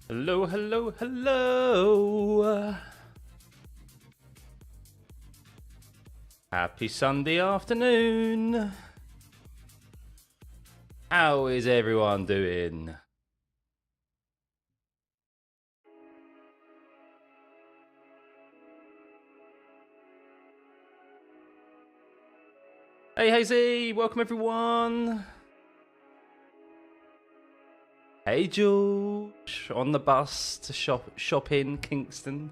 Hello, hello, hello. Happy Sunday afternoon. How is everyone doing? Hey, Hazy, welcome everyone. Hey, George, on the bus to shop in Kingston.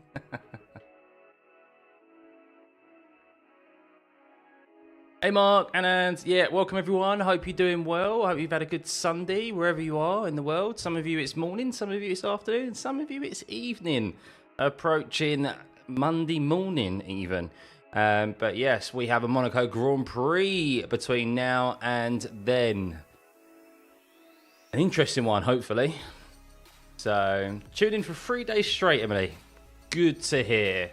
Hey, Mark and yeah, welcome everyone. Hope you're doing well. Hope you've had a good Sunday wherever you are in the world. Some of you it's morning, some of you it's afternoon, some of you it's evening, approaching Monday morning even. But yes, we have a Monaco Grand Prix between now and then. An interesting one, hopefully. So, tune in for 3 days straight, Emily. Good to hear.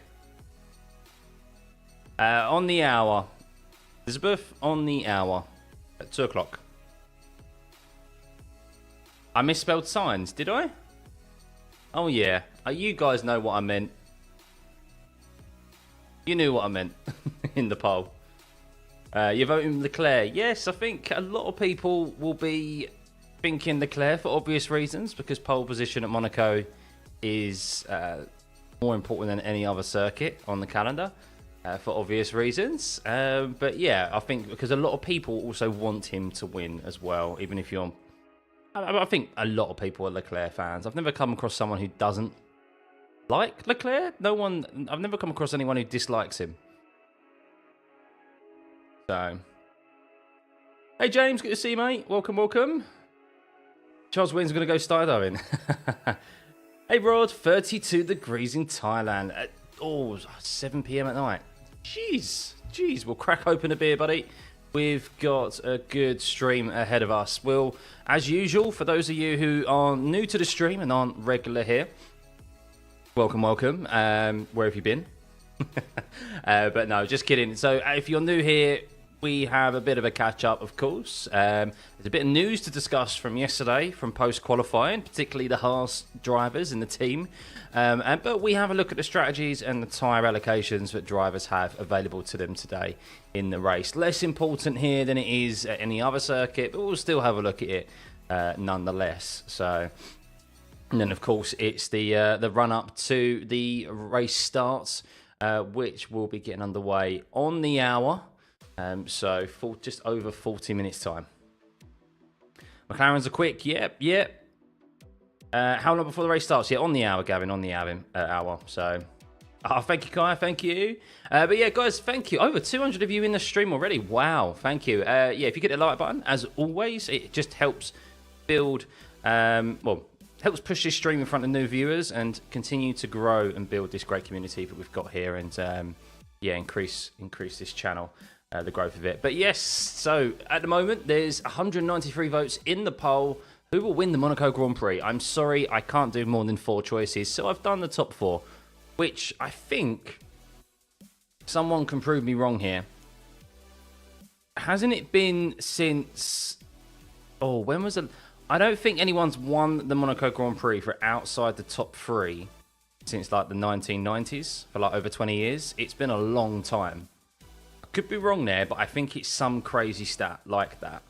On the hour. Elizabeth, on the hour. At 2 o'clock. I misspelled signs, did I? Oh, yeah. You guys know what I meant. You knew what I meant in the poll. You're voting Leclerc. Yes, I think a lot of people will be thinking Leclerc for obvious reasons, because pole position at Monaco is more important than any other circuit on the calendar for obvious reasons. But yeah, I think because a lot of people also want him to win as well, even if you're... I think a lot of people are Leclerc fans. I've never come across someone who doesn't like Leclerc. I've never come across anyone who dislikes him. So... Hey James, good to see you, mate. Welcome, welcome. Charles Wynn's going to go skydiving. Hey Rod, 32 degrees in Thailand at 7 p.m. at night. Jeez, we'll crack open a beer, buddy. We've got a good stream ahead of us. We'll, as usual, for those of you who are new to the stream and aren't regular here, welcome. Where have you been? But no, just kidding. So if you're new here, we have a bit of a catch-up, of course. There's a bit of news to discuss from yesterday, from post-qualifying, particularly the Haas drivers in the team. But we have a look at the strategies and the tyre allocations that drivers have available to them today in the race. Less important here than it is at any other circuit, but we'll still have a look at it nonetheless. So, and then, of course, it's the run-up to the race starts, which will be getting underway on the hour. So just over 40 minutes time. McLaren's are quick. Yep. How long before the race starts? Yeah, on the hour, Gavin. On the hour. So, thank you, Kai. Thank you. But yeah, guys, thank you. Over 200 of you in the stream already. Wow. Thank you. Yeah, if you get the like button, as always, it just helps build, helps push this stream in front of new viewers and continue to grow and build this great community that we've got here, and increase this channel. The growth of it. But yes, so at the moment there's 193 votes in the poll. Who will win the Monaco Grand Prix? I'm sorry, I can't do more than 4 choices, so I've done the top 4, which I think someone can prove me wrong here. Hasn't it been since... when was it? I don't think anyone's won the Monaco Grand Prix for outside the top 3 since like the 1990s, for like over 20 years. It's been a long time. Could be wrong there, but I think it's some crazy stat like that,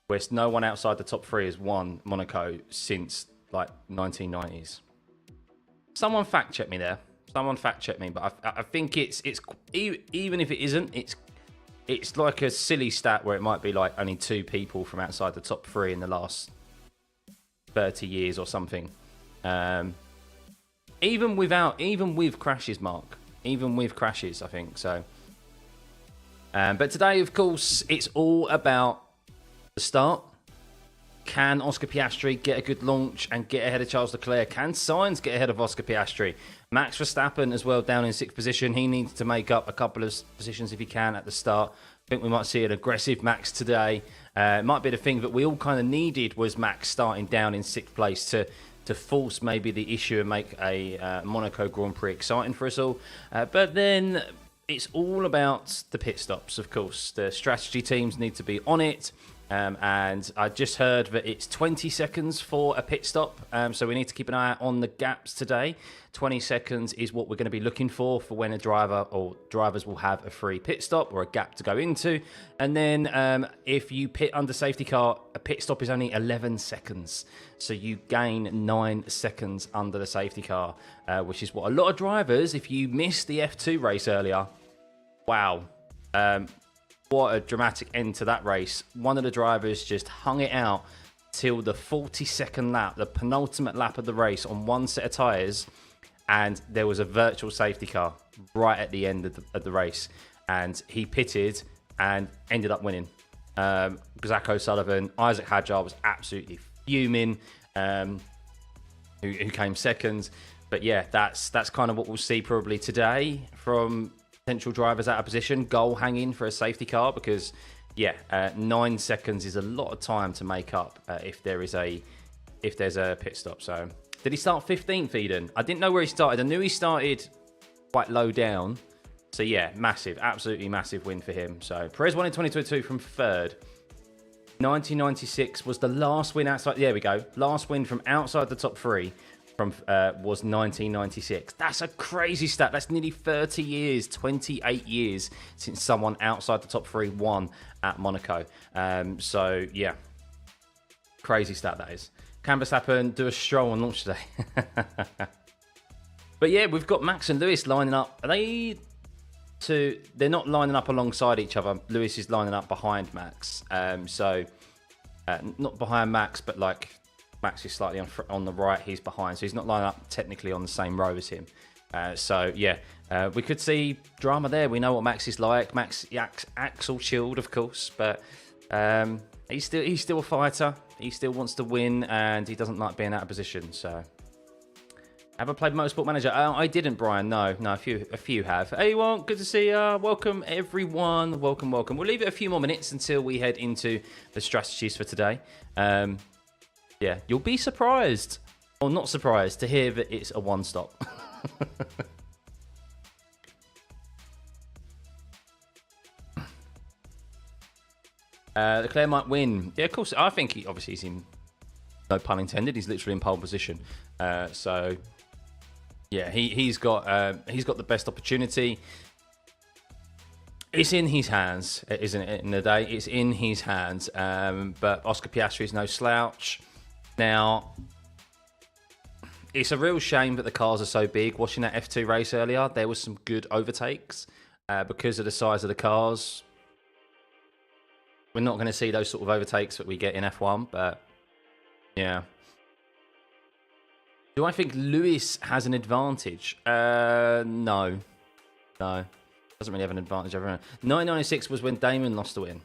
where no one outside the top 3 has won Monaco since like 1990s. Someone fact check me there. Someone fact check me, but I think it's even if it isn't, it's like a silly stat where it might be like only 2 people from outside the top 3 in the last 30 years or something. Even with crashes, Mark. Even with crashes, I think so. But today, of course, it's all about the start. Can Oscar Piastri get a good launch and get ahead of Charles Leclerc? Can Sainz get ahead of Oscar Piastri? Max Verstappen as well, down in 6th position. He needs to make up a couple of positions if he can at the start. I think we might see an aggressive Max today. It might be the thing that we all kind of needed was Max starting down in 6th place to force maybe the issue and make a Monaco Grand Prix exciting for us all. But then... it's all about the pit stops, of course. The strategy teams need to be on it. And I just heard that it's 20 seconds for a pit stop, so we need to keep an eye out on the gaps today. 20 seconds is what we're going to be looking for when a driver or drivers will have a free pit stop or a gap to go into. And then if you pit under safety car, a pit stop is only 11 seconds. So you gain 9 seconds under the safety car, which is what a lot of drivers, if you missed the F2 race earlier, wow. What a dramatic end to that race. One of the drivers just hung it out till the 42nd lap, the penultimate lap of the race on one set of tyres, and there was a virtual safety car right at the end of the race, and he pitted and ended up winning. Zach O'Sullivan, Isaac Hadjar was absolutely fuming, who came second. But yeah, that's kind of what we'll see probably today from potential drivers out of position, goal hanging for a safety car, because yeah, 9 seconds is a lot of time to make up if there's a pit stop. So did he start 15th, Eden? I didn't know where he started. I knew he started quite low down. So yeah, massive, absolutely massive win for him. So Perez won in 2022 from third. 1996 was the last win outside. There we go. Last win from outside the top three was 1996. That's a crazy stat. That's nearly 30 years, 28 years since someone outside the top three won at Monaco. So yeah, crazy stat that is. Can Verstappen do a stroll on launch today? But yeah, we've got Max and Lewis lining up. They're not lining up alongside each other. Lewis is lining up behind Max. Not behind Max, but like Max is slightly on the right, he's behind, so he's not lining up technically on the same row as him. So yeah, we could see drama there. We know what Max is like. Max axle chilled, of course, but he's still a fighter. He still wants to win, and he doesn't like being out of position. So, have I played Motorsport Manager? I didn't, Brian. No, a few have. Hey, well, good to see you. Welcome, everyone. Welcome. We'll leave it a few more minutes until we head into the strategies for today. Yeah, you'll be surprised, or not surprised, to hear that it's a one-stop. Leclerc might win. Yeah, of course. I think he's in, no pun intended, he's literally in pole position. So, yeah, he's got the best opportunity. It's in his hands, isn't it, in the day? It's in his hands. But Oscar Piastri is no slouch. Now, it's a real shame that the cars are so big. Watching that F2 race earlier, there was some good overtakes because of the size of the cars. We're not going to see those sort of overtakes that we get in F1, but yeah. Do I think Lewis has an advantage? No. Doesn't really have an advantage over him. 1996 was when Damon lost the win.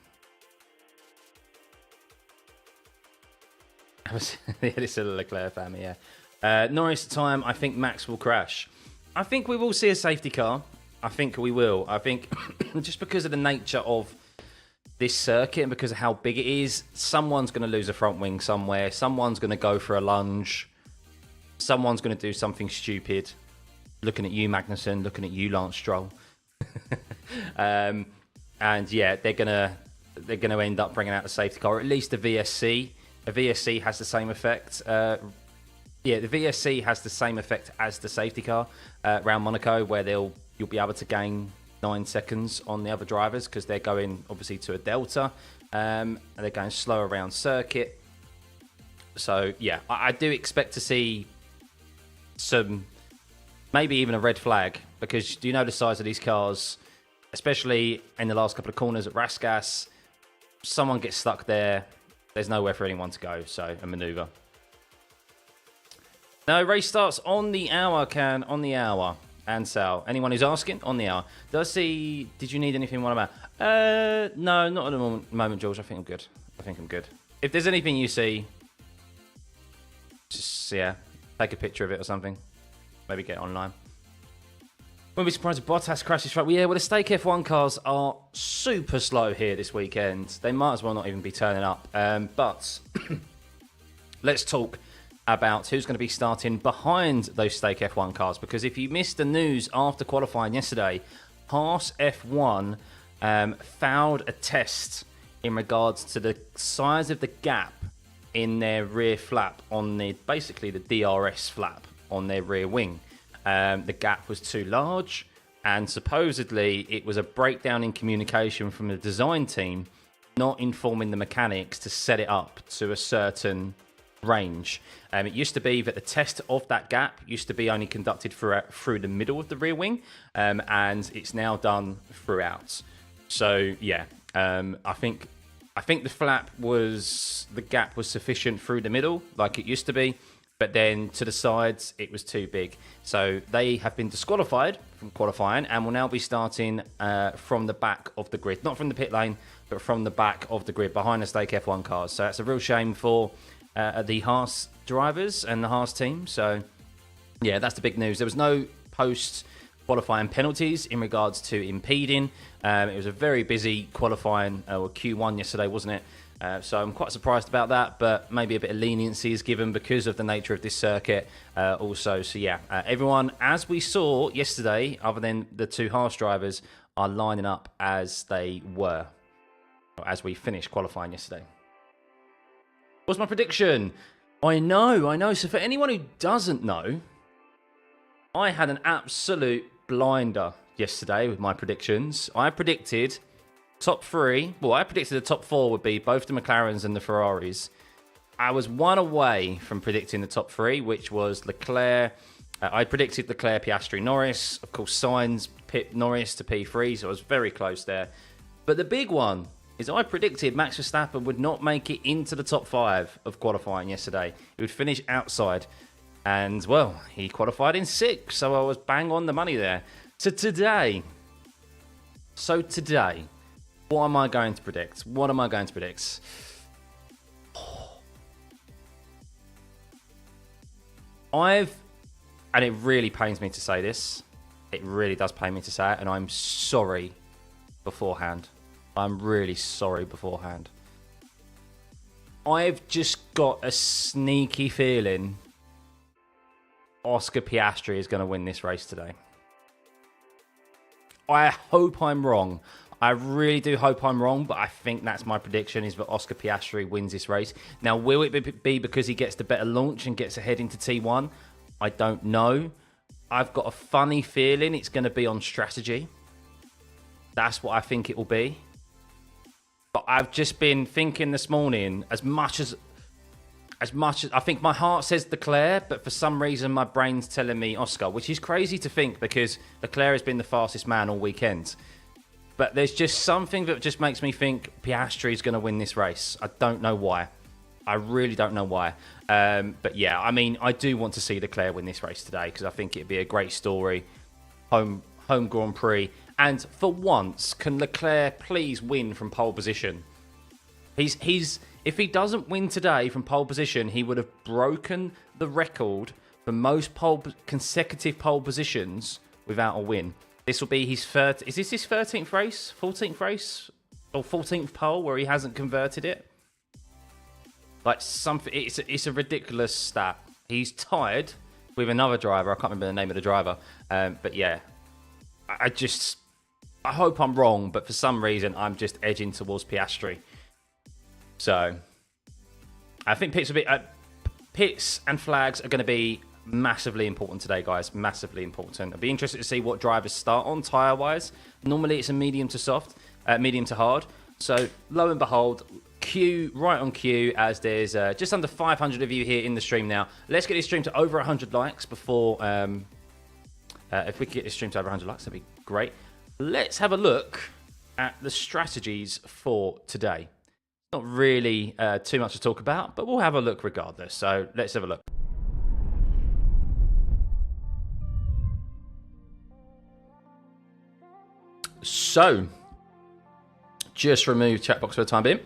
This is a Leclerc family, yeah. Norris time, I think Max will crash. I think we will see a safety car. I think we will. I think just because of the nature of this circuit and because of how big it is, someone's going to lose a front wing somewhere. Someone's going to go for a lunge. Someone's going to do something stupid. Looking at you, Magnussen. Looking at you, Lance Stroll. And yeah, they're gonna end up bringing out the safety car, or at least the VSC. A VSC has the same effect. The VSC has the same effect as the safety car around Monaco, where you'll be able to gain 9 seconds on the other drivers because they're going obviously to a delta, and they're going slow around circuit. So yeah, I do expect to see some, maybe even a red flag, because do you know the size of these cars, especially in the last couple of corners at Rasgas? Someone gets stuck there. There's nowhere for anyone to go, so a manoeuvre. No, race starts on the hour, on the hour. And Sal, anyone who's asking, on the hour. Did you need anything while I'm out? No, not at the moment, George. I think I'm good. If there's anything you see, just, yeah, take a picture of it or something. Maybe get it online. Wouldn't be surprised if Bottas crashes front. Yeah, well, the stake F1 cars are super slow here this weekend. They might as well not even be turning up. But let's talk about who's going to be starting behind those stake F1 cars. Because if you missed the news after qualifying yesterday, Haas F1 fouled a test in regards to the size of the gap in their rear flap on the basically the DRS flap on their rear wing. The gap was too large, and supposedly it was a breakdown in communication from the design team, not informing the mechanics to set it up to a certain range. It used to be that the test of that gap used to be only conducted through the middle of the rear wing, and it's now done throughout. So yeah, I think the gap was sufficient through the middle, like it used to be, but then to the sides it was too big. So they have been disqualified from qualifying and will now be starting from the back of the grid, not from the pit lane, but from the back of the grid behind the Stake F1 cars. So that's a real shame for the Haas drivers and the Haas team. So yeah, that's the big news. There was no post qualifying penalties in regards to impeding. It was a very busy qualifying or Q1 yesterday, wasn't it? So I'm quite surprised about that, but maybe a bit of leniency is given because of the nature of this circuit also. So yeah, everyone, as we saw yesterday, other than the two Haas drivers, are lining up as they were, or as we finished qualifying yesterday. What's my prediction? I know. So for anyone who doesn't know, I had an absolute blinder yesterday with my predictions. I predicted top three. Well, I predicted the top four would be both the McLarens and the Ferraris. I was one away from predicting the top three, which was Leclerc. I predicted Leclerc, Piastri, Norris. Of course, Sainz, Norris to P3, so I was very close there. But the big one is I predicted Max Verstappen would not make it into the top five of qualifying yesterday. He would finish outside. And, well, he qualified in sixth, so I was bang on the money there. So today, what am I going to predict? And it really pains me to say this. It really does pain me to say it, and I'm sorry beforehand. I'm really sorry beforehand. I've just got a sneaky feeling Oscar Piastri is going to win this race today. I hope I'm wrong. I really do hope I'm wrong, but I think that's my prediction, is that Oscar Piastri wins this race. Now, will it be because he gets the better launch and gets ahead into T1? I don't know. I've got a funny feeling it's going to be on strategy. That's what I think it will be. But I've just been thinking this morning, as much as I think my heart says Leclerc, but for some reason my brain's telling me Oscar, which is crazy to think because Leclerc has been the fastest man all weekend. But there's just something that just makes me think Piastri is going to win this race. I don't know why. I really don't know why. But yeah, I mean, I do want to see Leclerc win this race today because I think it'd be a great story. Home Grand Prix. And for once, can Leclerc please win from pole position? If he doesn't win today from pole position, he would have broken the record for most consecutive pole positions without a win. This will be his third. Is this his 13th race, 14th race, or 14th pole where he hasn't converted it? Like something, it's a ridiculous stat. He's tied with another driver. I can't remember the name of the driver, but yeah, I hope I'm wrong, but for some reason I'm just edging towards Piastri. So I think pits and flags are going to be massively important today, guys. Massively important. I'll be interested to see what drivers start on tyre-wise. Normally it's a medium to soft, medium to hard. So lo and behold, right on cue, as there's just under 500 of you here in the stream now. Let's get this stream to over 100 likes before... if we can get this stream to over 100 likes, that'd be great. Let's have a look at the strategies for today. Not really too much to talk about, but we'll have a look regardless. So let's have a look. So, just remove chat box for the time being.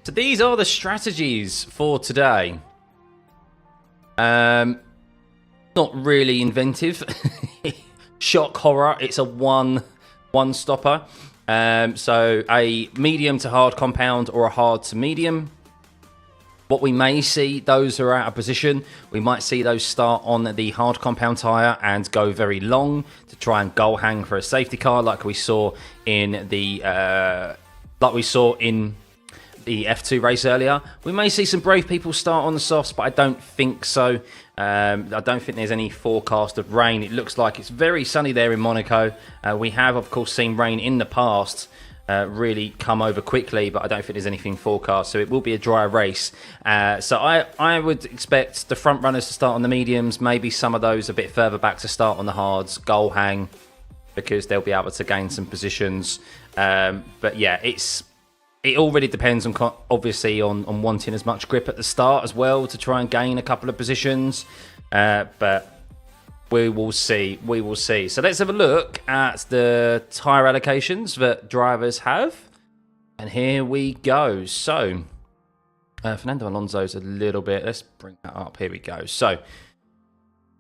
So these are the strategies for today. Not really inventive. Shock horror. It's a one stopper. So a medium to hard compound or a hard to medium. What we may see, those who are out of position, we might see those start on the hard compound tyre and go very long to try and goal hang for a safety car, like we saw in the the F2 race earlier. We may see some brave people start on the softs, but I don't think so. I don't think there's any forecast of rain. It looks like it's very sunny there in Monaco. We have, of course, seen rain in the past really come over quickly, but I don't think there's anything forecast, so it will be a dry race. So I would expect the front runners to start on the mediums, maybe some of those a bit further back to start on the hards, goal hang, because they'll be able to gain some positions. But yeah, it all really depends on, obviously, on wanting as much grip at the start as well to try and gain a couple of positions. But we will see. We will see. So let's have a look at the tyre allocations that drivers have. And here we go. So Fernando Alonso's a little bit. Let's bring that up. Here we go. So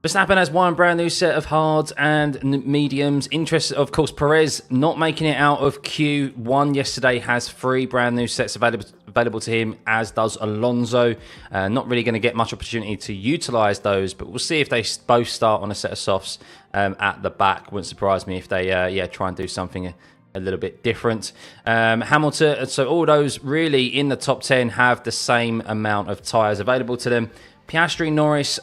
Verstappen has one brand new set of hards and mediums. Interest, of course, Perez not making it out of Q1 yesterday has 3 brand new sets available to him, as does Alonso. Not really going to get much opportunity to utilise those, but we'll see if they both start on a set of softs at the back. Wouldn't surprise me if they try and do something a little bit different. Hamilton, so all those really in the top 10 have the same amount of tyres available to them. Piastri, Norris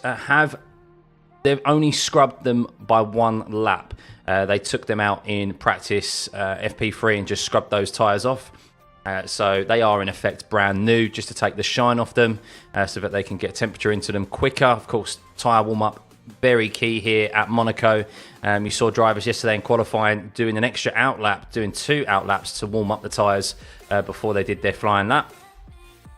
they've only scrubbed them by 1 lap. They took them out in practice FP3 and just scrubbed those tyres off. So they are in effect brand new, just to take the shine off them so that they can get temperature into them quicker. Of course, tyre warm-up, very key here at Monaco. You saw drivers yesterday in qualifying doing an extra outlap, doing 2 outlaps to warm up the tyres before they did their flying lap.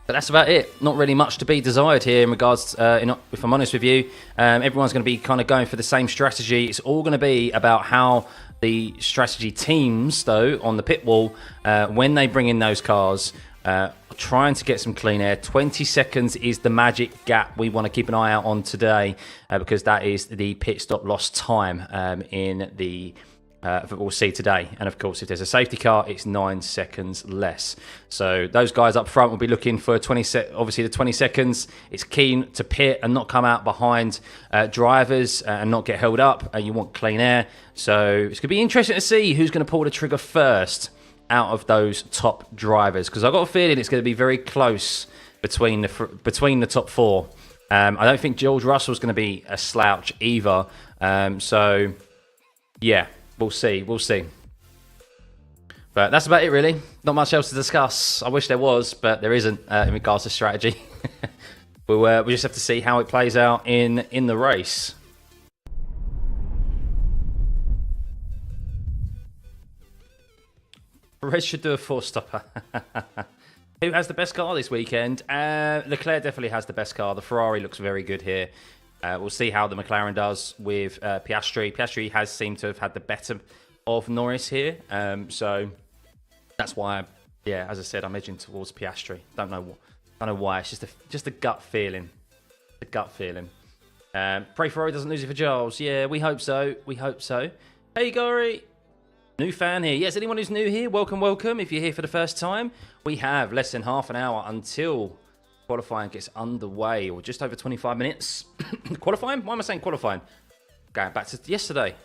But that's about it. Not really much to be desired here in regards, if I'm honest with you. Everyone's going to be kind of going for the same strategy. It's all going to be about how the strategy teams, though, on the pit wall, when they bring in those cars, trying to get some clean air. 20 seconds is the magic gap we want to keep an eye out on today, because that is the pit stop lost time in the that we'll see today. And of course, if there's a safety car, it's 9 seconds less. So those guys up front will be looking for obviously the 20 seconds. It's keen to pit and not come out behind drivers and not get held up. You want clean air. So it's going to be interesting to see who's going to pull the trigger first out of those top drivers, because I've got a feeling it's going to be very close between the top 4. I don't think George Russell's going to be a slouch either. So yeah, we'll see. But that's about it, really. Not much else to discuss. I wish there was, but there isn't in regards to strategy. We just have to see how it plays out in the race. Perez should do a 4-stopper. Who has the best car this weekend? Leclerc definitely has the best car. The Ferrari looks very good here. We'll see how the McLaren does with Piastri. Piastri has seemed to have had the better of Norris here. So that's why, as I said, I'm edging towards Piastri. Don't know why. It's just a gut feeling. A gut feeling. Pray Ferrari doesn't lose it for Giles. Yeah, we hope so. Hey, Gary. New fan here. Yes, anyone who's new here, welcome. If you're here for the first time, we have less than half an hour until qualifying gets underway, or just over 25 minutes. Qualifying? Why am I saying qualifying? Going back to yesterday.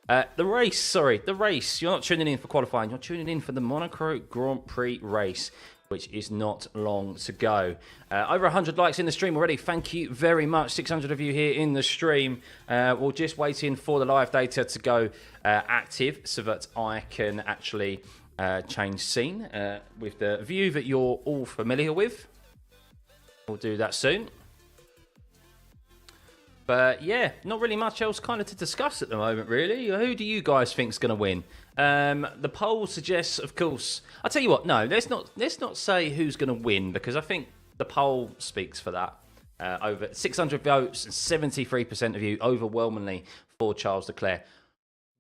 The race. You're not tuning in for qualifying. You're tuning in for the Monaco Grand Prix race, which is not long to go. Over 100 likes in the stream already. Thank you very much. 600 of you here in the stream. We're just waiting for the live data to go active so that I can actually change scene with the view that you're all familiar with. We'll do that soon. But yeah, not really much else kind of to discuss at the moment, really. Who do you guys think is going to win? The poll suggests, of course. I'll tell you what. No, let's not say who's going to win, because I think the poll speaks for that. Over 600 votes, 73% of you overwhelmingly for Charles Leclerc.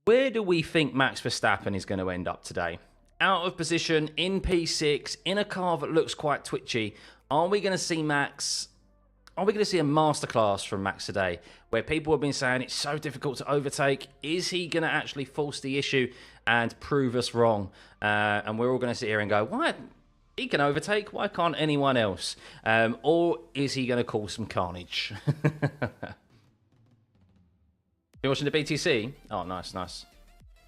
Where do we think Max Verstappen is going to end up today? Out of position, in P6, in a car that looks quite twitchy. Are we going to see Max? Are we going to see a masterclass from Max today, where people have been saying it's so difficult to overtake? Is he going to actually force the issue and prove us wrong? And we're all going to sit here and go, why? He can overtake. Why can't anyone else? Or is he going to cause some carnage? You watching the BTC? Oh, nice.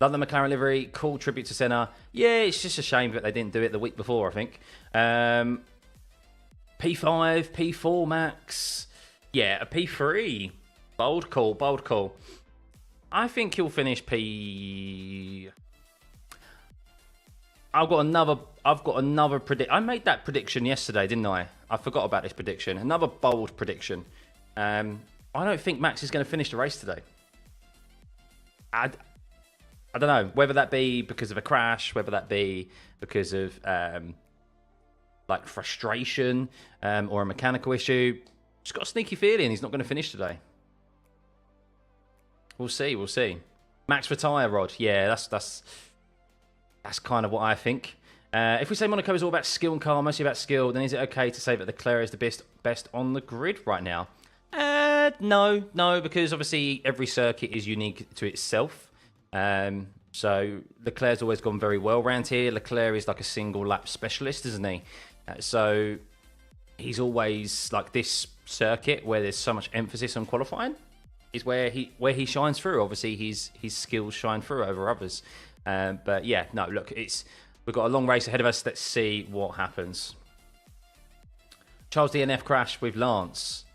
Love the McLaren livery. Cool tribute to Senna. Yeah, it's just a shame that they didn't do it the week before, I think. P5, P4 max. Yeah, a P3. Bold call, bold call. I think he'll finish P... I've got another predict. I made that prediction yesterday, didn't I? I forgot about this prediction. Another bold prediction. I don't think Max is going to finish the race today. I don't know whether that be because of a crash, whether that be because of like frustration or a mechanical issue. Just got a sneaky feeling he's not going to finish today. We'll see. We'll see. Max retire, Rod. Yeah, that's kind of what I think. If we say Monaco is all about skill and car, mostly about skill, then is it okay to say that Leclerc is the best on the grid right now? No, because obviously every circuit is unique to itself. So Leclerc's always gone very well around here. Leclerc is like a single lap specialist, isn't he? So he's always like this circuit where there's so much emphasis on qualifying is where he shines through. Obviously his skills shine through over others. But yeah, no, look, we've got a long race ahead of us. Let's see what happens. Charles DNF crash with Lance.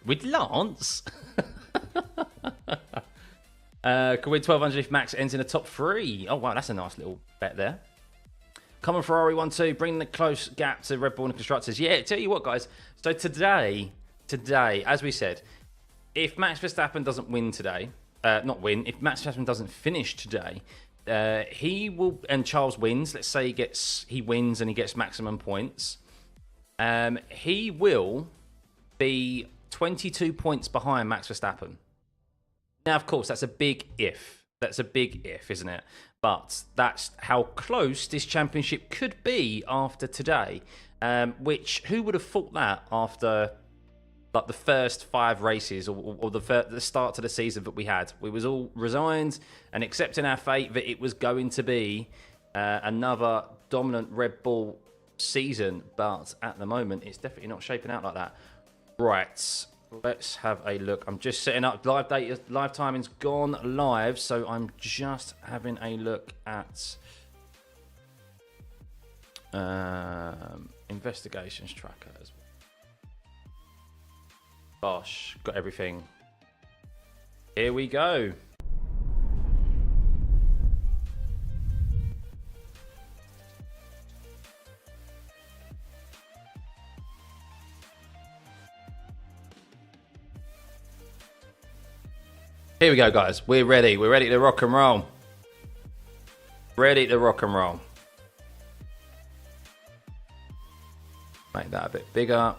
With Lance? Could win 1200 if Max ends in the top 3. Oh, wow, that's a nice little bet there. Common Ferrari 1-2, bring the close gap to Red Bull and Constructors. Yeah, tell you what, guys. So today, as we said, if Max Verstappen doesn't win today, if Max Verstappen doesn't finish today, he will, and Charles wins, let's say he wins and he gets maximum points, he will be 22 points behind Max Verstappen. Now, of course, that's a big if. That's a big if, isn't it? But that's how close this championship could be after today. Which, who would have thought that after like the first 5 races or the start to the season that we had? We was all resigned and accepting our fate that it was going to be another dominant Red Bull season. But at the moment, it's definitely not shaping out like that. Right. Let's have a look. I'm just setting up live data. Live timing's gone live, so I'm just having a look at investigations tracker as well. Gosh, got everything. Here we go. Here we go, guys. We're ready. We're ready to rock and roll. Ready to rock and roll. Make that a bit bigger.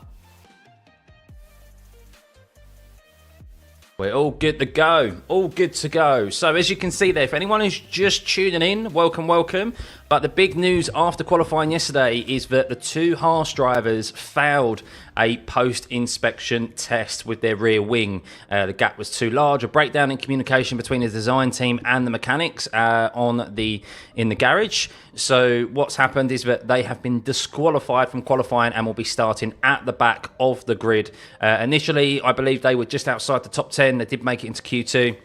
We're all good to go. All good to go. So as you can see there, if anyone is just tuning in, welcome, welcome. But the big news after qualifying yesterday is that the 2 Haas drivers failed a post-inspection test with their rear wing. The gap was too large. A breakdown in communication between the design team and the mechanics in the garage. So what's happened is that they have been disqualified from qualifying and will be starting at the back of the grid. Initially, I believe they were just outside the top 10. They did make it into Q2.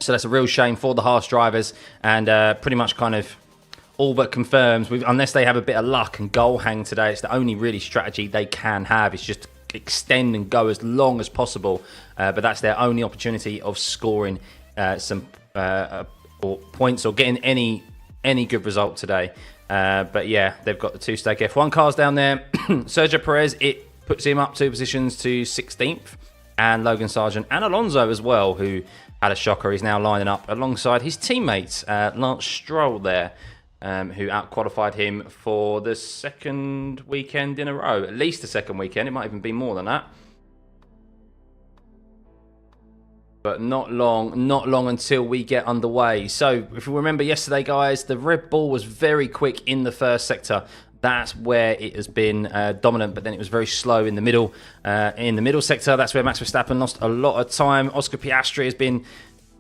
So that's a real shame for the Haas drivers, and pretty much kind of all but confirms, unless they have a bit of luck and goal hang today, it's the only really strategy they can have. It's just extend and go as long as possible. But that's their only opportunity of scoring some or points or getting any good result today. But yeah, they've got the 2-stake F1 cars down there. Sergio Perez, it puts him up 2 positions to 16th. And Logan Sargent and Alonso as well, who had a shocker. He's now lining up alongside his teammates, Lance Stroll there, who out-qualified him for the 2nd weekend in a row. At least the 2nd weekend. It might even be more than that. But not long until we get underway. So, if you remember yesterday, guys, the Red Bull was very quick in the first sector. That's where it has been dominant, but then it was very slow in the middle. In the middle sector, that's where Max Verstappen lost a lot of time. Oscar Piastri has been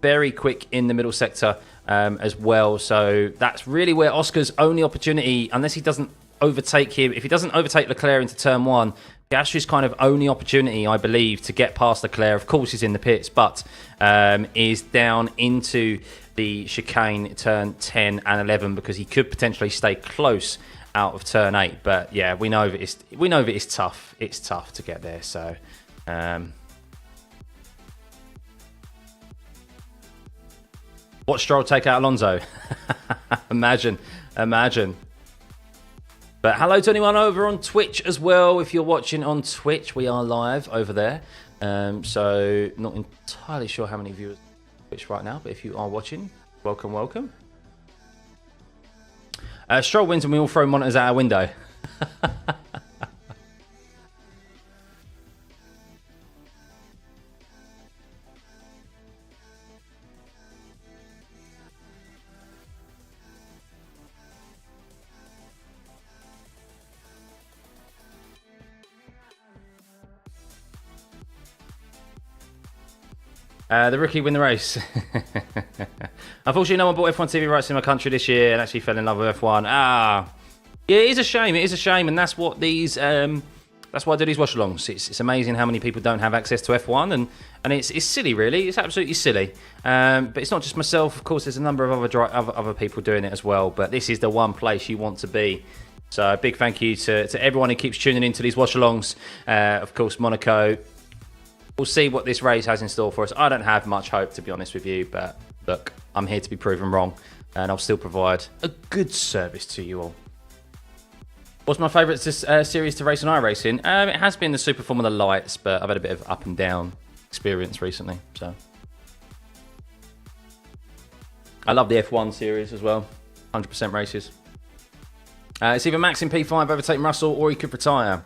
very quick in the middle sector as well. So that's really where Oscar's only opportunity, unless he doesn't overtake him, if he doesn't overtake Leclerc into turn 1, Piastri's kind of only opportunity, I believe, to get past Leclerc. Of course, he's in the pits, but is down into the chicane turn 10 and 11 because he could potentially stay close out of turn 8. But yeah, we know that it's tough. It's tough to get there. So watch Stroll take out Alonso. imagine. But hello to anyone over on Twitch as well. If you're watching on Twitch, we are live over there. So not entirely sure how many viewers on Twitch right now, but if you are watching, welcome. Stroll wins and we all throw monitors out our window. The rookie win the race. Unfortunately, no one bought F1 TV rights in my country this year and actually fell in love with F1. Yeah, it is a shame. It is a shame, and that's what these. That's why I do these watch-alongs. It's amazing how many people don't have access to F1, and it's silly, really. It's absolutely silly. But it's not just myself. Of course, there's a number of other people doing it as well. But this is the one place you want to be. So a big thank you to everyone who keeps tuning into these watch-alongs. Of course, Monaco. We'll see what this race has in store for us. I don't have much hope, to be honest with you, but look, I'm here to be proven wrong, and I'll still provide a good service to you all. What's my favourite series to race on iRacing? It has been the Super Formula Lights, but I've had a bit of up and down experience recently, so. I love the F1 series as well, 100% races. It's either Max in P5 overtaking Russell, or he could retire.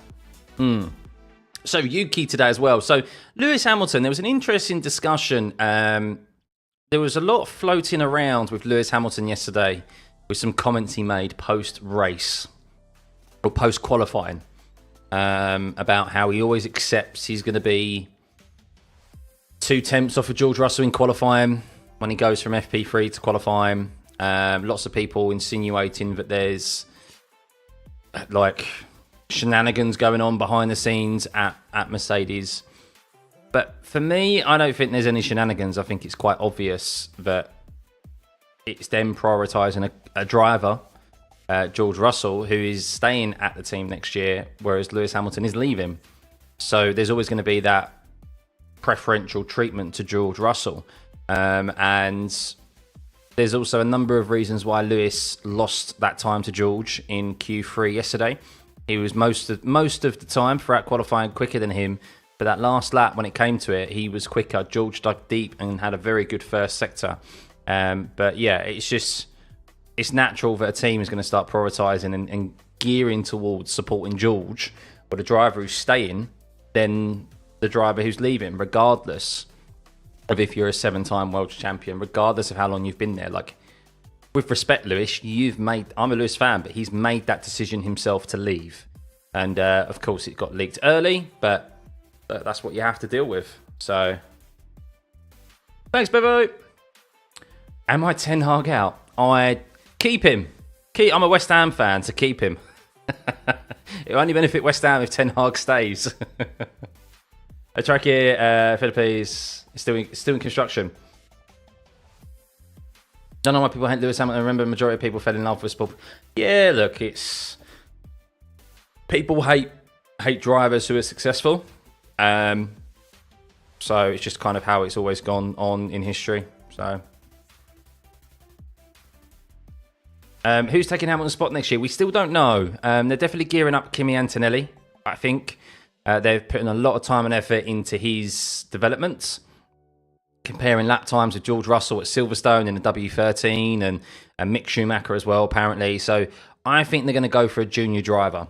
So Yuki today as well. So Lewis Hamilton, there was an interesting discussion. There was a lot floating around with Lewis Hamilton yesterday with some comments he made post-race or post-qualifying about how he always accepts he's going to be 2 tenths off of George Russell in qualifying when he goes from FP3 to qualifying. Lots of people insinuating that there's like shenanigans going on behind the scenes at Mercedes. But for me, I don't think there's any shenanigans. I think it's quite obvious that it's them prioritising a driver, George Russell, who is staying at the team next year, whereas Lewis Hamilton is leaving. So there's always going to be that preferential treatment to George Russell. And there's also a number of reasons why Lewis lost that time to George in Q3 yesterday. He was most of the time throughout qualifying quicker than him. But that last lap, when it came to it, he was quicker. George dug deep and had a very good first sector. But yeah, it's natural that a team is going to start prioritising and gearing towards supporting George, or the driver who's staying, than the driver who's leaving, regardless of if you're a 7-time world champion, regardless of how long you've been there. Like, with respect, Lewis, I'm a Lewis fan, but he's made that decision himself to leave. And of course, it got leaked early, but that's what you have to deal with. So, thanks, Bevo. Am I Ten Hag out? I keep him. I'm a West Ham fan, so keep him. It will only benefit West Ham if Ten Hag stays. A track here, Philippines, is still in construction. Don't know why people hate Lewis Hamilton. I remember the majority of people fell in love with sport. Yeah, look, it's people hate drivers who are successful. So it's just kind of how it's always gone on in history. So who's taking Hamilton's spot next year? We still don't know. They're definitely gearing up Kimi Antonelli. I think they're putting a lot of time and effort into his development, comparing lap times with George Russell at Silverstone in the W13 and Mick Schumacher as well, apparently. So I think they're going to go for a junior driver.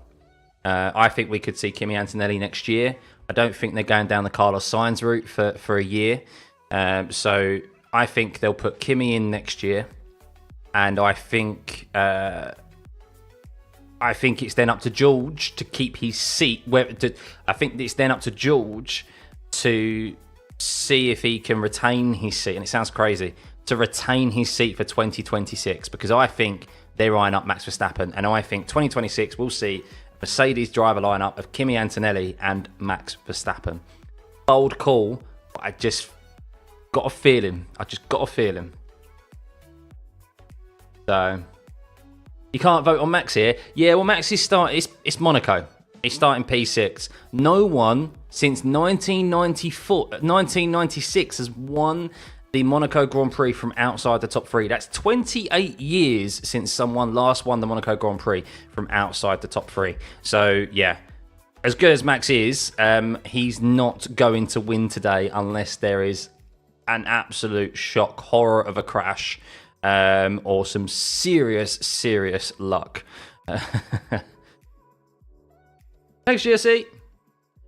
I think we could see Kimi Antonelli next year. I don't think they're going down the Carlos Sainz route for a year. So I think they'll put Kimi in next year. And I think it's then up to George to keep his seat. I think it's then up to George to see if he can retain his seat. And it sounds crazy, to retain his seat for 2026. Because I think they're eyeing up Max Verstappen. And I think 2026 we'll see Mercedes driver lineup of Kimi Antonelli and Max Verstappen. Bold call, but I just got a feeling. So you can't vote on Max here. Yeah, well, Max is it's Monaco. He's starting P6. No one since 1996 has won the Monaco Grand Prix from outside the top 3. That's 28 years since someone last won the Monaco Grand Prix from outside the top 3. So, yeah, as good as Max is, he's not going to win today unless there is an absolute shock, horror of a crash, or some serious luck. Thanks, GSE.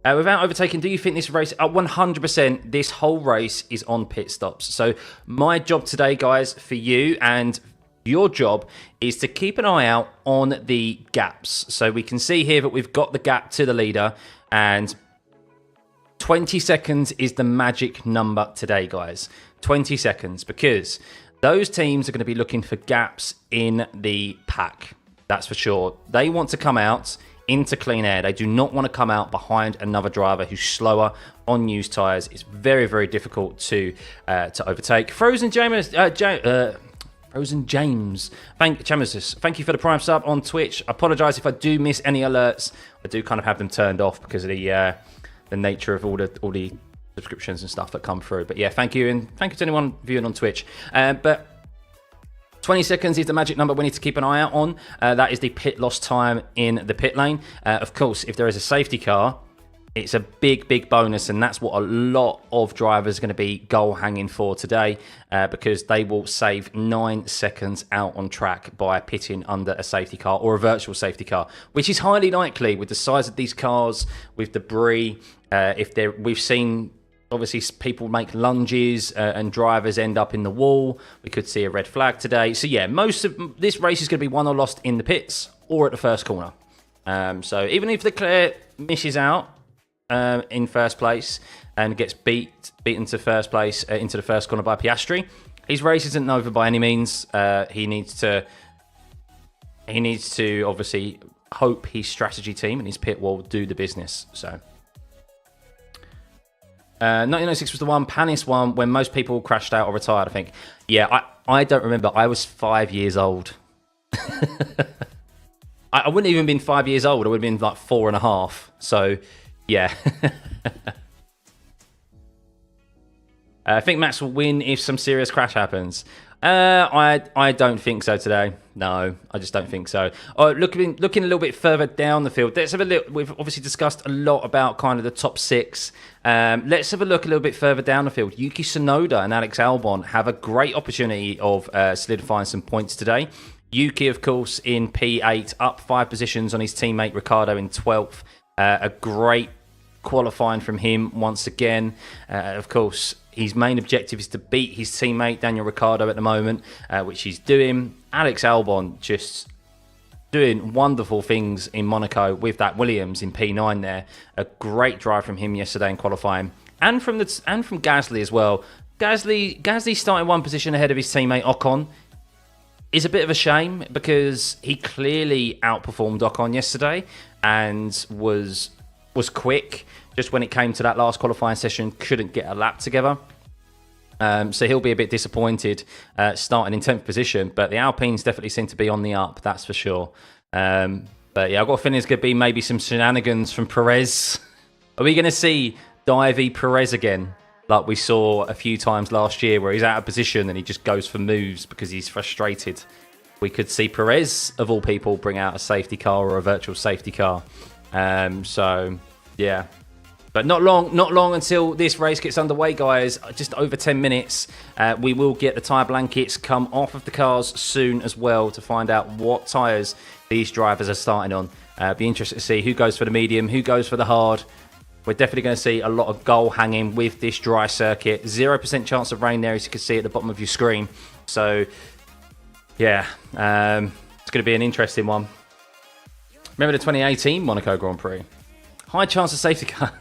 Without overtaking, do you think this race... 100%, this whole race is on pit stops. So my job today, guys, for you and your job is to keep an eye out on the gaps. So we can see here that we've got the gap to the leader, and 20 seconds is the magic number today, guys. 20 seconds, because those teams are going to be looking for gaps in the pack. That's for sure. They want to come out into clean air. They do not want to come out behind another driver who's slower on used tyres. It's very difficult to overtake. Frozen James, thank you for the prime sub on Twitch. I apologise if I do miss any alerts. I do kind of have them turned off because of the nature of all the subscriptions and stuff that come through. But yeah, thank you, and thank you to anyone viewing on Twitch. But 20 seconds is the magic number we need to keep an eye out on. That is the pit loss time in the pit lane. Of course, if there is a safety car, it's a big bonus, and that's what a lot of drivers are going to be goal hanging for today, because they will save 9 seconds out on track by pitting under a safety car or a virtual safety car, which is highly likely with the size of these cars, with debris. We've seen... Obviously, people make lunges and drivers end up in the wall. We could see a red flag today. So, yeah, most of this race is going to be won or lost in the pits or at the first corner. So, even if Leclerc misses out in first place and gets beaten to first place into the first corner by Piastri, his race isn't over by any means. He needs to obviously hope his strategy team and his pit will do the business. So... 1906 was the one, Panis one, when most people crashed out or retired, I think. Yeah, I don't remember. I was 5 years old. I wouldn't even been 5 years old. I would have been like 4.5. So, yeah. I think Max will win if some serious crash happens. I don't think so today. No, I just don't think so. Looking a little bit further down the field, let's have a look. We've obviously discussed a lot about kind of the top 6. Let's have a look a little bit further down the field. Yuki Tsunoda and Alex Albon have a great opportunity of solidifying some points today. Yuki, of course, in P8, up 5 positions on his teammate Ricciardo in 12th. A great qualifying from him once again. Of course, his main objective is to beat his teammate Daniel Ricciardo at the moment, which he's doing. Alex Albon just doing wonderful things in Monaco with that Williams in P9 there. A great drive from him yesterday in qualifying, and from Gasly as well. Gasly starting 1 position ahead of his teammate Ocon is a bit of a shame, because he clearly outperformed Ocon yesterday and was quick. Just when it came to that last qualifying session, couldn't get a lap together. So he'll be a bit disappointed starting in 10th position. But the Alpines definitely seem to be on the up, that's for sure. But yeah, I've got a feeling there's going to be maybe some shenanigans from Perez. Are we going to see Divey Perez again, like we saw a few times last year, where he's out of position and he just goes for moves because he's frustrated? We could see Perez, of all people, bring out a safety car or a virtual safety car. So, yeah. But not long until this race gets underway, guys. Just over 10 minutes. We will get the tyre blankets come off of the cars soon as well to find out what tyres these drivers are starting on. Be interested to see who goes for the medium, who goes for the hard. We're definitely going to see a lot of goal hanging with this dry circuit. 0% chance of rain there, as you can see at the bottom of your screen. So, yeah, it's going to be an interesting one. Remember the 2018 Monaco Grand Prix? High chance of safety car.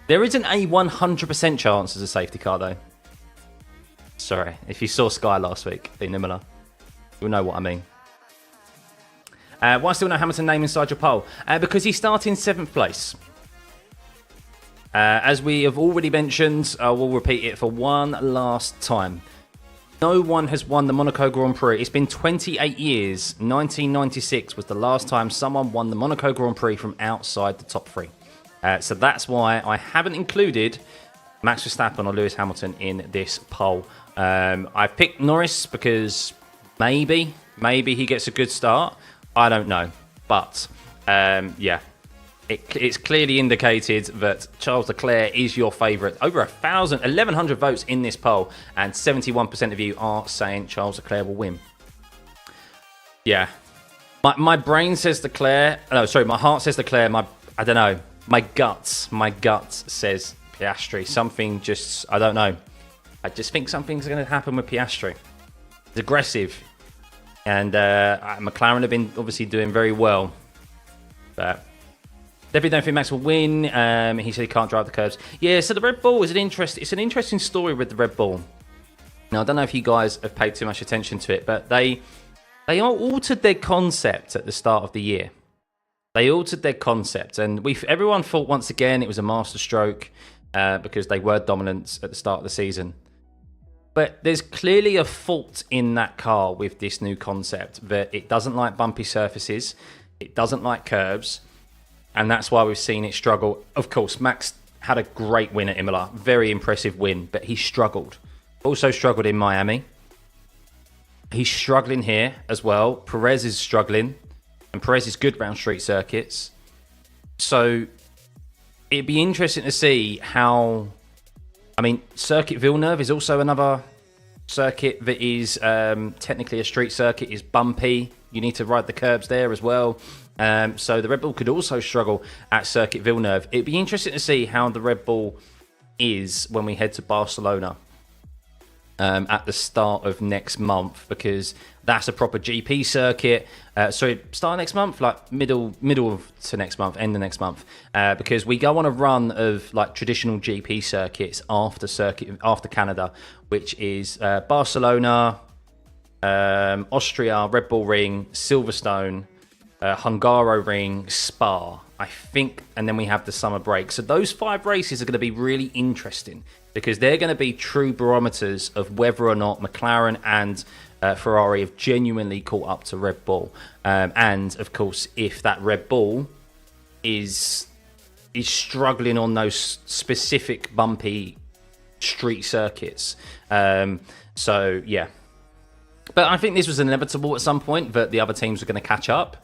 There isn't a 100% chance as a safety car, though. Sorry, if you saw Sky last week in Imola, you'll know what I mean. Why still no Hamilton name inside your poll? Because he's starting 7th place. As we have already mentioned, I will repeat it for one last time. no one has won the Monaco Grand Prix. It's been 28 years. 1996 was the last time someone won the Monaco Grand Prix from outside the top 3. So that's why I haven't included Max Verstappen or Lewis Hamilton in this poll. I picked Norris because maybe he gets a good start. I don't know. But, yeah. It's clearly indicated that Charles Leclerc is your favourite. Over 1,100 votes in this poll, and 71% of you are saying Charles Leclerc will win. Yeah. My brain says Leclerc. No, sorry, my heart says Leclerc. I don't know. My gut says Piastri. Something just, I don't know. I just think something's going to happen with Piastri. He's aggressive. And McLaren have been obviously doing very well. But definitely don't think Max will win. He said he can't drive the curbs. Yeah, so the Red Bull is it's an interesting story with the Red Bull. Now, I don't know if you guys have paid too much attention to it, but they altered their concept at the start of the year. They altered their concept, and everyone thought once again it was a masterstroke because they were dominant at the start of the season. But there's clearly a fault in that car with this new concept, that it doesn't like bumpy surfaces, it doesn't like curbs, and that's why we've seen it struggle. Of course, Max had a great win at Imola, very impressive win, but he struggled. Also struggled in Miami. He's struggling here as well. Perez is struggling, and Perez is good round street circuits. So it'd be interesting to see how... I mean, Circuit Villeneuve is also another circuit that is technically a street circuit, is bumpy. You need to ride the curbs there as well. So the Red Bull could also struggle at Circuit Villeneuve. It'd be interesting to see how the Red Bull is when we head to Barcelona at the start of next month, because that's a proper GP circuit. Sorry, start of next month, like middle to next month, end of next month, because we go on a run of like traditional GP circuits after Canada, which is Barcelona, Austria, Red Bull Ring, Silverstone, Hungaroring, Spa, I think, and then we have the summer break. So those 5 races are going to be really interesting, because they're going to be true barometers of whether or not McLaren and Ferrari have genuinely caught up to Red Bull. And, of course, if that Red Bull is struggling on those specific bumpy street circuits. So, yeah. But I think this was inevitable at some point that the other teams were going to catch up.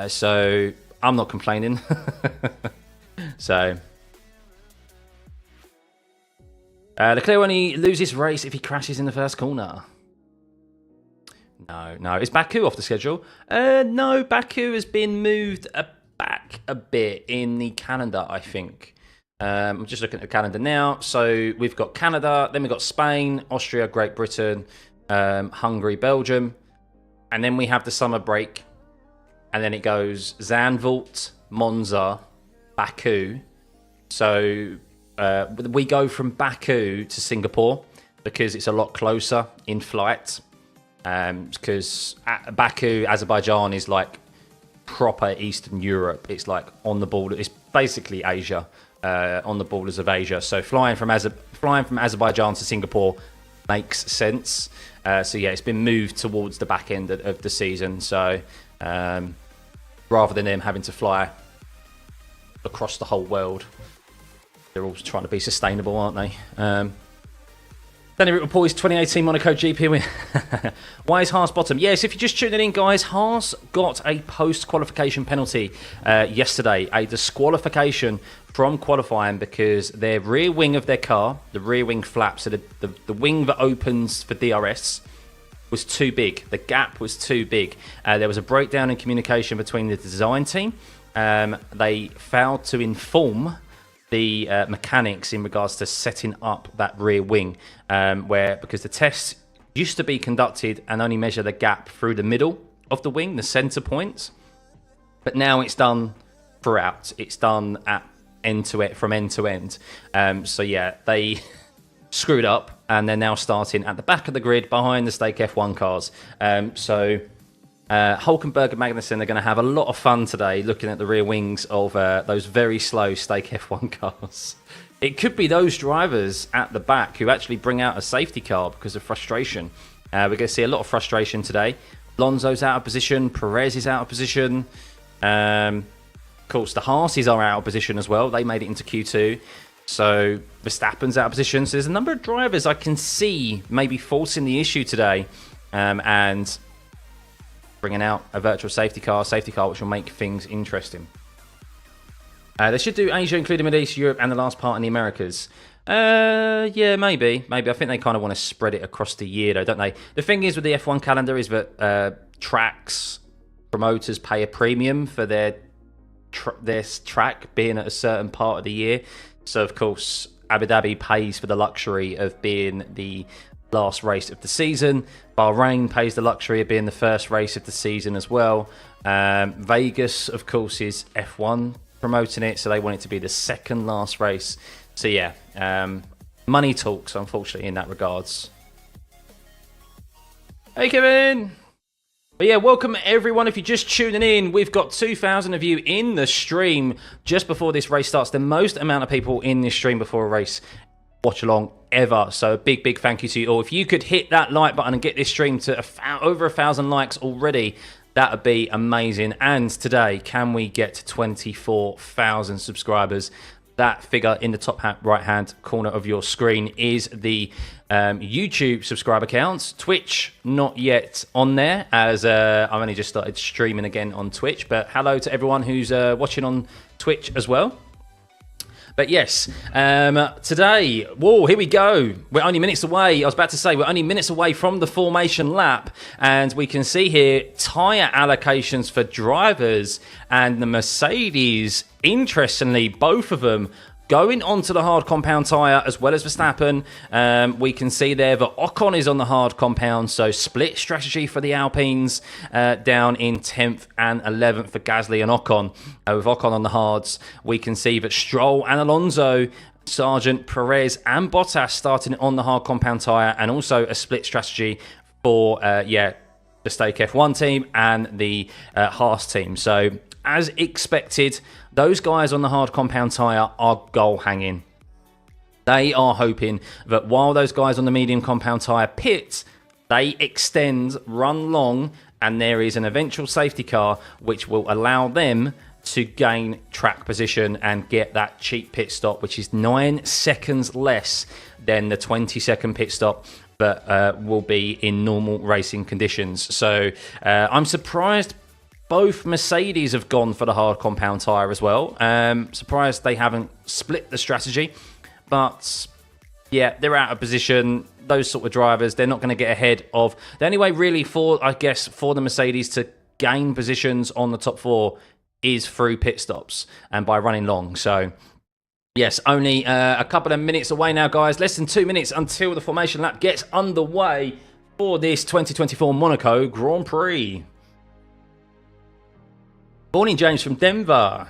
So I'm not complaining. So Leclerc only loses race if he crashes in the first corner. No. Is Baku off the schedule? No, Baku has been moved back a bit in the calendar, I think. I'm just looking at the calendar now. So we've got Canada, then we've got Spain, Austria, Great Britain, Hungary, Belgium, and then we have the summer break. And then it goes Zandvoort, Monza, Baku. So we go from Baku to Singapore because it's a lot closer in flight. Because Baku, Azerbaijan is like proper Eastern Europe. It's like on the border. It's basically Asia, on the borders of Asia. So flying from Azerbaijan to Singapore makes sense. So yeah, it's been moved towards the back end of the season. So rather than them having to fly across the whole world, they're all trying to be sustainable, aren't they? Danny Rickleport, 2018 Monaco GP win. Why is Haas bottom? Yes, if you're just tuning in, guys, Haas got a post-qualification penalty yesterday, a disqualification from qualifying because their rear wing of their car, the rear wing flap, so the wing that opens for DRS, was too big. The gap was too big. There was a breakdown in communication between the design team. They failed to inform the mechanics in regards to setting up that rear wing, because the tests used to be conducted and only measure the gap through the middle of the wing, the center point, but now it's done throughout. It's done at from end to end. So yeah, they screwed up, and they're now starting at the back of the grid behind the Stake F1 cars. So Hulkenberg and Magnussen are going to have a lot of fun today looking at the rear wings of those very slow Stake F1 cars. It could be those drivers at the back who actually bring out a safety car because of frustration We're going to see a lot of frustration today. Alonso's out of position. Perez is out of position. Of course, the Haases are out of position as well. They made it into Q2. So Verstappen's out of position. So there's a number of drivers I can see maybe forcing the issue today and bringing out a virtual safety car which will make things interesting. They should do Asia, including Middle East, Europe, and the last part in the Americas. Yeah, maybe. I think they kind of want to spread it across the year, though, don't they? The thing is with the F1 calendar is that tracks, promoters pay a premium for their track being at a certain part of the year. So, of course, Abu Dhabi pays for the luxury of being the last race of the season. Bahrain pays the luxury of being the first race of the season as well. Vegas, of course, is F1 promoting it, so they want it to be the second last race. So yeah, money talks, unfortunately, in that regards. Hey Kevin! But yeah, welcome everyone. If you're just tuning in, we've got 2,000 of you in the stream just before this race starts. The most amount of people in this stream before a race watch along ever. So a big thank you to you all. If you could hit that like button and get this stream to over 1,000 likes already, that would be amazing. And today, can we get to 24,000 subscribers? That figure in the top right-hand corner of your screen is the YouTube subscriber count. Twitch, not yet on there, as I've only just started streaming again on Twitch. But hello to everyone who's watching on Twitch as well. But yes, today, whoa, here we go. We're only minutes away. I was about to say, we're only minutes away from the formation lap. And we can see here tyre allocations for drivers. And the Mercedes, interestingly, both of them going onto the hard compound tyre as well as Verstappen. We can see there that Ocon is on the hard compound, so split strategy for the Alpines down in 10th and 11th for Gasly and Ocon. With Ocon on the hards, we can see that Stroll and Alonso, Sargent, Perez and Bottas starting on the hard compound tyre, and also a split strategy for the Stake F1 team and the Haas team. So as expected, those guys on the hard compound tyre are goal hanging. They are hoping that while those guys on the medium compound tyre pit, they extend, run long, and there is an eventual safety car which will allow them to gain track position and get that cheap pit stop, which is 9 seconds less than the 20-second pit stop that will be in normal racing conditions. So I'm surprised both Mercedes have gone for the hard compound tyre as well. Surprised they haven't split the strategy. But yeah, they're out of position. Those sort of drivers, they're not going to get ahead of... The only way really for the Mercedes to gain positions on the top four is through pit stops and by running long. So yes, only a couple of minutes away now, guys. Less than 2 minutes until the formation lap gets underway for this 2024 Monaco Grand Prix. Morning, James from Denver.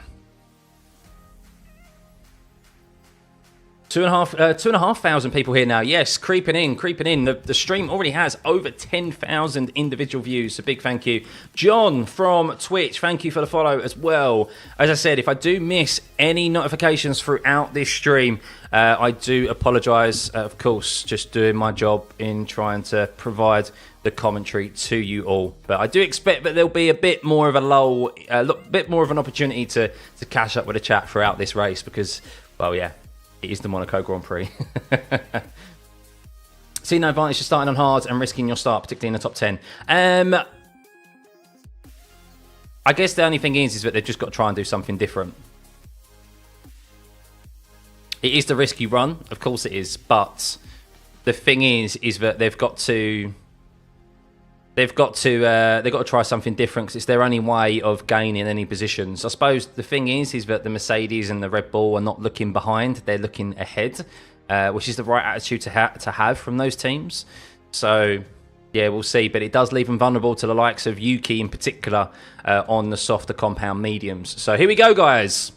2,500 people here now. Yes, creeping in. The stream already has over 10,000 individual views. So big thank you. John from Twitch, thank you for the follow as well. As I said, if I do miss any notifications throughout this stream, I do apologise. Of course, just doing my job in trying to provide the commentary to you all. But I do expect that there'll be a bit more of a lull, bit more of an opportunity to catch up with the chat throughout this race because, well, yeah, it is the Monaco Grand Prix. See no advantage to starting on hard and risking your start, particularly in the top 10. I guess the only thing is that they've just got to try and do something different. It is the risky run, of course it is, but the thing is that they've got to try something different because it's their only way of gaining any positions. I suppose the thing is that the Mercedes and the Red Bull are not looking behind; they're looking ahead, which is the right attitude to have from those teams. So yeah, we'll see. But it does leave them vulnerable to the likes of Yuki in particular on the softer compound mediums. So here we go, guys.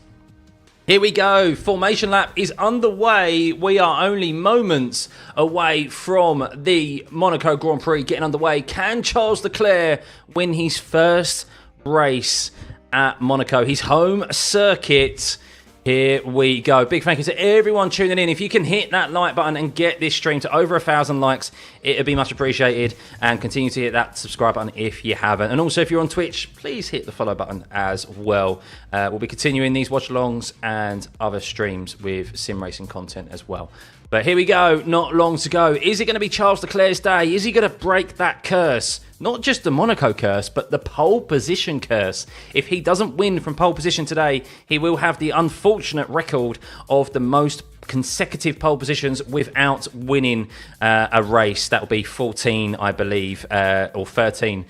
Here we go. Formation lap is underway. We are only moments away from the Monaco Grand Prix getting underway. Can Charles Leclerc win his first race at Monaco? His home circuit. Here we go. Big thank you to everyone tuning in. If you can hit that like button and get this stream to over 1,000 likes, it would be much appreciated. And continue to hit that subscribe button if you haven't. And also, if you're on Twitch, please hit the follow button as well. We'll be continuing these watch-alongs and other streams with sim racing content as well. But here we go. Not long to go. Is it going to be Charles Leclerc's day? Is he going to break that curse? Not just the Monaco curse, but the pole position curse. If he doesn't win from pole position today, he will have the unfortunate record of the most consecutive pole positions without winning a race. That will be 14, I believe, or 13.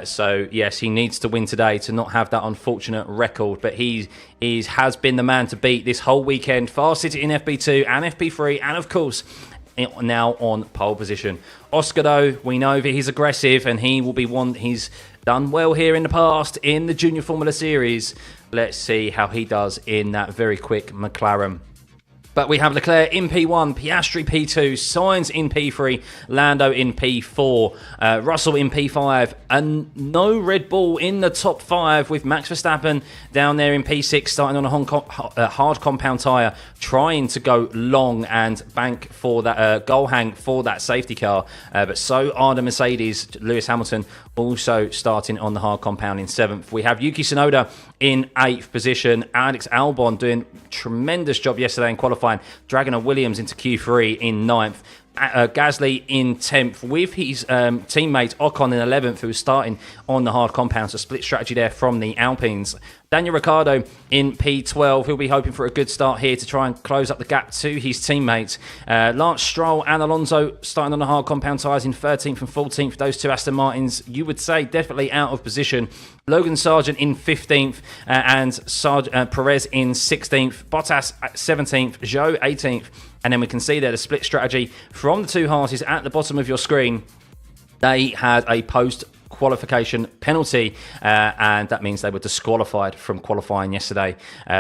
So, yes, he needs to win today to not have that unfortunate record. But he has been the man to beat this whole weekend. Fastest in FP2 and FP3, and, of course, now on pole position. Oscar, though, we know that he's aggressive and he will be one. He's done well here in the past in the Junior Formula Series. Let's see how he does in that very quick McLaren. But we have Leclerc in P1, Piastri P2, Sainz in P3, Lando in P4, Russell in P5, and no Red Bull in the top 5 with Max Verstappen down there in P6, starting on a hard compound tyre, trying to go long and bank for that goal hang for that safety car. But so are the Mercedes. Lewis Hamilton also starting on the hard compound in 7th. We have Yuki Tsunoda in 8th position. Alex Albon doing a tremendous job yesterday in qualifying, dragging a Williams into Q3 in 9th. Gasly in 10th with his teammate Ocon in 11th, who was starting on the hard compound. So split strategy there from the Alpines. Daniel Ricciardo in P12. He'll be hoping for a good start here to try and close up the gap to his teammates. Lance Stroll and Alonso starting on the hard compound tyres in 13th and 14th. Those two Aston Martins, you would say, definitely out of position. Logan Sargent in 15th and Perez in 16th. Bottas at 17th. Zhou 18th. And then we can see there the split strategy from the two Haas at the bottom of your screen. They had a post-qualification penalty, and that means they were disqualified from qualifying yesterday.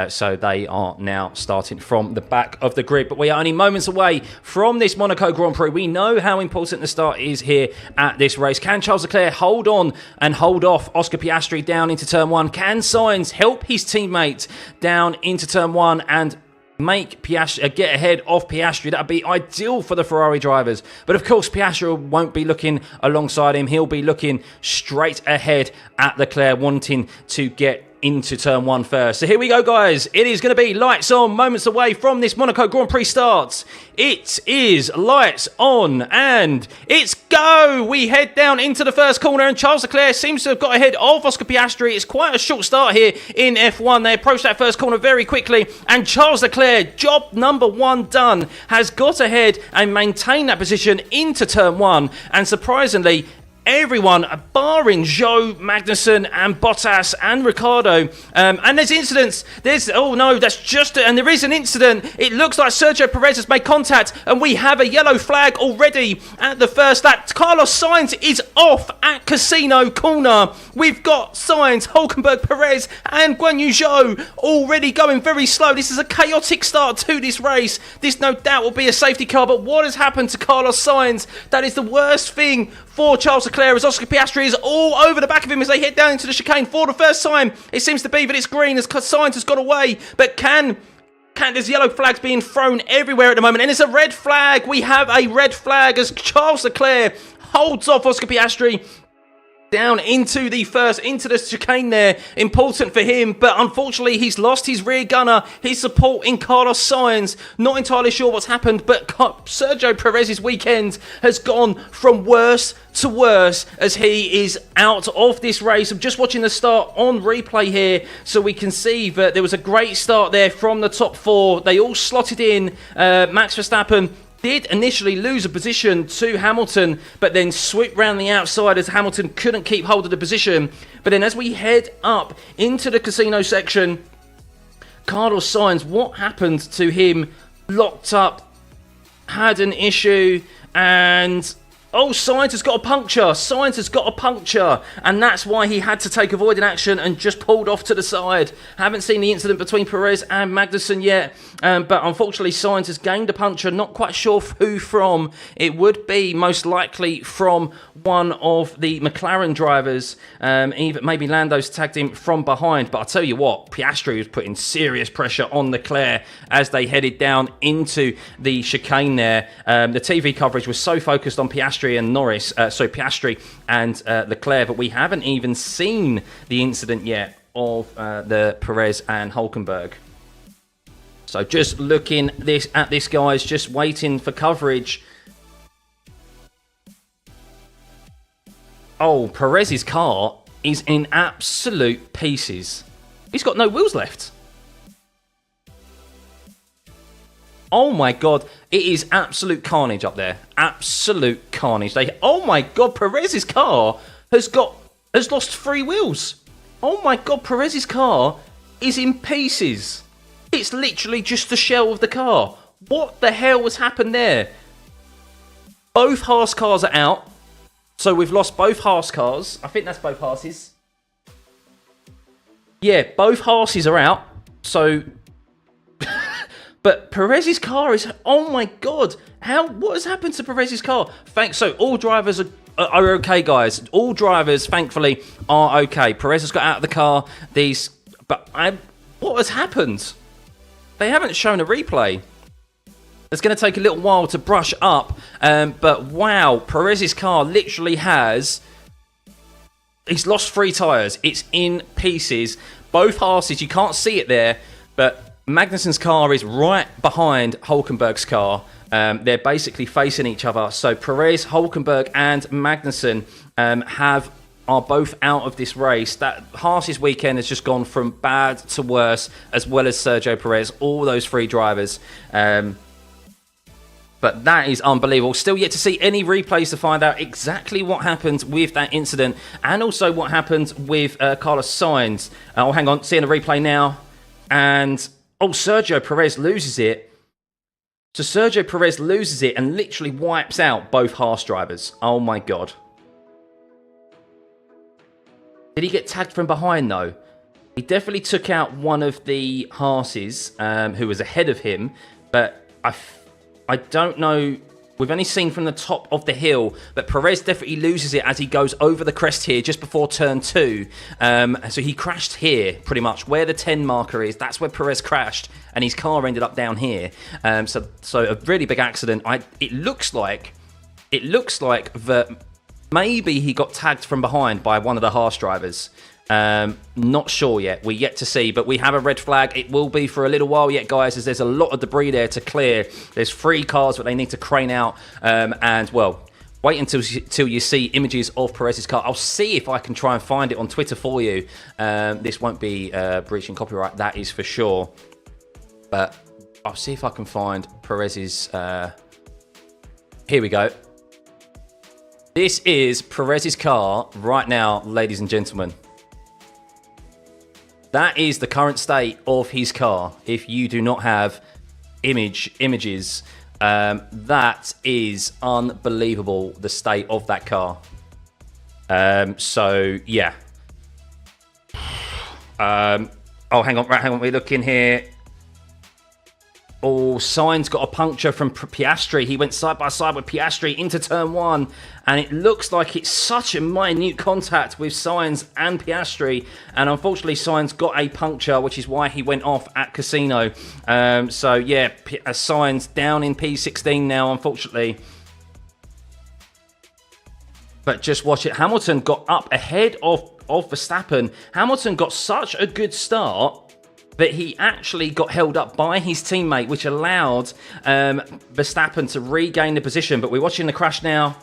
So they are now starting from the back of the grid. But we are only moments away from this Monaco Grand Prix. We know how important the start is here at this race. Can Charles Leclerc hold on and hold off Oscar Piastri down into Turn 1? Can Sainz help his teammate down into Turn 1 and make Piastri get ahead of Piastri? That would be ideal for the Ferrari drivers. But of course, Piastri won't be looking alongside him. He'll be looking straight ahead at Leclerc, wanting to get into Turn 1 first. So here we go, guys. It is going to be lights on, moments away from this Monaco Grand Prix starts. It is lights on and it's go. We head down into the first corner and Charles Leclerc seems to have got ahead of Oscar Piastri. It's quite a short start here in F1. They approach that first corner very quickly and Charles Leclerc, job number 1 done, has got ahead and maintained that position into Turn 1. And surprisingly, everyone, barring Zhou, Magnussen, and Bottas, and Ricciardo. And there's incidents. Oh no, that's just... And there is an incident. It looks like Sergio Perez has made contact, and we have a yellow flag already at the first lap. Carlos Sainz is off at Casino Corner. We've got Sainz, Hulkenberg, Perez, and Guan Yu Zhou already going very slow. This is a chaotic start to this race. This no doubt will be a safety car, but what has happened to Carlos Sainz? That is the worst thing for Charles Leclerc, as Oscar Piastri is all over the back of him as they head down into the chicane for the first time. It seems to be that it's green as Sainz has got away, but there's yellow flags being thrown everywhere at the moment, and it's a red flag. We have a red flag as Charles Leclerc holds off Oscar Piastri down into the chicane there. Important for him, but unfortunately he's lost his rear gunner, his support in Carlos Sainz. Not entirely sure what's happened, but Sergio Perez's weekend has gone from worse to worse as he is out of this race. I'm just watching the start on replay here, so we can see that there was a great start there from the top 4. They all slotted in. Max Verstappen did initially lose a position to Hamilton, but then swooped round the outside as Hamilton couldn't keep hold of the position. But then as we head up into the casino section, Carlos Sainz, what happened to him? Locked up, had an issue, and Oh, Sainz has got a puncture. Sainz has got a puncture. And that's why he had to take avoiding action and just pulled off to the side. Haven't seen the incident between Perez and Magnussen yet. But unfortunately, Sainz has gained a puncture. Not quite sure who from. It would be most likely from one of the McLaren drivers. Even maybe Lando's tagged him from behind. But I'll tell you what, Piastri was putting serious pressure on Leclerc as they headed down into the chicane there. The TV coverage was so focused on Piastri and Piastri and Leclerc, but we haven't even seen the incident yet of the Perez and Hulkenberg. So just looking at this, guys, just waiting for coverage. Oh, Perez's car is in absolute pieces. He's got no wheels left. Oh my God, it is absolute carnage up there. Absolute carnage. Oh my God, Perez's car has lost 3 wheels. Oh my God, Perez's car is in pieces. It's literally just the shell of the car. What the hell has happened there? Both Haas cars are out. So we've lost both Haas cars. I think that's both Haases. Yeah, both Haases are out. So... But Perez's car is... Oh my God. What has happened to Perez's car? So all drivers are okay, guys. All drivers, thankfully, are okay. Perez has got out of the car. What has happened? They haven't shown a replay. It's going to take a little while to brush up. But wow, Perez's car literally has... He's lost 3 tyres. It's in pieces. Both Haases, you can't see it there, but... Magnussen's car is right behind Hulkenberg's car. They're basically facing each other. So Perez, Hulkenberg, and Magnussen are both out of this race. That Haas's weekend has just gone from bad to worse, as well as Sergio Perez. All those 3 drivers. But that is unbelievable. Still yet to see any replays to find out exactly what happened with that incident, and also what happened with Carlos Sainz. Oh, hang on, seeing a replay now, and. Oh, Sergio Perez loses it. So Sergio Perez loses it and literally wipes out both Haas drivers. Oh my God. Did he get tagged from behind though? He definitely took out one of the Haases who was ahead of him. But I don't know. We've only seen from the top of the hill, but Perez definitely loses it as he goes over the crest here just before turn 2. So he crashed here, pretty much, where the 10 marker is. That's where Perez crashed, and his car ended up down here. So a really big accident. It looks like that maybe he got tagged from behind by one of the Haas drivers. Not sure yet. We're yet to see, but we have a red flag. It will be for a little while yet, guys, as there's a lot of debris there to clear. There's 3 cars that they need to crane out, and well, wait until you see images of Perez's car. I'll see if I can try and find it on Twitter for you. This won't be breaching copyright, that is for sure, but I'll see if I can find Perez's... Here we go. This is Perez's car right now, ladies and gentlemen. That is the current state of his car. If you do not have images, that is unbelievable, the state of that car. So, yeah. Oh, hang on. We're looking here. Oh, Sainz got a puncture from Piastri. He went side by side with Piastri into turn 1. And it looks like it's such a minute contact with Sainz and Piastri. And unfortunately, Sainz got a puncture, which is why he went off at Casino. So, yeah, Sainz down in P16 now, unfortunately. But just watch it. Hamilton got up ahead of Verstappen. Hamilton got such a good start that he actually got held up by his teammate, which allowed Verstappen to regain the position. But we're watching the crash now.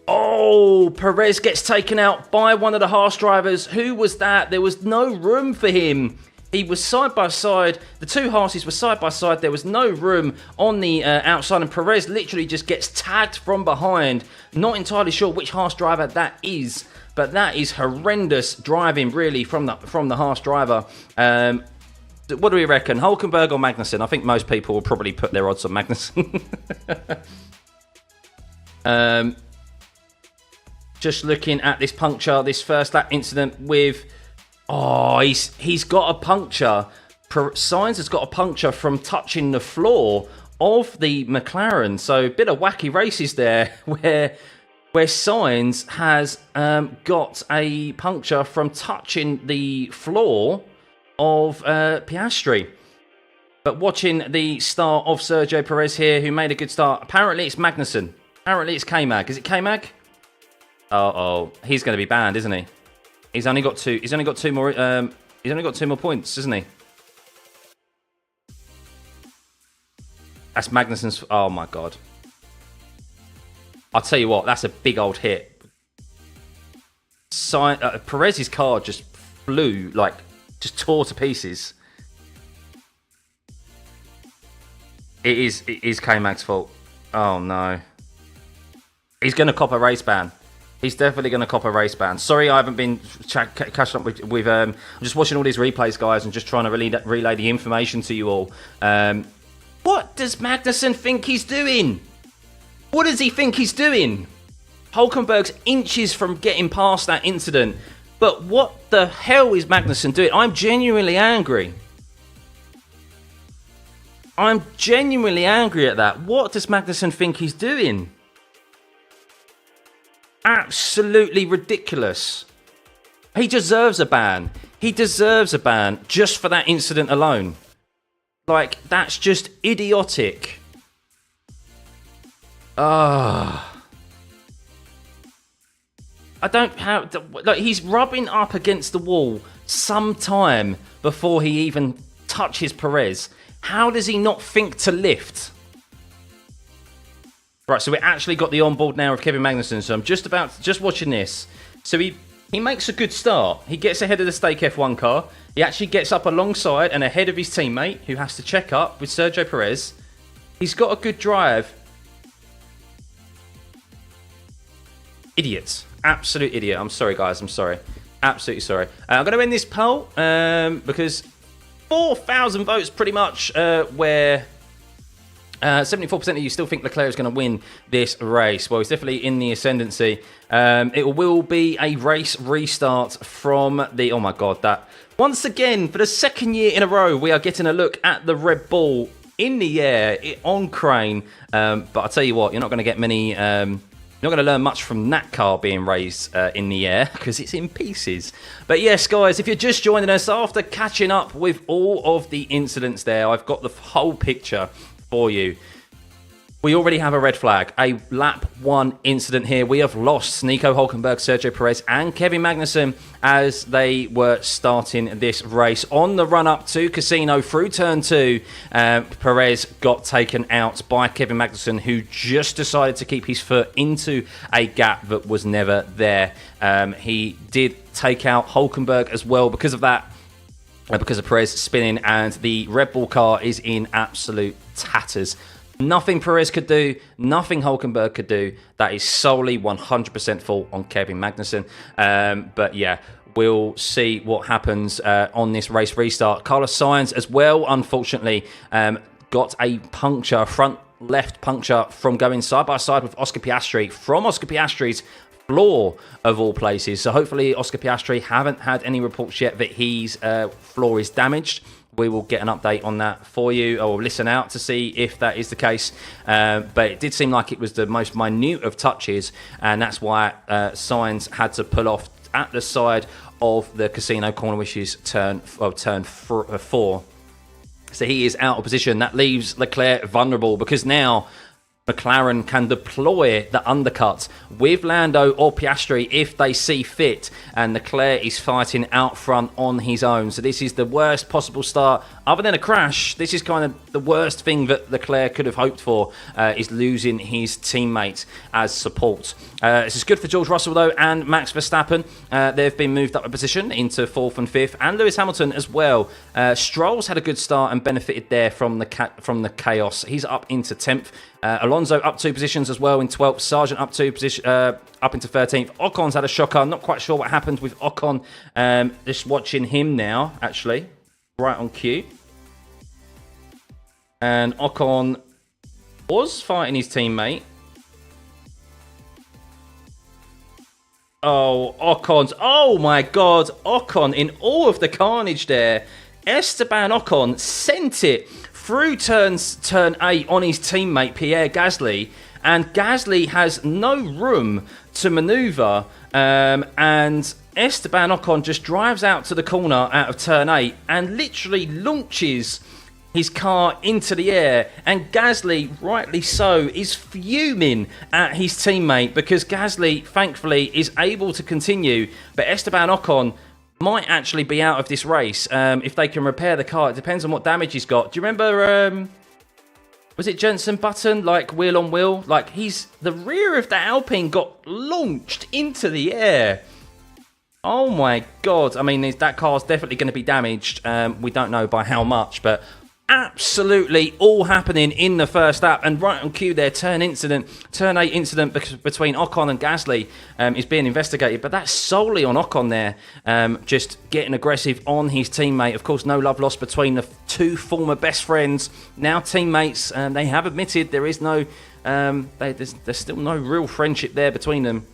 Oh, Perez gets taken out by one of the Haas drivers. Who was that? There was no room for him. He was side by side. The 2 Haases were side by side. There was no room on the outside. And Perez literally just gets tagged from behind. Not entirely sure which Haas driver that is. But that is horrendous driving, really, from the Haas driver. What do we reckon? Hulkenberg or Magnussen? I think most people will probably put their odds on Magnussen. just looking at this puncture, this first lap incident with... Oh, he's got a puncture. Sainz has got a puncture from touching the floor of the McLaren. So a bit of wacky races there where Sainz has got a puncture from touching the floor of Piastri. But watching the start of Sergio Perez here, who made a good start. Apparently it's Magnussen. Apparently it's K-Mag. Is it K-Mag? Oh, he's going to be banned, isn't he? He's only got two. He's only got two more. He's only got 2 more points, isn't he? That's Magnussen's. Oh my god! I'll tell you what. That's a big old hit. Perez's car just flew, like, just tore to pieces. It is K-Mag's fault. Oh no. He's going to cop a race ban. He's definitely going to cop a race ban. Sorry, I haven't been catching up with I'm just watching all these replays, guys, and just trying to relay the information to you all. What does Magnussen think he's doing? What does he think he's doing? Hulkenberg's inches from getting past that incident. But what the hell is Magnussen doing? I'm genuinely angry. I'm genuinely angry at that. What does Magnussen think he's doing? Absolutely ridiculous. He deserves a ban. He deserves a ban just for that incident alone. Like, that's just idiotic. I don't have... Like, he's rubbing up against the wall sometime before he even touches Perez. How does he not think to lift? Right, so we actually got the onboard now of Kevin Magnussen. So I'm just watching this. So he makes a good start. He gets ahead of the Stake F1 car. He actually gets up alongside and ahead of his teammate, who has to check up with Sergio Perez. He's got a good drive. Idiots. Absolute idiot. I'm sorry, guys. I'm sorry. Absolutely sorry. I'm going to end this poll because 4,000 votes pretty much where... 74% of you still think Leclerc is going to win this race. Well, he's definitely in the ascendancy. It will be a race restart from the... Oh my god, that... Once again, for the second year in a row, we are getting a look at the Red Bull in the air, on crane. But I'll tell you what, you're not going to get many... you're not going to learn much from that car being raised in the air because it's in pieces. But yes, guys, if you're just joining us after catching up with all of the incidents there, I've got the whole picture for you. We already have a red flag, a lap 1 incident here. We have lost Nico Hulkenberg, Sergio Perez and Kevin Magnussen as they were starting this race. On the run up to Casino through turn 2, Perez got taken out by Kevin Magnussen, who just decided to keep his foot into a gap that was never there. He did take out Hulkenberg as well because of that. Because of Perez spinning, and the Red Bull car is in absolute tatters. Nothing Perez could do, nothing Hulkenberg could do. That is solely 100% fault on Kevin Magnussen. But yeah, we'll see what happens on this race restart. Carlos Sainz as well, unfortunately, got a puncture, front left puncture from going side by side with Oscar Piastri from Oscar Piastri's floor of all places. So hopefully Oscar Piastri haven't had any reports yet that his floor is damaged. We will get an update on that for you, or listen out to see if that is the case. But it did seem like it was the most minute of touches, and that's why Sainz had to pull off at the side of the Casino corner, which is turn 4. So he is out of position. That leaves Leclerc vulnerable because now McLaren can deploy the undercut with Lando or Piastri if they see fit, and Leclerc is fighting out front on his own. So this is the worst possible start. Other than a crash, this is kind of the worst thing that Leclerc could have hoped for, is losing his teammate as support. This is good for George Russell, though, and Max Verstappen. They've been moved up a position into 4th and 5th, and Lewis Hamilton as well. Stroll's had a good start and benefited there from the chaos. He's up into 10th. Alonso up 2 positions as well in 12th. Sargent up 2 position, up into 13th. Ocon's had a shocker. I'm not quite sure what happened with Ocon. Just watching him now, actually, right on cue. And Ocon was fighting his teammate. Oh, Ocon's. Oh my God. Ocon in all of the carnage there. Esteban Ocon sent it through turn 8 on his teammate Pierre Gasly. And Gasly has no room to manoeuvre. And Esteban Ocon just drives out to the corner out of turn 8 and literally launches his car into the air, and Gasly, rightly so, is fuming at his teammate because Gasly, thankfully, is able to continue, but Esteban Ocon might actually be out of this race if they can repair the car. It depends on what damage he's got. Do you remember, was it Jenson Button, like wheel on wheel? Like, the rear of the Alpine got launched into the air. Oh my God. I mean, that car's definitely going to be damaged. We don't know by how much, but absolutely all happening in the first lap. And right on cue there, turn 8 incident between Ocon and Gasly is being investigated, but that's solely on Ocon there, just getting aggressive on his teammate. Of course, no love lost between the two former best friends, now teammates. They have admitted there is no there's still no real friendship there between them.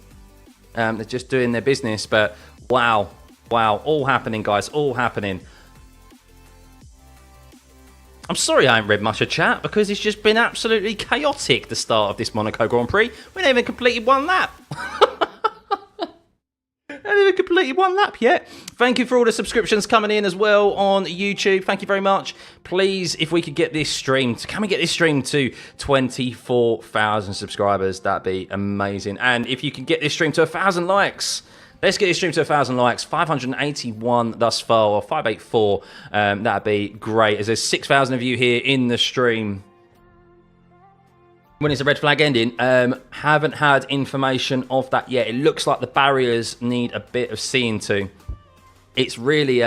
They're just doing their business. But wow, all happening, guys, all happening. I'm sorry I haven't read much of chat because it's just been absolutely chaotic, the start of this Monaco Grand Prix. We haven't even completed one lap. Haven't even completed one lap yet. Thank you for all the subscriptions coming in as well on YouTube. Thank you very much. Please, if we could get this streamed, can we get this streamed to 24,000 subscribers? That'd be amazing. And if you can get this stream to 1,000 likes, let's get this stream to 1,000 likes. 581 thus far, or 584. That'd be great. As there's 6,000 of you here in the stream. When it's a red flag ending, haven't had information of that yet. It looks like the barriers need a bit of seeing to. It's really,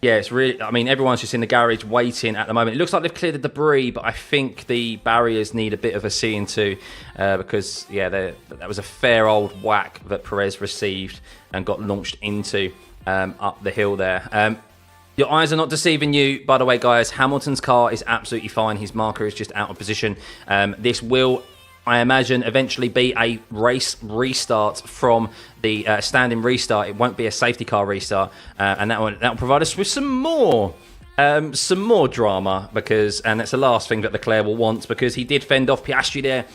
it's really. I mean, everyone's just in the garage waiting at the moment. It looks like they've cleared the debris, but I think the barriers need a bit of a seeing to, because that was a fair old whack that Perez received and got launched into up the hill there. Your eyes are not deceiving you, by the way, guys. Hamilton's car is absolutely fine. His marker is just out of position. This will, I imagine, eventually be a race restart from the standing restart. It won't be a safety car restart, and that will provide us with some more drama, and that's the last thing that Leclerc will want, because he did fend off Piastri there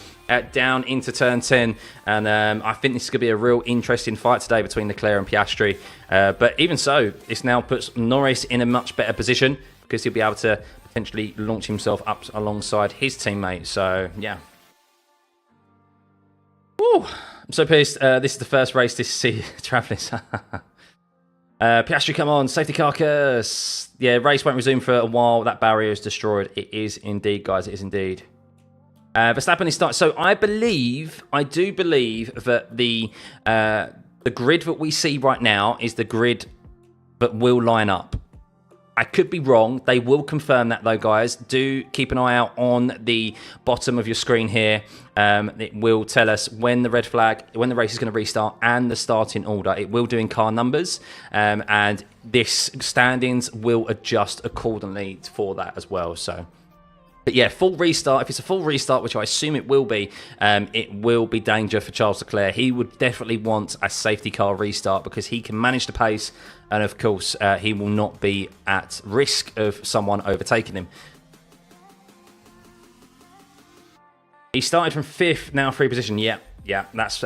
down into turn 10, and I think this is going to be a real interesting fight today between Leclerc and Piastri. But even so, this now puts Norris in a much better position because he'll be able to potentially launch himself up alongside his teammate. So yeah. Woo. I'm so pissed. This is the first race this season. Travellers. Piastri, come on, safety car curse. Yeah, race won't resume for a while. That barrier is destroyed. It is indeed, guys. It is indeed. Verstappen is starting. So I do believe that the grid that we see right now is the grid that will line up. I could be wrong. They will confirm that though, guys. Do keep an eye out on the bottom of your screen here. It will tell us when the race is going to restart and the starting order. It will do in car numbers, and this standings will adjust accordingly for that as well. So, but yeah, full restart. If it's a full restart, which I assume it will be danger for Charles Leclerc. He would definitely want a safety car restart because he can manage the pace, and of course, he will not be at risk of someone overtaking him. He started from 5th, now 3 position. Yeah, that's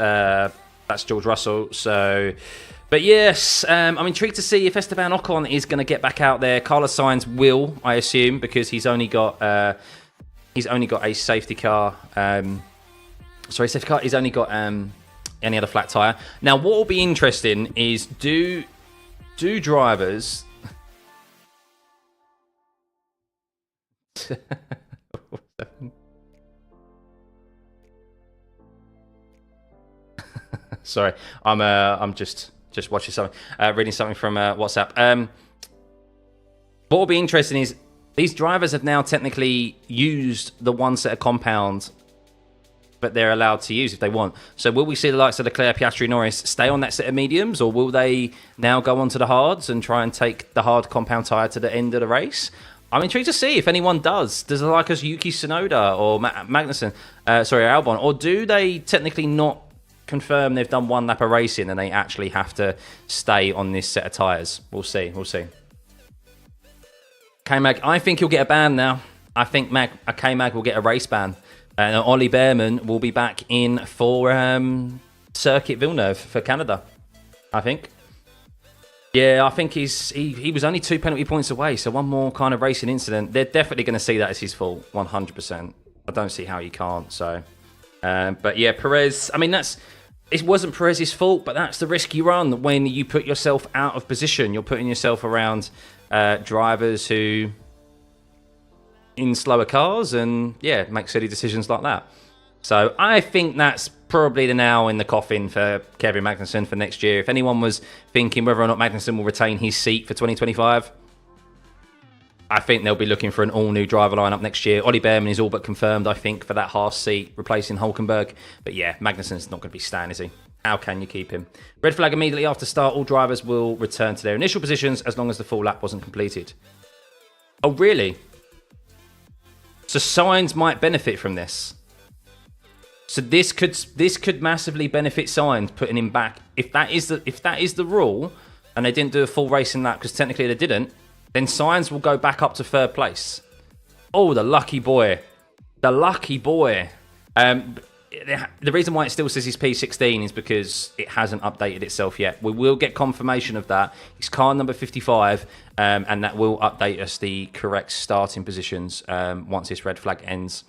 George Russell. So, but yes, I'm intrigued to see if Esteban Ocon is going to get back out there. Carlos Sainz will, I assume, because he's only got a safety car. Safety car. He's only got any other flat tire. Now, what will be interesting is do drivers. Sorry, I'm just watching something, reading something from WhatsApp. What will be interesting is these drivers have now technically used the one set of compounds that they're allowed to use if they want. So will we see the likes of Leclerc, Piastri, Norris stay on that set of mediums, or will they now go on to the hards and try and take the hard compound tyre to the end of the race? I'm intrigued to see if anyone does. Does it like us Yuki Tsunoda or Magnussen, Albon, or do they technically not confirmed they've done one lap of racing and they actually have to stay on this set of tyres. We'll see. We'll see. K-Mag, I think he'll get a ban now. I think K-Mag will get a race ban. And Ollie Behrman will be back in for Circuit Villeneuve for Canada, I think. Yeah, I think he was only 2 penalty points away, so one more kind of racing incident. They're definitely going to see that as his fault, 100%. I don't see how you can't, so... but yeah, Perez, I mean, it wasn't Perez's fault, but that's the risk you run when you put yourself out of position. You're putting yourself around drivers who... in slower cars and, yeah, make silly decisions like that. So I think that's probably the nail in the coffin for Kevin Magnussen for next year. If anyone was thinking whether or not Magnussen will retain his seat for 2025, I think they'll be looking for an all-new driver lineup next year. Ollie Behrman is all but confirmed, I think, for that Haas seat, replacing Hulkenberg. But yeah, Magnussen's not going to be staying, is he? How can you keep him? Red flag immediately after start. All drivers will return to their initial positions as long as the full lap wasn't completed. Oh, really? So Sainz might benefit from this. So this could massively benefit Sainz, putting him back. If that is the rule, and they didn't do a full racing lap because technically they didn't, then Sainz will go back up to third place. Oh, the lucky boy, the lucky boy. The reason why it still says he's P16 is because it hasn't updated itself yet. We will get confirmation of that. It's car number 55, and that will update us the correct starting positions once this red flag ends.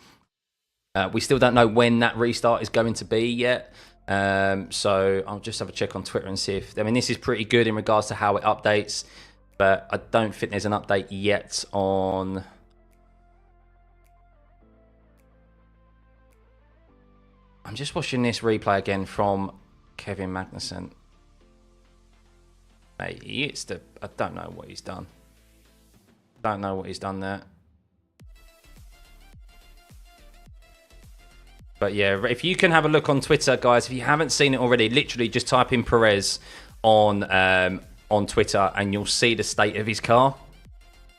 We still don't know when that restart is going to be yet. So I'll just have a check on Twitter and see if... I mean, this is pretty good in regards to how it updates, but I don't think there's an update yet on... I'm just watching this replay again from Kevin Magnussen. Hey, I don't know what he's done. Don't know what he's done there. But yeah, if you can have a look on Twitter, guys, if you haven't seen it already, literally just type in Perez on Twitter and you'll see the state of his car.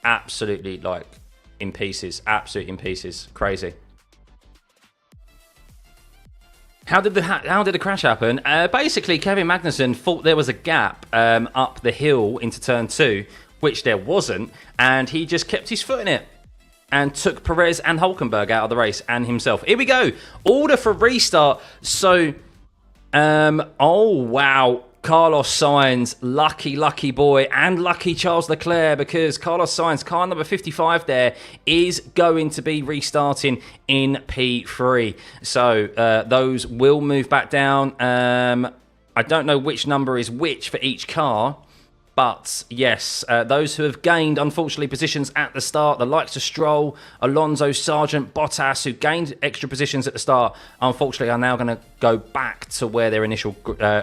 Absolutely, like, in pieces. Absolutely in pieces. Crazy. How did the crash happen? Basically, Kevin Magnussen thought there was a gap up the hill into turn 2, which there wasn't, and he just kept his foot in it and took Perez and Hulkenberg out of the race and himself. Here we go. Order for restart. So, oh, wow. Carlos Sainz, lucky boy, and lucky Charles Leclerc, because Carlos Sainz, car number 55 there, is going to be restarting in P3. So those will move back down. I don't know which number is which for each car, but yes, those who have gained, unfortunately, positions at the start, the likes of Stroll, Alonso, Sargent, Bottas, who gained extra positions at the start, unfortunately are now going to go back to where their initial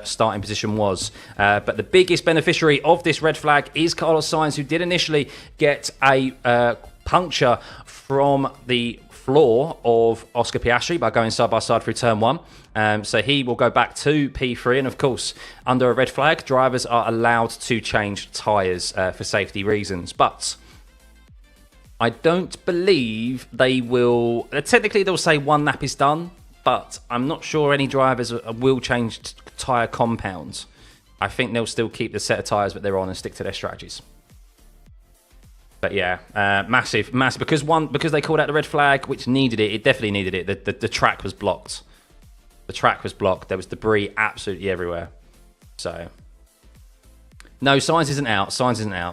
starting position was. But the biggest beneficiary of this red flag is Carlos Sainz, who did initially get a puncture from the floor of Oscar Piastri by going side by side through turn 1. So he will go back to P3, and of course, under a red flag, drivers are allowed to change tyres for safety reasons. But I don't believe they will... Technically, they'll say one lap is done, but I'm not sure any drivers will change tyre compounds. I think they'll still keep the set of tyres that they're on and stick to their strategies. But yeah, massive, because they called out the red flag, which needed it. It definitely needed it. The track was blocked. The track was blocked. There was debris absolutely everywhere. So no, Sainz isn't out.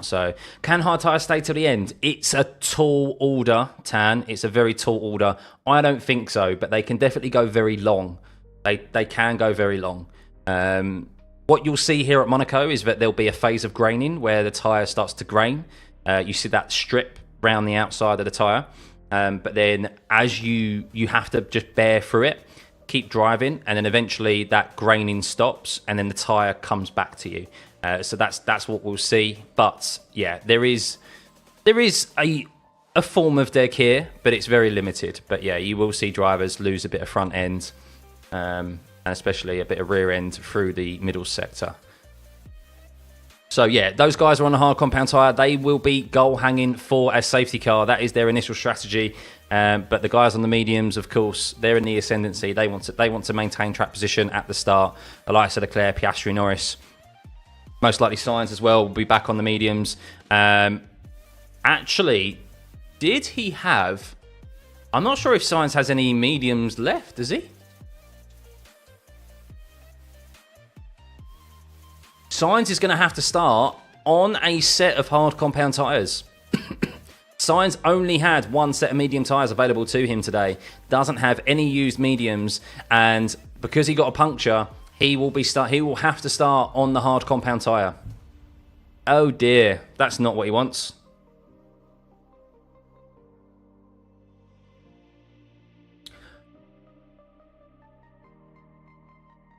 So can hard tyres stay till the end? It's a tall order, Tan. It's a very tall order. I don't think so, but they can definitely go very long. They can go very long. What you'll see here at Monaco is that there'll be a phase of graining where the tyre starts to grain. You see that strip round the outside of the tyre. But then as you have to just bear through it, keep driving, and then eventually that graining stops and then the tyre comes back to you. So that's what we'll see. But yeah, there is a form of deck here, but it's very limited. But yeah, you will see drivers lose a bit of front end, and especially a bit of rear end through the middle sector. So yeah, those guys are on a hard compound tyre. They will be goal hanging for a safety car. That is their initial strategy. But the guys on the mediums, of course, they're in the ascendancy. They want to maintain track position at the start. Elias Leclerc, Piastri, Norris, most likely Sainz as well will be back on the mediums. Actually, did he have? I'm not sure if Sainz has any mediums left. Does he? Sainz is going to have to start on a set of hard compound tyres. Sainz only had one set of medium tyres available to him today. Doesn't have any used mediums, and because he got a puncture, he will have to start on the hard compound tyre. Oh dear, that's not what he wants.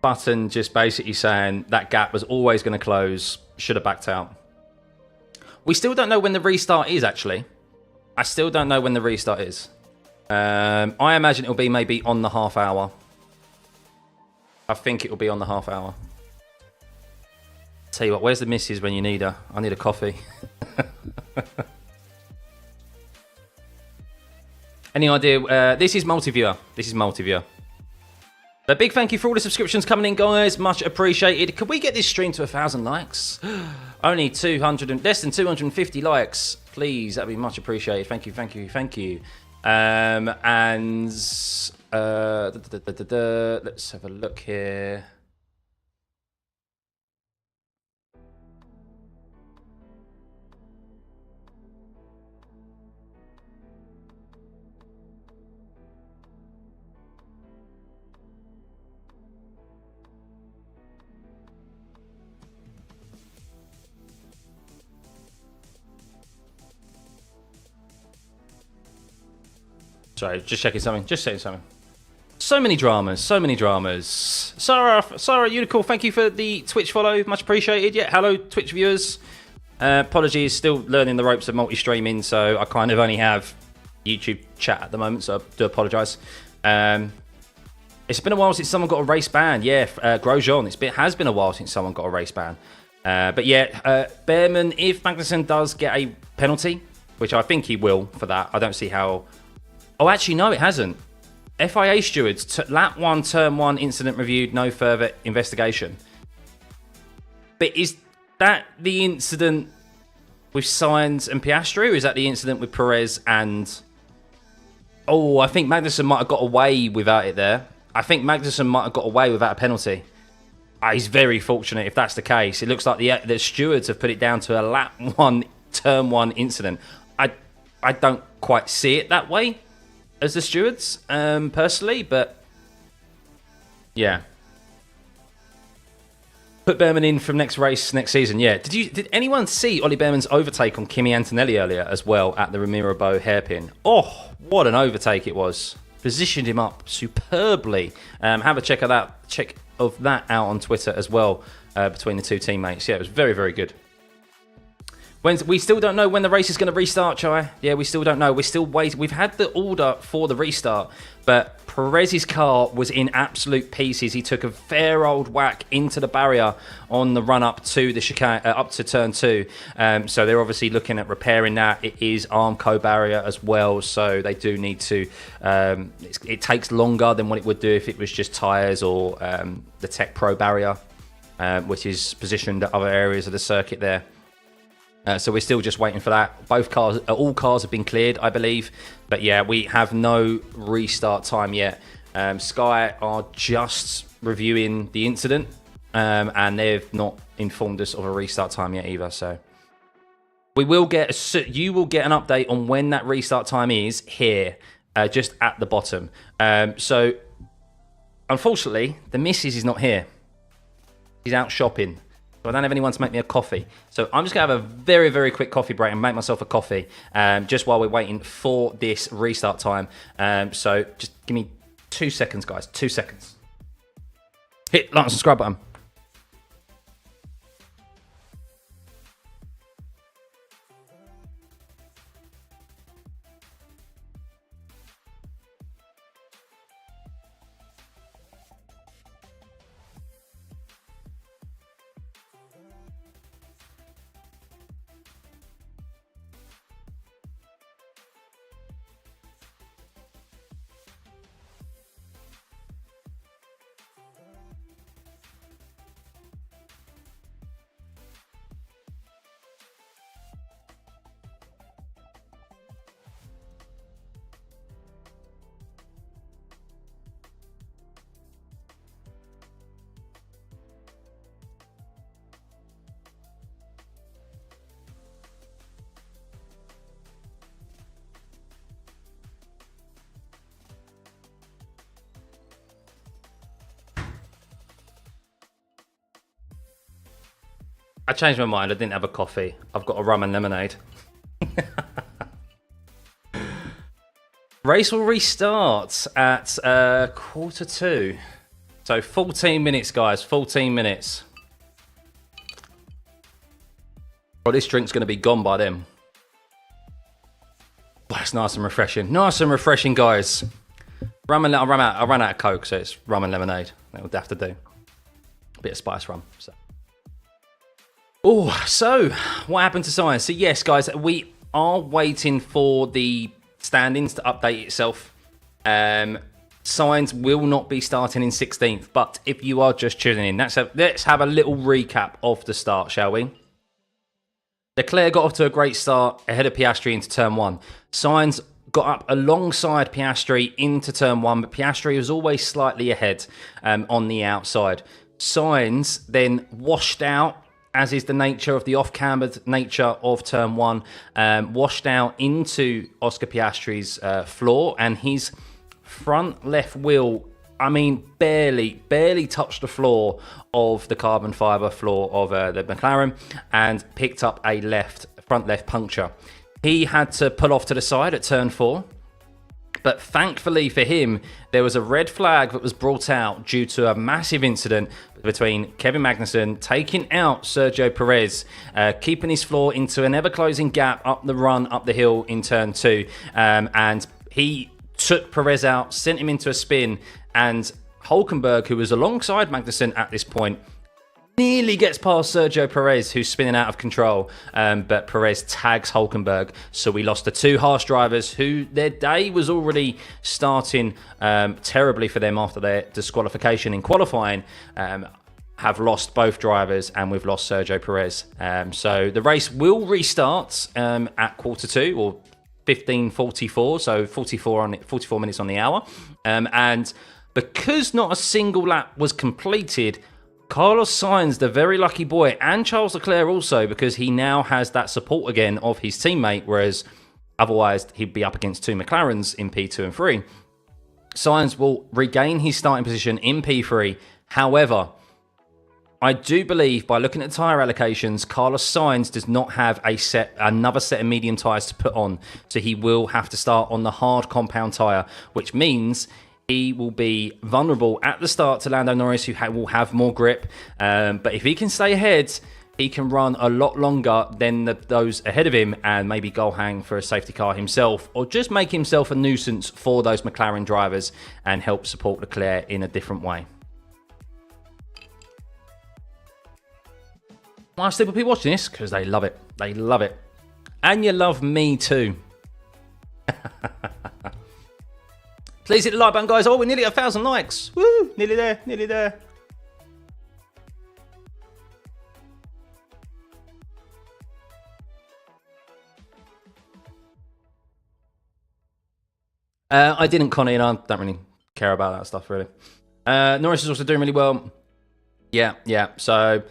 Button just basically saying that gap was always going to close. Should have backed out. We still don't know when the restart is, actually. I still don't know when the restart is. I imagine it'll be maybe on the half hour. I think it'll be on the half hour. Tell you what, where's the missus when you need her? I need a coffee. Any idea? This is multi-viewer. This is multi-viewer. A big thank you for all the subscriptions coming in, guys. Much appreciated. Could we get this stream to 1,000 likes? Only 200 and less than 250 likes. Please, that'd be much appreciated. Thank you, thank you, thank you. Let's have a look here. Sorry, just checking something. Just saying something. So many dramas. So many dramas. Sarah Unicorn, thank you for the Twitch follow. Much appreciated. Yeah, hello, Twitch viewers. Apologies, still learning the ropes of multi-streaming, so I kind of only have YouTube chat at the moment, so I do apologise. It's been a while since someone got a race ban. Yeah, Grosjean. It has been a while since someone got a race ban. But yeah, Behrman, if Magnussen does get a penalty, which I think he will for that, I don't see how... Oh, actually, no, it hasn't. FIA stewards, lap 1, turn 1, incident reviewed, no further investigation. But is that the incident with Sainz and Piastri, or is that the incident with Perez and... Oh, I think Magnussen might have got away without it there. I think Magnussen might have got away without a penalty. He's very fortunate if that's the case. It looks like the stewards have put it down to a lap 1, turn 1 incident. I don't quite see it that way as the stewards, personally, but yeah. Put Behrman in from next race, next season, yeah. Did anyone see Ollie Behrman's overtake on Kimi Antonelli earlier as well at the Ramiro Bow hairpin? Oh, what an overtake it was. Positioned him up superbly. Have a check of that out on Twitter as well, between the two teammates. Yeah, it was very, very good. We still don't know when the race is going to restart, Chai. Yeah, we still don't know. We're still waiting. We've had the order for the restart, but Perez's car was in absolute pieces. He took a fair old whack into the barrier on the run up to the chicane, up to turn 2. So they're obviously looking at repairing that. It is Armco barrier as well, so they do need to. It takes longer than what it would do if it was just tyres or the Tech Pro barrier, which is positioned at other areas of the circuit there. So we're still just waiting for that. All cars have been cleared, I believe. But yeah, we have no restart time yet. Sky are just reviewing the incident, and they've not informed us of a restart time yet either. So you will get an update on when that restart time is here, just at the bottom. So unfortunately, the missus is not here. She's out shopping. So I don't have anyone to make me a coffee. So I'm just going to have a very, very quick coffee break and make myself a coffee, just while we're waiting for this restart time. So just give me 2 seconds, guys. 2 seconds. Hit like and subscribe button. I changed my mind. I didn't have a coffee. I've got a rum and lemonade. Race will restart at 1:45. So 14 minutes, guys. 14 minutes. Well, this drink's going to be gone by then. Well, it's nice and refreshing. Nice and refreshing, guys. I ran out of Coke, so it's rum and lemonade. That would have to do. A bit of spice rum. So what happened to Science? So yes, guys, we are waiting for the standings to update itself. Signs will not be starting in 16th, but if you are just tuning in, let's have a little recap of the start, shall we? Leclerc got off to a great start ahead of Piastri into turn 1. Sainz got up alongside Piastri into turn 1, but Piastri was always slightly ahead on the outside. Sainz then washed out, as is the nature of the off-cambered nature of turn 1, washed out into Oscar Piastri's floor, and his front left wheel, I mean, barely touched the floor of the carbon fibre floor of the McLaren and picked up a front left puncture. He had to pull off to the side at turn 4. But thankfully for him, there was a red flag that was brought out due to a massive incident between Kevin Magnussen taking out Sergio Perez, keeping his floor into an ever-closing gap up the run, up the hill in turn 2. And he took Perez out, sent him into a spin, and Hulkenberg, who was alongside Magnussen at this point, nearly gets past Sergio Perez, who's spinning out of control, but Perez tags Hulkenberg. So we lost the two harsh drivers who their day was already starting terribly for them after their disqualification in qualifying. Have lost both drivers, and we've lost Sergio Perez. So the race will restart at 1:45 or 15:44, so 44 minutes on the hour. And because not a single lap was completed, Carlos Sainz, the very lucky boy, and Charles Leclerc also, because he now has that support again of his teammate, whereas otherwise he'd be up against two McLarens in P2 and 3. Sainz will regain his starting position in P3. However, I do believe by looking at tyre allocations, Carlos Sainz does not have another set of medium tyres to put on. So he will have to start on the hard compound tyre, which means he will be vulnerable at the start to Lando Norris, who will have more grip. But if he can stay ahead, he can run a lot longer than those ahead of him and maybe go hang for a safety car himself, or just make himself a nuisance for those McLaren drivers and help support Leclerc in a different way. Why still people watching this? Because they love it. They love it. And you love me too. Please hit the like button, guys. Oh, we're nearly at 1,000 likes. Woo! Nearly there. Nearly there. I didn't, Connie, and I don't really care about that stuff, really. Norris is also doing really well. Yeah. So,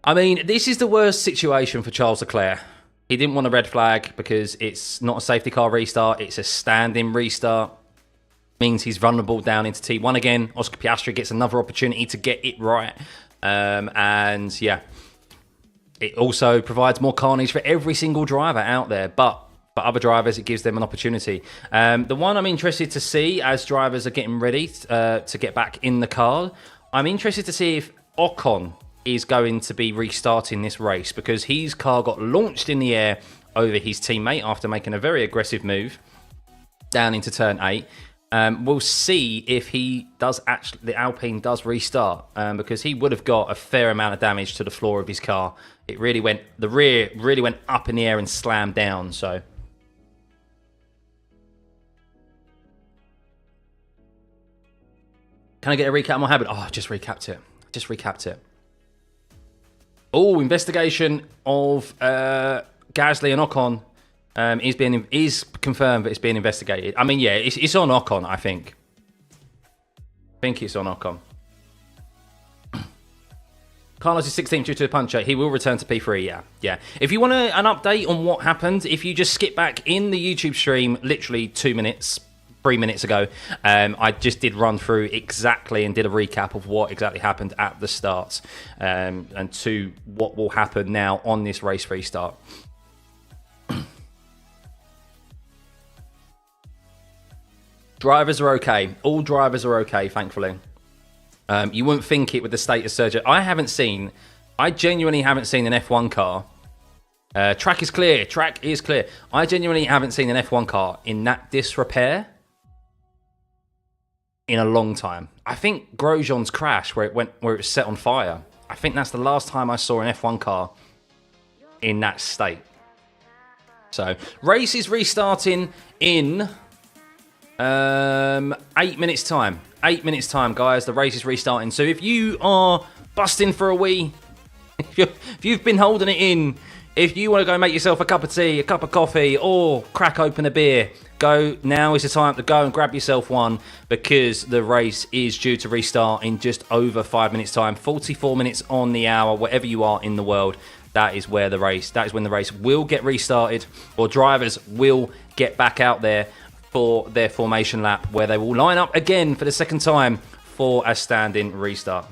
I mean, this is the worst situation for Charles Leclerc. He didn't want a red flag because it's not a safety car restart. It's a standing restart. Means he's vulnerable down into T1 again. Oscar Piastri gets another opportunity to get it right. And yeah, it also provides more carnage for every single driver out there. But for other drivers, it gives them an opportunity. The one I'm interested to see as drivers are getting ready to get back in the car, I'm interested to see if Ocon is going to be restarting this race, because his car got launched in the air over his teammate after making a very aggressive move down into turn 8. We'll see if the Alpine does restart, because he would have got a fair amount of damage to the floor of his car. The rear really went up in the air and slammed down. So can I get a recap on what happened? Oh, I just recapped it. Oh, investigation of Gasly and Ocon. Is confirmed that it's being investigated. I mean, yeah, it's on Ocon, I think. It's on Ocon. Carlos is 16th due to a puncher. He will return to P3, yeah. If you want an update on what happened, if you just skip back in the YouTube stream, literally 2 minutes, 3 minutes ago. I just did run through exactly and did a recap of what exactly happened at the start, and to what will happen now on this race restart. Drivers are okay. All drivers are okay, thankfully. You wouldn't think it with the state of surgery. I genuinely haven't seen an F1 car. Track is clear. Track is clear. I genuinely haven't seen an F1 car in that disrepair in a long time. I think Grosjean's crash, where it was set on fire, I think that's the last time I saw an F1 car in that state. So, race is restarting in 8 minutes time. 8 minutes time, guys. The race is restarting. So if you are busting for a wee, if you've been holding it in, if you want to go make yourself a cup of tea, a cup of coffee, or crack open a beer, go. Now is the time to go and grab yourself one, because the race is due to restart in just over 5 minutes time. 44 minutes on the hour, wherever you are in the world. That is when the race will get restarted, or drivers will get back out there for their formation lap, where they will line up again for the second time for a standing restart.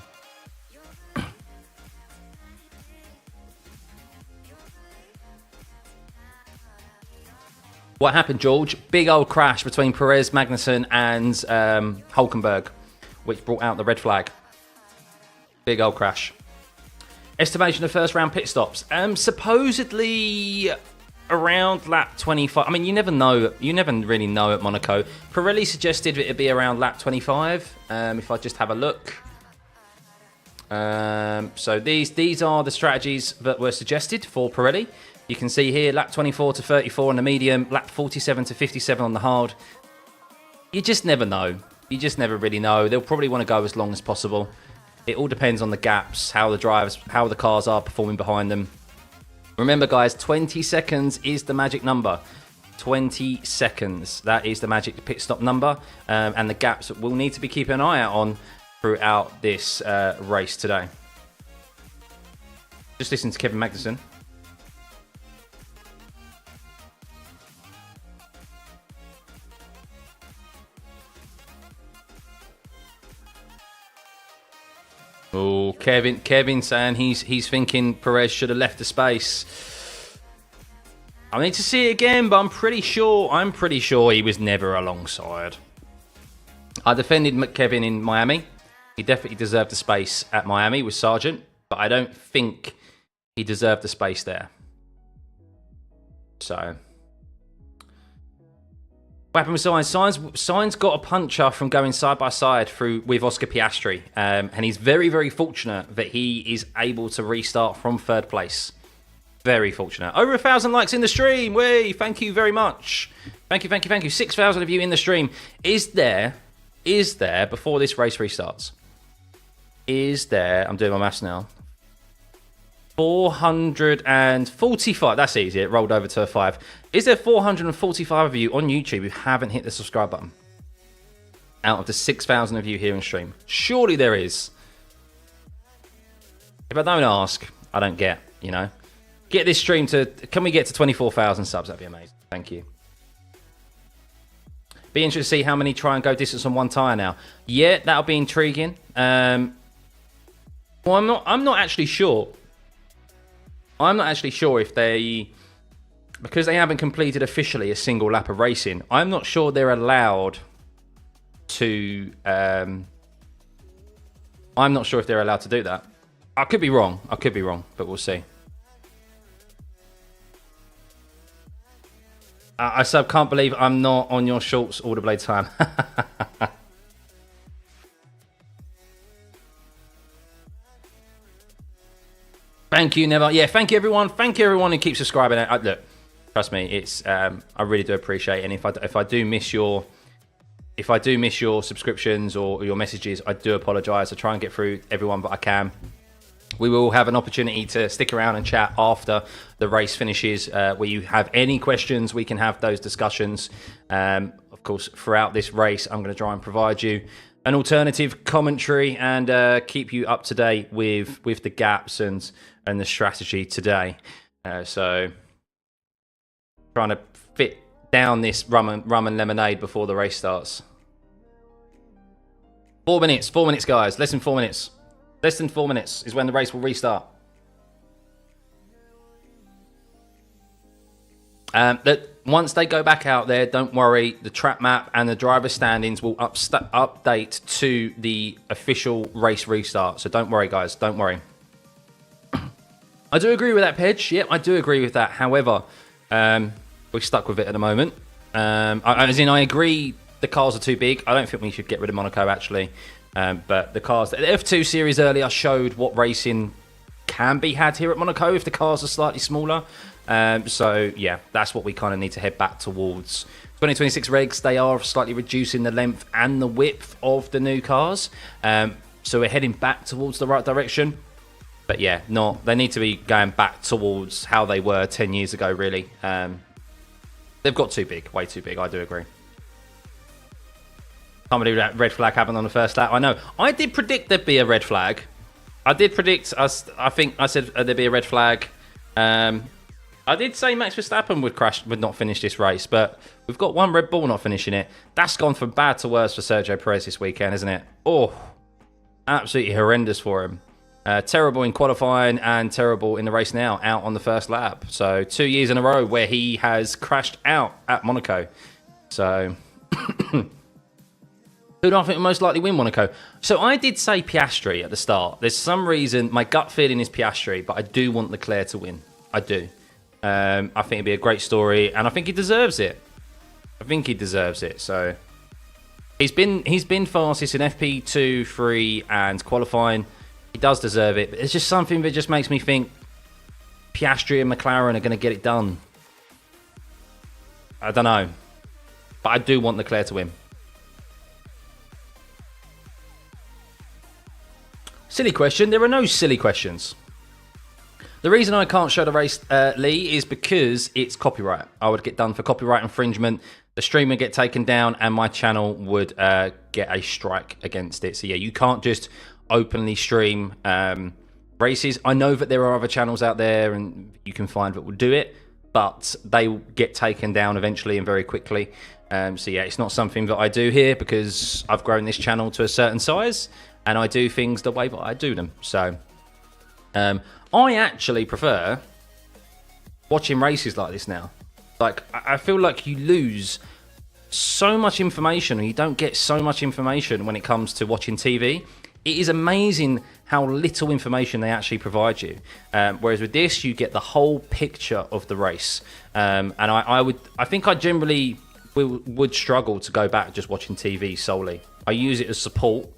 What happened, George? Big old crash between Perez, Magnussen and Hulkenberg, which brought out the red flag. Big old crash. Estimation of first round pit stops. Supposedly around lap 25. I mean, you never know. You never really know at Monaco. Pirelli suggested it'd be around lap 25. If I just have a look. So these are the strategies that were suggested for Pirelli. You can see here lap 24 to 34 on the medium, lap 47 to 57 on the hard. You just never know. You just never really know. They'll probably want to go as long as possible. It all depends on the gaps, how the cars are performing behind them. Remember, guys, 20 seconds is the magic number. 20 seconds. That is the magic pit stop number. And the gaps that we'll need to be keeping an eye out on throughout this race today. Just listen to Kevin Magnussen. Oh, Kevin saying he's thinking Perez should have left the space. I need to see it again, but I'm pretty sure he was never alongside. I defended Kevin in Miami. He definitely deserved the space at Miami with Sargent, but I don't think he deserved the space there. So, what happened with Sainz? Sainz got a puncher from going side by side with Oscar Piastri, and he's very, very fortunate that he is able to restart from third place. Very fortunate. Over 1,000 likes in the stream. Way, thank you very much. Thank you. 6,000 of you in the stream. Is there before this race restarts? I'm doing my maths now. 445. That's easy. It rolled over to a 5. Is there 445 of you on YouTube who haven't hit the subscribe button? Out of the 6,000 of you here in stream. Surely there is. If I don't ask, I don't get, you know. Get this stream to... Can we get to 24,000 subs? That'd be amazing. Thank you. Be interested to see how many try and go distance on one tyre now. Yeah, that'll be intriguing. Well, I'm not actually sure. I'm not actually sure if they... Because they haven't completed officially a single lap of racing, I'm not sure they're allowed to... I'm not sure if they're allowed to do that. I could be wrong, but we'll see. I can't believe I'm not on your shorts all the blade time. Thank you, Never. Yeah, thank you, everyone. Thank you, everyone who keeps subscribing. Look, trust me, it's I really do appreciate it. And if I do miss your subscriptions or your messages, I do apologise. I try and get through everyone that I can. We will have an opportunity to stick around and chat after the race finishes. Where you have any questions, we can have those discussions. Of course, throughout this race, I'm going to try and provide you an alternative commentary and keep you up to date with the gaps and the strategy today. So, trying to fit down this rum and lemonade before the race starts. 4 minutes, guys. Less than 4 minutes. Less than 4 minutes is when the race will restart. That once they go back out there, don't worry. The track map and the driver standings will update to the official race restart. So don't worry, guys. Don't worry. I do agree with that, Pedge. Yep, I do agree with that. However, we're stuck with it at the moment. I agree the cars are too big. I don't think we should get rid of Monaco, actually. But the cars... The F2 series earlier showed what racing can be had here at Monaco if the cars are slightly smaller. So, yeah, that's what we kind of need to head back towards. 2026 regs, they are slightly reducing the length and the width of the new cars. So we're heading back towards the right direction. But yeah, they need to be going back towards how they were 10 years ago, really. They've got too big, way too big, I do agree. Can't believe that red flag happened on the first lap. I know. I did predict there'd be a red flag. I did predict, I think I said there'd be a red flag. I did say Max Verstappen would not finish this race, but we've got one Red Bull not finishing it. That's gone from bad to worse for Sergio Perez this weekend, isn't it? Oh, absolutely horrendous for him. Terrible in qualifying and terrible in the race now, out on the first lap. So 2 years in a row where he has crashed out at Monaco. So who do I think will most likely win Monaco? So I did say Piastri at the start. There's some reason, my gut feeling is Piastri, but I do want Leclerc to win. I do. I think it'd be a great story, and I think he deserves it. I think he deserves it. So he's been fastest in FP2, 3, and qualifying. He does deserve it, but it's just something that just makes me think Piastri and McLaren are going to get it done. I don't know, but I do want Leclerc to win. Silly question. There are no silly questions. The reason I can't show the race, Lee, is because it's copyright. I would get done for copyright infringement. The stream would get taken down, and my channel would get a strike against it. So yeah, you can't just openly stream races. I know that there are other channels out there and you can find that will do it, but they will get taken down eventually and very quickly. So yeah, it's not something that I do here because I've grown this channel to a certain size and I do things the way that I do them. So I actually prefer watching races like this now. Like, I feel like you lose so much information, or you don't get so much information when it comes to watching TV. It is amazing how little information they actually provide you. Whereas with this, you get the whole picture of the race. And I think I generally would struggle to go back just watching TV solely. I use it as support,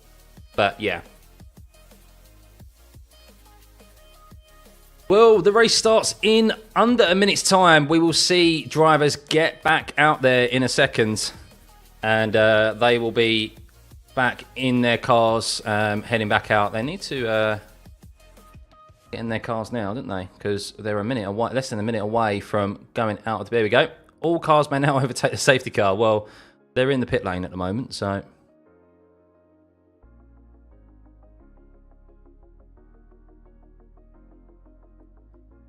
but yeah. Well, the race starts in under a minute's time. We will see drivers get back out there in a second. And they will be back in their cars, heading back out. They need to get in their cars now, don't they? Because they're less than a minute away from going out. There we go. All cars may now overtake the safety car. Well, they're in the pit lane at the moment, so...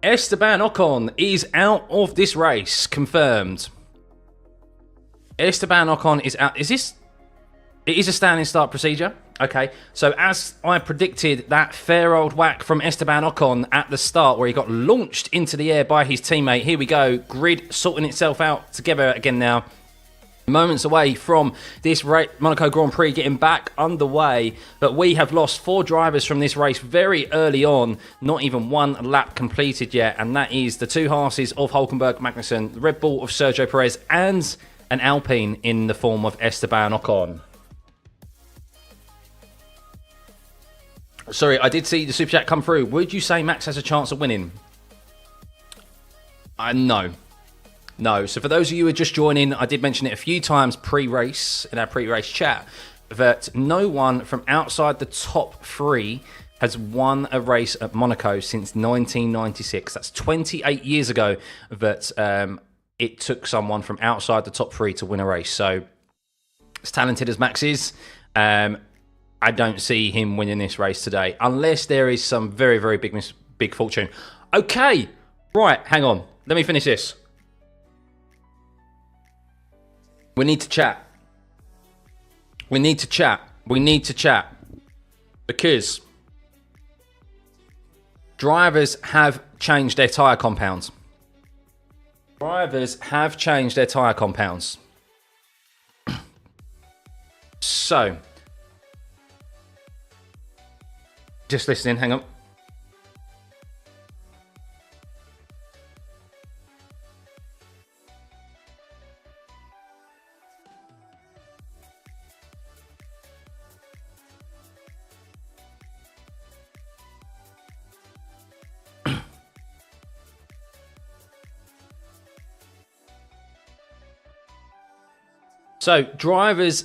Esteban Ocon is out of this race, confirmed. Esteban Ocon is out. Is this... It is a standing start procedure. Okay, so as I predicted, that fair old whack from Esteban Ocon at the start where he got launched into the air by his teammate. Here we go. Grid sorting itself out together again now. Moments away from this Monaco Grand Prix getting back underway. But we have lost 4 drivers from this race very early on. Not even one lap completed yet. And that is the 2 Haas's of Hülkenberg Magnussen, the Red Bull of Sergio Perez, and an Alpine in the form of Esteban Ocon. Sorry, I did see the super chat come through. Would you say Max has a chance of winning? No. No. So for those of you who are just joining, I did mention it a few times pre-race, in our pre-race chat, that no one from outside the top 3 has won a race at Monaco since 1996. That's 28 years ago that it took someone from outside the top 3 to win a race. So as talented as Max is, I don't see him winning this race today, unless there is some very, very big fortune. Okay, right, hang on. Let me finish this. We need to chat. We need to chat. We need to chat. Because drivers have changed their tyre compounds. Drivers have changed their tyre compounds. So, just listening, hang on. So, drivers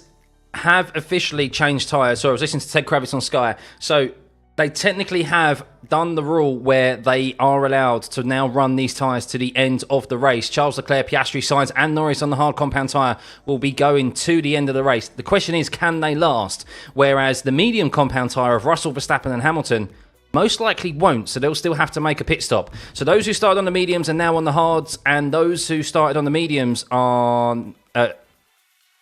have officially changed tyres. So I was listening to Ted Kravitz on Sky. So they technically have done the rule where they are allowed to now run these tyres to the end of the race. Charles Leclerc, Piastri, Sainz and Norris on the hard compound tyre will be going to the end of the race. The question is, can they last? Whereas the medium compound tyre of Russell, Verstappen and Hamilton most likely won't, so they'll still have to make a pit stop. So those who started on the mediums are now on the hards, and those who started on the mediums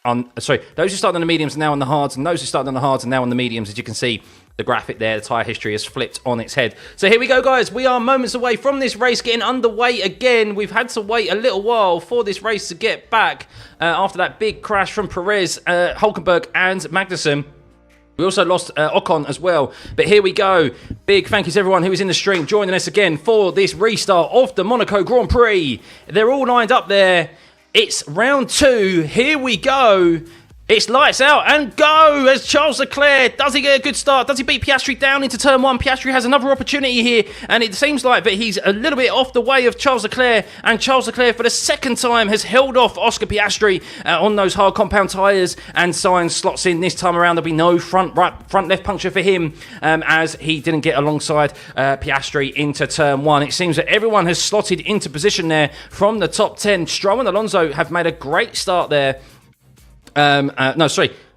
those who started on the mediums are now on the hards, and those who started on the hards are now on the mediums. As you can see, the graphic there, the tyre history has flipped on its head. So here we go, guys. We are moments away from this race getting underway again. We've had to wait a little while for this race to get back after that big crash from Perez, Hulkenberg and Magnussen. We also lost Ocon as well. But here we go. Big thank you to everyone who is in the stream joining us again for this restart of the Monaco Grand Prix. They're all lined up there. It's round 2. Here we go. It's lights out and go as Charles Leclerc. Does he get a good start? Does he beat Piastri down into turn 1? Piastri has another opportunity here, and it seems like that he's a little bit off the way of Charles Leclerc, and Charles Leclerc for the second time has held off Oscar Piastri on those hard compound tyres, and Sainz slots in this time around. There'll be no front left puncture for him as he didn't get alongside Piastri into turn 1. It seems that everyone has slotted into position there from the top 10. Stroll and Alonso have made a great start there.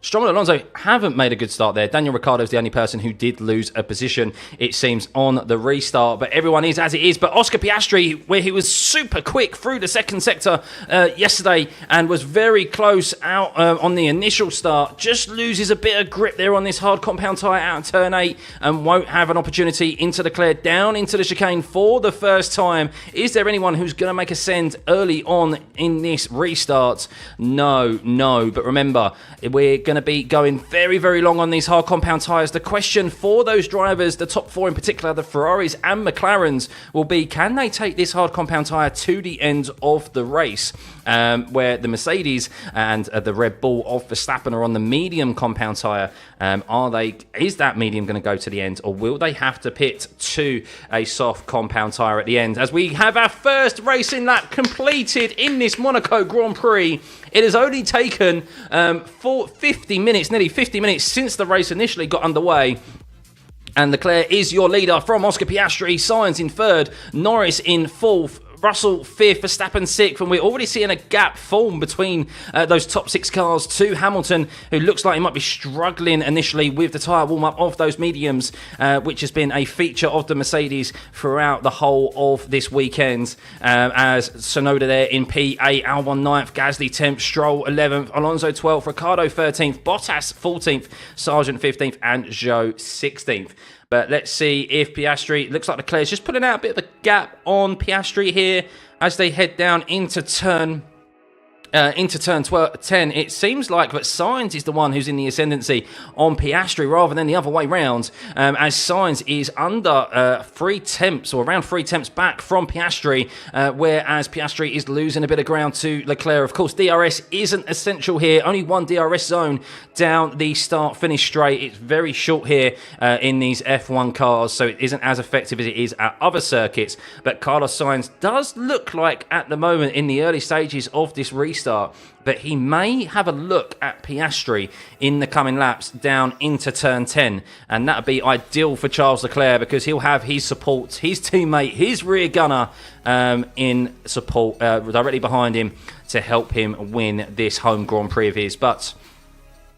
Stroll and Alonso haven't made a good start there. Daniel Ricciardo is the only person who did lose a position, it seems, on the restart. But everyone is as it is. But Oscar Piastri, where he was super quick through the second sector yesterday and was very close out on the initial start, just loses a bit of grip there on this hard compound tyre out in turn 8 and won't have an opportunity into Leclerc down into the chicane for the first time. Is there anyone who's going to make a send early on in this restart? No. But remember, we're going to be going very, very long on these hard compound tyres. The question for those drivers, the top 4 in particular, the Ferraris and McLarens, will be, can they take this hard compound tyre to the end of the race? Where the Mercedes and the Red Bull of Verstappen are on the medium compound tyre. Is that medium going to go to the end, or will they have to pit to a soft compound tyre at the end? As we have our first racing lap completed in this Monaco Grand Prix. It has only taken nearly 50 minutes since the race initially got underway. And Leclerc is your leader from Oscar Piastri. Sainz in 3rd, Norris in 4th, Russell 5th, Verstappen 6th, and we're already seeing a gap form between those top 6 cars to Hamilton, who looks like he might be struggling initially with the tyre warm-up of those mediums, which has been a feature of the Mercedes throughout the whole of this weekend. As Tsunoda there in P8, Albon 9th, Gasly 10th, Stroll 11th, Alonso 12th, Ricciardo 13th, Bottas 14th, Sargent 15th, and Zhou 16th. But let's see if Piastri, looks like Leclerc's just putting out a bit of a gap on Piastri here as they head down into turn 10. It seems like that Sainz is the one who's in the ascendancy on Piastri rather than the other way round, as Sainz is under 3 tenths or around 3 tenths back from Piastri, whereas Piastri is losing a bit of ground to Leclerc. Of course, DRS isn't essential here. Only one DRS zone down the start-finish straight. It's very short here in these F1 cars, so it isn't as effective as it is at other circuits. But Carlos Sainz does look like, at the moment, in the early stages of this restart, but he may have a look at Piastri in the coming laps down into turn 10, and that would be ideal for Charles Leclerc because he'll have his support, his teammate, his rear gunner in support directly behind him to help him win this home Grand Prix of his. But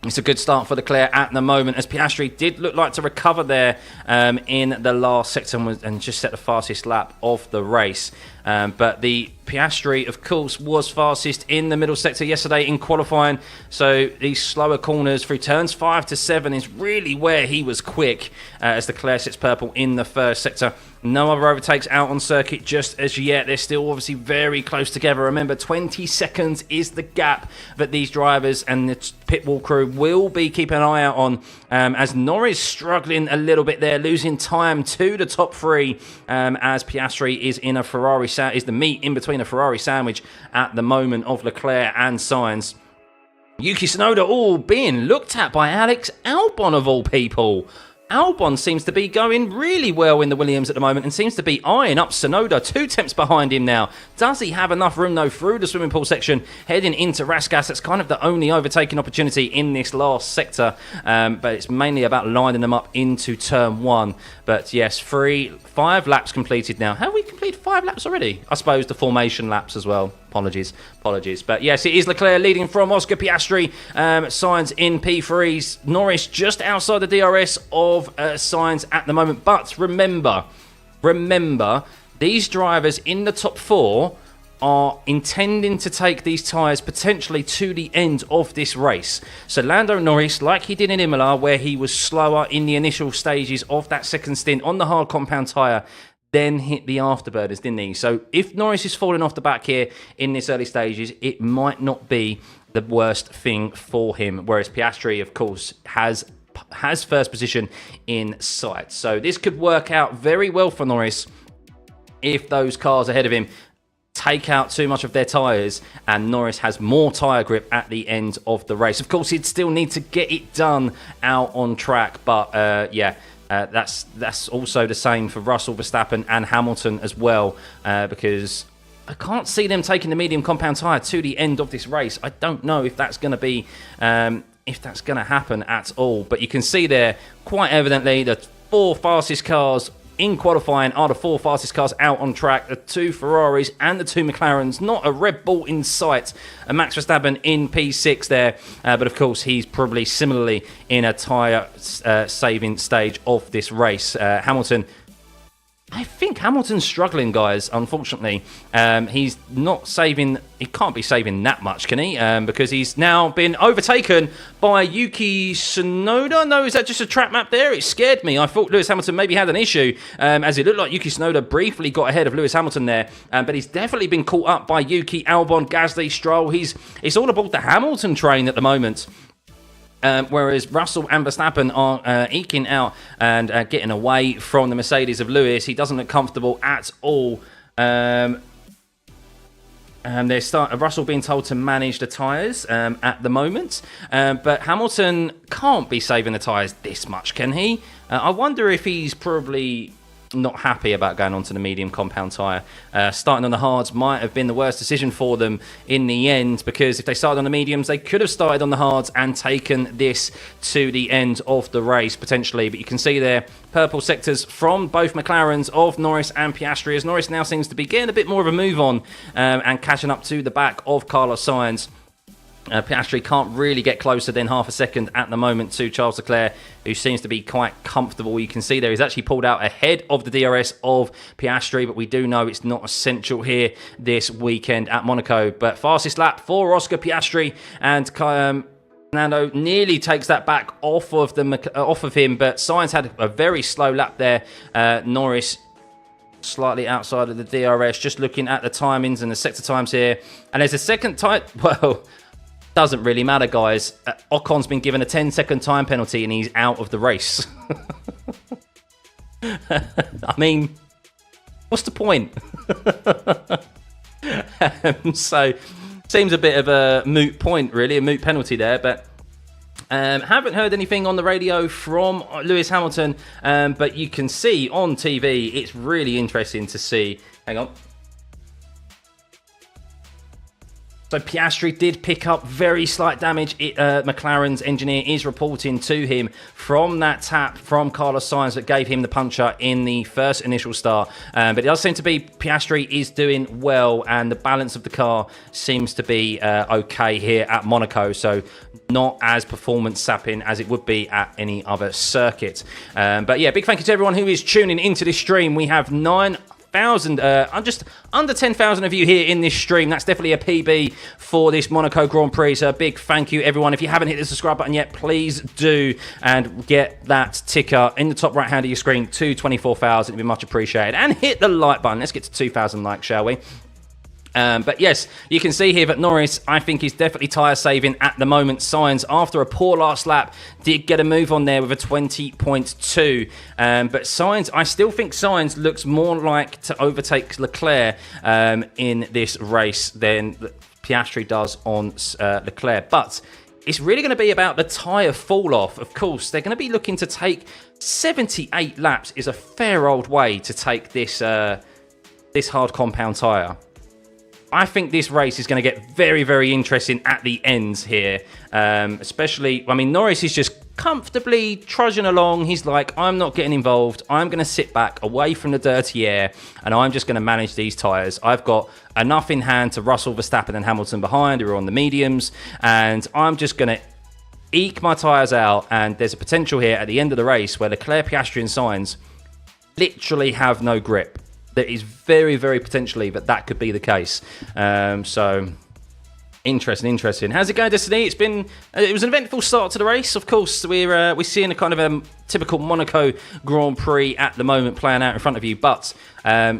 it's a good start for Leclerc at the moment, as Piastri did look like to recover there in the last sector and just set the fastest lap of the race. But the Piastri, of course, was fastest in the middle sector yesterday in qualifying. So these slower corners through turns 5 to 7 is really where he was quick as Leclerc sits purple in the first sector. No other overtakes out on circuit just as yet. They're still obviously very close together. Remember, 20 seconds is the gap that these drivers and the pit wall crew will be keeping an eye out on, as Norris struggling a little bit there, losing time to the top three, as Piastri is in a Ferrari is the meat in between a Ferrari sandwich at the moment of Leclerc and Sainz. Yuki Tsunoda all being looked at by Alex Albon of all people. Albon seems to be going really well in the Williams at the moment and seems to be eyeing up Tsunoda, 2 tenths behind him now. Does he have enough room though through the swimming pool section heading into Rasgas? That's kind of the only overtaking opportunity in this last sector, but it's mainly about lining them up into turn 1. But yes, 5 laps completed now. Have we completed 5 laps already? I suppose the formation laps as well. Apologies. But yes, it is Leclerc leading from Oscar Piastri. Sainz in P3s. Norris just outside the DRS of Sainz at the moment. But remember, these drivers in the top 4 are intending to take these tyres potentially to the end of this race. So Lando Norris, like he did in Imola, where he was slower in the initial stages of that second stint on the hard compound tyre, then hit the afterburners, didn't he? So if Norris is falling off the back here in this early stages, it might not be the worst thing for him. Whereas Piastri, of course, has first position in sight. So this could work out very well for Norris if those cars ahead of him take out too much of their tyres and Norris has more tyre grip at the end of the race. Of course, he'd still need to get it done out on track, but that's also the same for Russell, Verstappen and Hamilton as well, because I can't see them taking the medium compound tyre to the end of this race. I don't know if that's going to be if that's going to happen at all. But you can see there quite evidently the 4 fastest cars in qualifying are the 4 fastest cars out on track. The 2 Ferraris and the 2 McLarens. Not a Red Bull in sight. And Max Verstappen in P6 there. But of course, he's probably similarly in a tyre saving stage of this race. Hamilton, I think Hamilton's struggling, guys, unfortunately. He's not saving... He can't be saving that much, can he? Because he's now been overtaken by Yuki Tsunoda. No, is that just a track map there? It scared me. I thought Lewis Hamilton maybe had an issue, as it looked like Yuki Tsunoda briefly got ahead of Lewis Hamilton there. But he's definitely been caught up by Yuki, Albon, Gasly, Stroll. It's all about the Hamilton train at the moment. Whereas Russell and Verstappen are eking out and getting away from the Mercedes of Lewis. He doesn't look comfortable at all. And Russell being told to manage the tyres at the moment. But Hamilton can't be saving the tyres this much, can he? I wonder if he's probably not happy about going on to the medium compound tyre. Starting on the hards might have been the worst decision for them in the end, because if they started on the mediums, they could have started on the hards and taken this to the end of the race potentially. But you can see there purple sectors from both McLarens of Norris and Piastri, as Norris now seems to be getting a bit more of a move on and catching up to the back of Carlos Sainz. Piastri can't really get closer than half a second at the moment to Charles Leclerc, who seems to be quite comfortable. You can see there he's actually pulled out ahead of the DRS of Piastri, but we do know it's not essential here this weekend at Monaco. But fastest lap for Oscar Piastri, and Fernando nearly takes that back off of him, but Sainz had a very slow lap there. Norris slightly outside of the DRS, just looking at the timings and the sector times here. And there's a second time, well, doesn't really matter, guys. Ocon's been given a 10-second time penalty and he's out of the race. I mean, what's the point? So, seems a bit of a moot point, really, a moot penalty there. But haven't heard anything on the radio from Lewis Hamilton, but you can see on TV, it's really interesting to see. Hang on. So Piastri did pick up very slight damage. McLaren's engineer is reporting to him from that tap from Carlos Sainz that gave him the puncture in the first initial start. But it does seem to be Piastri is doing well, and the balance of the car seems to be okay here at Monaco. So not as performance sapping as it would be at any other circuit. But yeah, big thank you to everyone who is tuning into this stream. We have 9 10,000, just under 10,000 of you here in this stream. That's definitely a PB for this Monaco Grand Prix. So a big thank you, everyone. If you haven't hit the subscribe button yet, please do, and get that ticker in the top right hand of your screen to 24,000. It'd be much appreciated. And hit the like button. Let's get to 2,000 likes, shall we? But yes, you can see here that Norris, I think, is definitely tyre saving at the moment. Sainz, after a poor last lap, did get a move on there with a 20.2. But Sainz, I still think Sainz looks more like to overtake Leclerc in this race than Piastri does on Leclerc. But it's really going to be about the tyre fall off. Of course, they're going to be looking to take 78 laps. Is a fair old way to take this this hard compound tyre. I think this race is going to get very, very interesting at the ends here. Especially, I mean, Norris is just comfortably trudging along. He's like, I'm not getting involved. I'm going to sit back away from the dirty air, and I'm just going to manage these tyres. I've got enough in hand to Russell, Verstappen and Hamilton behind, who are on the mediums, and I'm just going to eke my tyres out. And there's a potential here at the end of the race where Leclerc, Piastri and Sainz literally have no grip. There is very, very potentially that could be the case. So interesting. How's it going, Destiny? It was an eventful start to the race. Of course, we're seeing a kind of a typical Monaco Grand Prix at the moment playing out in front of you. But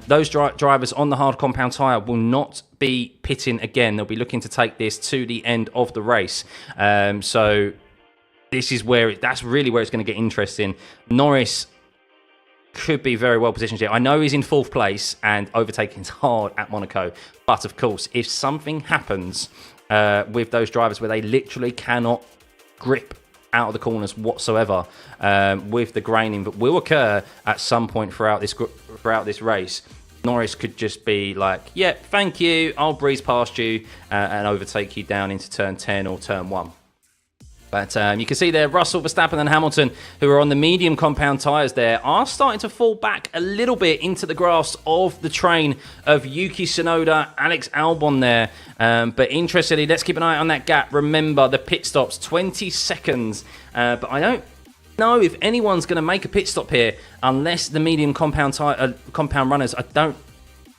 those drivers on the hard compound tyre will not be pitting again. They'll be looking to take this to the end of the race. So this is that's really where it's going to get interesting. Norris could be very well positioned here. I know he's in 4th place and overtaking is hard at Monaco. But of course, if something happens with those drivers where they literally cannot grip out of the corners whatsoever, with the graining that will occur at some point throughout this race, Norris could just be like, yeah, thank you, I'll breeze past you and overtake you down into turn 10 or turn 1. But you can see there, Russell, Verstappen and Hamilton, who are on the medium compound tyres there, are starting to fall back a little bit into the grasp of the train of Yuki Tsunoda, Alex Albon there. But interestingly, let's keep an eye on that gap. Remember, the pit stop's 20 seconds. But I don't know if anyone's going to make a pit stop here unless the medium compound runners.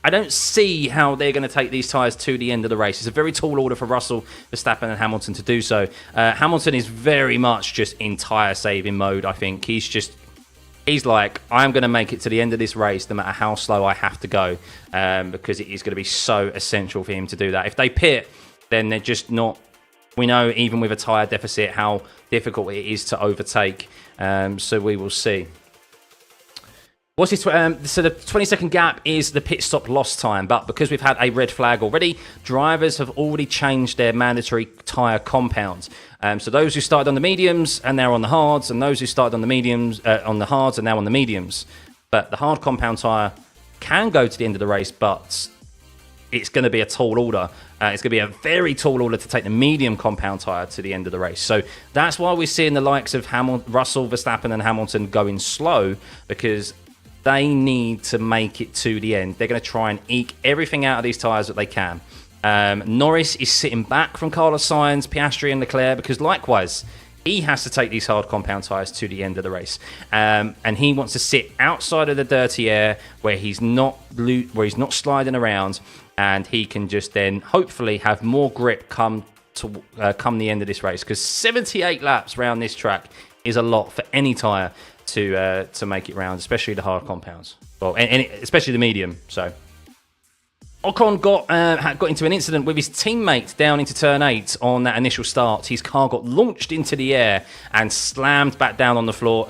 I don't see how they're going to take these tyres to the end of the race. It's a very tall order for Russell, Verstappen and Hamilton to do so. Hamilton is very much just in tyre saving mode, I think. He's like, I'm going to make it to the end of this race no matter how slow I have to go, because it is going to be so essential for him to do that. If they pit, then they're just not... We know even with a tyre deficit how difficult it is to overtake. So we will see. What's this? So the 20-second gap is the pit stop loss time, but because we've had a red flag already, drivers have already changed their mandatory tyre compounds. So those who started on the mediums and now on the hards, and those who started on the mediums on the hards and now on the mediums. But the hard compound tyre can go to the end of the race, but it's going to be a tall order. It's going to be a very tall order to take the medium compound tyre to the end of the race. So that's why we're seeing the likes of Russell, Verstappen and Hamilton going slow, because they need to make it to the end. They're going to try and eke everything out of these tyres that they can. Norris is sitting back from Carlos Sainz, Piastri and Leclerc, because likewise, he has to take these hard compound tyres to the end of the race. And he wants to sit outside of the dirty air where he's not sliding around, and he can just then hopefully have more grip come the end of this race. Because 78 laps around this track is a lot for any tyre to make it round, especially the hard compounds. Well, and especially the medium. So Ocon got into an incident with his teammate down into turn 8 on that initial start. His car got launched into the air and slammed back down on the floor.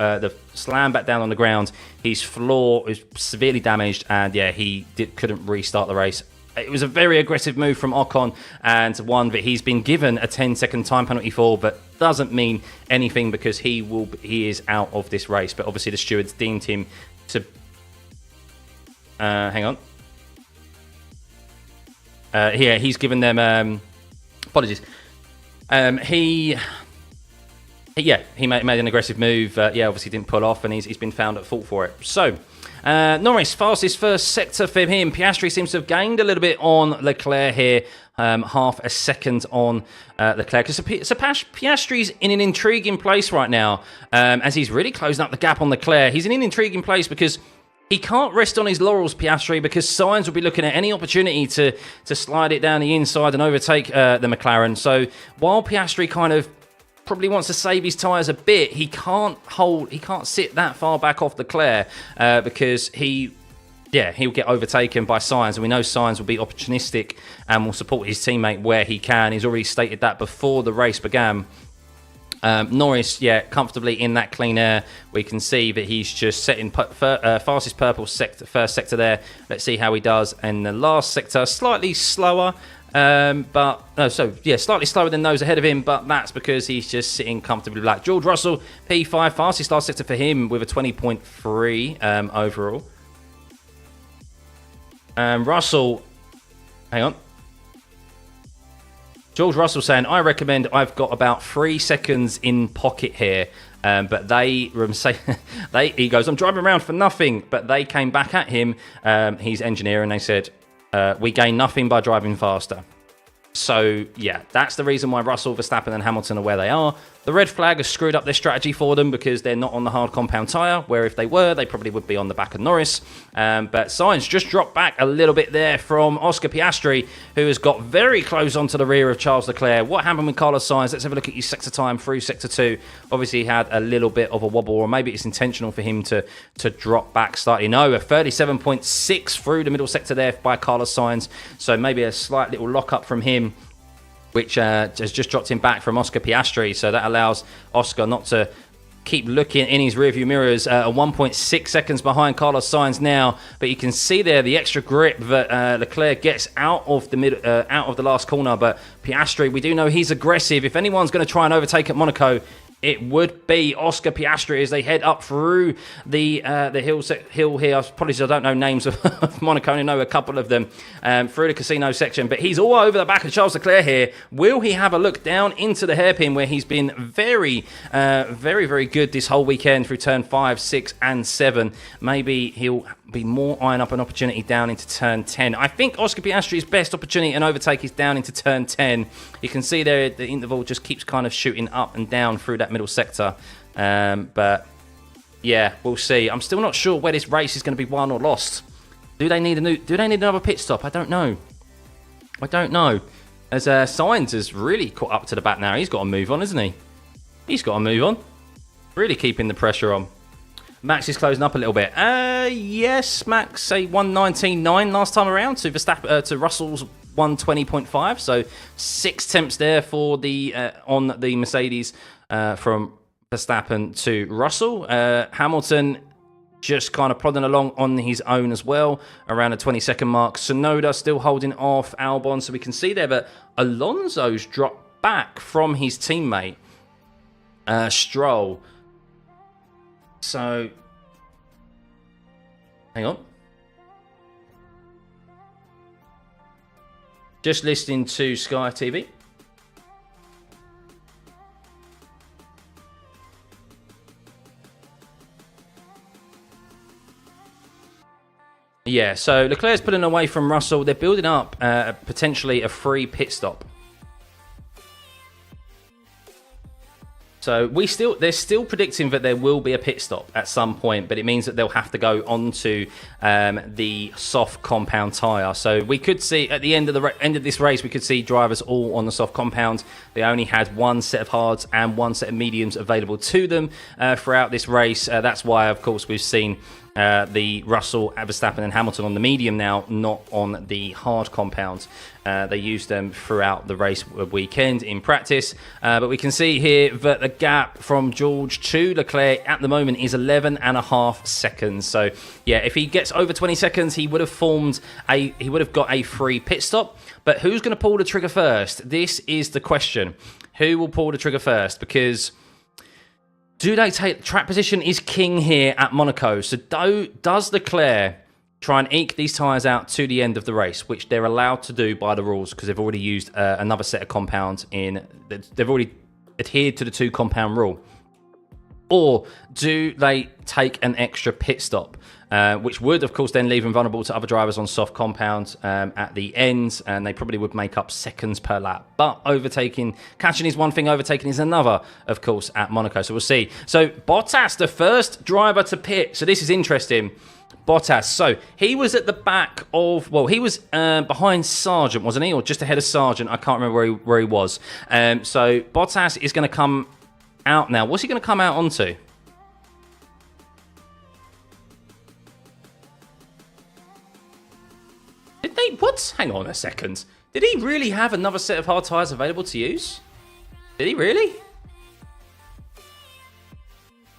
Slammed back down on the ground. His floor was severely damaged, and yeah, he couldn't restart the race. It was a very aggressive move from Ocon, and one that he's been given a 10-second time penalty for, but doesn't mean anything because he is out of this race. But obviously the stewards deemed him to... hang on. Yeah, he's given them... apologies. He made an aggressive move. Obviously didn't pull off, and he's been found at fault for it. So... Norris, fastest first sector for him. Piastri seems to have gained a little bit on Leclerc here, half a second on Leclerc. So Piastri's in an intriguing place right now, as he's really closing up the gap on Leclerc. He's in an intriguing place because He can't rest on his laurels, Piastri, because Sainz will be looking at any opportunity to slide it down the inside and overtake the McLaren. So while Piastri kind of probably wants to save his tyres a bit, he can't sit that far back off Leclerc because he'll get overtaken by Sainz, and we know Sainz will be opportunistic and will support his teammate where he can. He's already stated that before the race began. Norris, comfortably in that clean air. We can see that he's just setting fastest purple first sector there. Let's see how he does in the last sector. Slightly slower, slightly slower than those ahead of him, but that's because he's just sitting comfortably black. George Russell, P5, fastest last sector for him with a 20.3 overall. Russell, hang on. George Russell saying, I recommend I've got about 3 seconds in pocket here. But he goes, I'm driving around for nothing. But they came back at him, his engineer, and they said, we gain nothing by driving faster. So, yeah, that's the reason why Russell, Verstappen and Hamilton are where they are. The red flag has screwed up their strategy for them because they're not on the hard compound tyre, where if they were, they probably would be on the back of Norris. But Sainz just dropped back a little bit there from Oscar Piastri, who has got very close onto the rear of Charles Leclerc. What happened with Carlos Sainz? Let's have a look at his sector time through Sector 2. Obviously, he had a little bit of a wobble, or maybe it's intentional for him to drop back slightly. No, a 37.6 through the middle sector there by Carlos Sainz. So maybe a slight little lock-up from him, which has just dropped him back from Oscar Piastri. So that allows Oscar not to keep looking in his rearview mirrors. 1.6 seconds behind Carlos Sainz now, but you can see there the extra grip that Leclerc gets out of the last corner. But Piastri, we do know he's aggressive. If anyone's going to try and overtake at Monaco, it would be Oscar Piastri as they head up through the hill here. Apologies, I don't know names of Monaco. I only know a couple of them through the casino section. But he's all over the back of Charles Leclerc here. Will he have a look down into the hairpin where he's been very, very good this whole weekend through turn 5, 6 and 7? Maybe he'll be more eyeing up an opportunity down into turn 10. I think Oscar Piastri's best opportunity and overtake is down into turn 10. You can see there the interval just keeps kind of shooting up and down through that middle sector. But yeah, we'll see. I'm still not sure where this race is going to be won or lost. Do they need another pit stop? I don't know. As Sainz has really caught up to the back now. He's got to move on, isn't he? He's got to move on. Really keeping the pressure on. Max is closing up a little bit. Yes, Max, say 119.9 last time around to Russell's 120.5. So 6 tenths there for the on the Mercedes from Verstappen to Russell. Hamilton just kind of plodding along on his own as well, around the 20-second mark. Tsunoda still holding off Albon. So we can see there that Alonso's dropped back from his teammate, Stroll. So, hang on. Just listening to Sky TV. Yeah, so Leclerc's pulling away from Russell. They're building up potentially a free pit stop. So they're still predicting that there will be a pit stop at some point, but it means that they'll have to go onto the soft compound tyre. So we could see at the end of this race, we could see drivers all on the soft compound. They only had one set of hards and one set of mediums available to them throughout this race. That's why, of course, we've seen the Russell, Verstappen and Hamilton on the medium now, not on the hard compound. They used them throughout the race weekend in practice. But we can see here that the gap from George to Leclerc at the moment is 11.5 seconds. So, yeah, if he gets over 20 seconds, he would have got a free pit stop. But who's going to pull the trigger first? This is the question. Who will pull the trigger first? Because do they take track position is king here at Monaco. So does Leclerc try and eke these tyres out to the end of the race, which they're allowed to do by the rules because they've already used another set of compounds they've already adhered to the 2 compound rule? Or do they take an extra pit stop, which would, of course, then leave them vulnerable to other drivers on soft compound at the end, and they probably would make up seconds per lap. But catching is one thing, overtaking is another, of course, at Monaco. So we'll see. So Bottas, the first driver to pit. So this is interesting. Bottas. So he was at the back of, well, he was behind Sargent, wasn't he? Or just ahead of Sargent. I can't remember where he was. So Bottas is going to come out now. What's he going to come out onto? Did they, what? Hang on a second. Did he really have another set of hard tyres available to use? Did he really?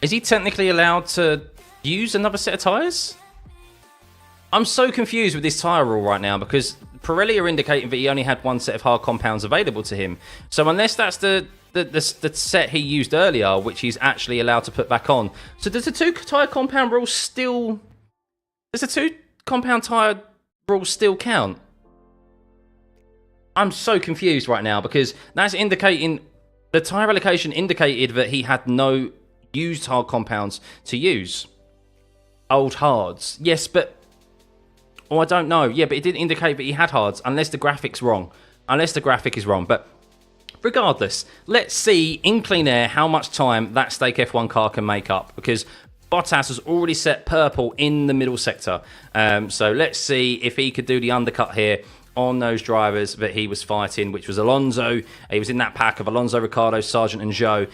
Is he technically allowed to use another set of tyres? I'm so confused with this tyre rule right now because Pirelli are indicating that he only had one set of hard compounds available to him. So unless that's the set he used earlier, which he's actually allowed to put back on. So does the two tyre compound rule still... Does the two compound tyre rule still count? I'm so confused right now because that's indicating... The tyre allocation indicated that he had no used hard compounds to use. Old hards. Yes, but... Oh, I don't know. Yeah, but it didn't indicate that he had hards, unless the graphic's wrong. Unless the graphic is wrong. But regardless, let's see in clean air how much time that Stake F1 car can make up. Because Bottas has already set purple in the middle sector. So let's see if he could do the undercut here on those drivers that he was fighting, which was Alonso. He was in that pack of Alonso, Ricciardo, Sargent and Zhou.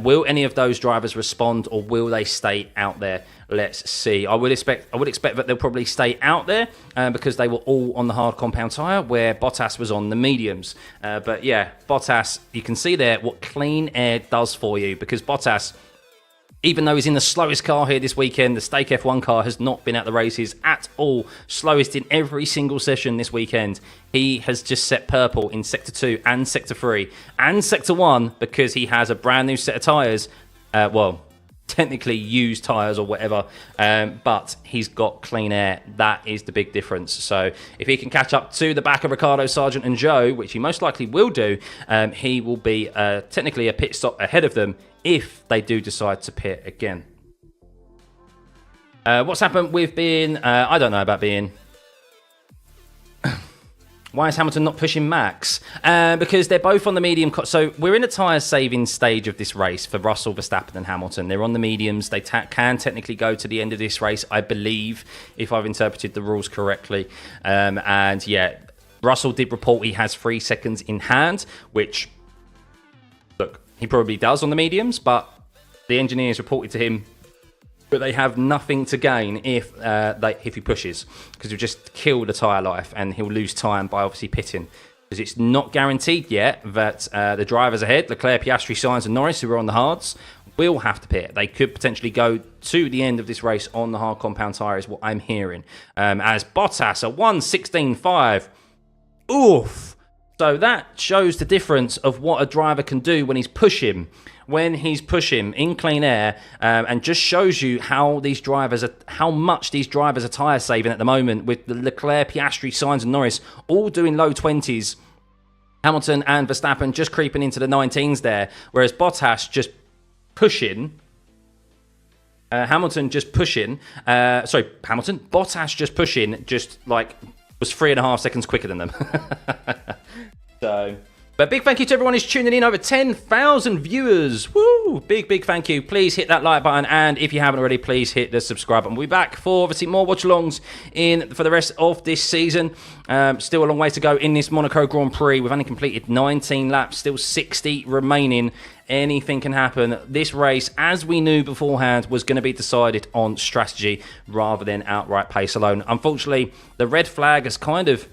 Will any of those drivers respond or will they stay out there? Let's see. I would expect that they'll probably stay out there because they were all on the hard compound tyre where Bottas was on the mediums. But yeah, Bottas, you can see there what clean air does for you because Bottas, even though he's in the slowest car here this weekend, the Stake F1 car has not been at the races at all. Slowest in every single session this weekend. He has just set purple in Sector 2 and Sector 3 and Sector 1 because he has a brand new set of tyres. Well, technically used tyres or whatever, but he's got clean air. That is the big difference. So if he can catch up to the back of Ricciardo, Sargent and Zhou, which he most likely will do, he will be technically a pit stop ahead of them if they do decide to pit again. What's happened with being... I don't know about being... Why is Hamilton not pushing Max? Because they're both on the medium... So we're in a tyre saving stage of this race for Russell, Verstappen and Hamilton. They're on the mediums. They can technically go to the end of this race, I believe, if I've interpreted the rules correctly. And yeah, Russell did report he has 3 seconds in hand, which, look, he probably does on the mediums, but the engineers reported to him that they have nothing to gain if he pushes, because he'll just kill the tyre life and he'll lose time by obviously pitting. Because it's not guaranteed yet that the drivers ahead, Leclerc, Piastri, Sainz and Norris, who are on the hards, will have to pit. They could potentially go to the end of this race on the hard compound tyre is what I'm hearing. As Bottas, a 1:16.5. Oof! So that shows the difference of what a driver can do when he's pushing. When he's pushing in clean air, and just shows you how much these drivers are tyre saving at the moment, with the Leclerc, Piastri, Sainz and Norris all doing low 20s. Hamilton and Verstappen just creeping into the 19s there, whereas Bottas just pushing. Bottas just pushing, just like was 3.5 seconds quicker than them. So, but big thank you to everyone who's tuning in. Over 10,000 viewers. Woo! Big thank you. Please hit that like button, and if you haven't already, please hit the subscribe button. We'll be back for obviously more watch-alongs for the rest of this season. Still a long way to go in this Monaco Grand Prix. We've only completed 19 laps, still 60 remaining. Anything can happen. This race, as we knew beforehand, was going to be decided on strategy rather than outright pace alone. Unfortunately, the red flag has kind of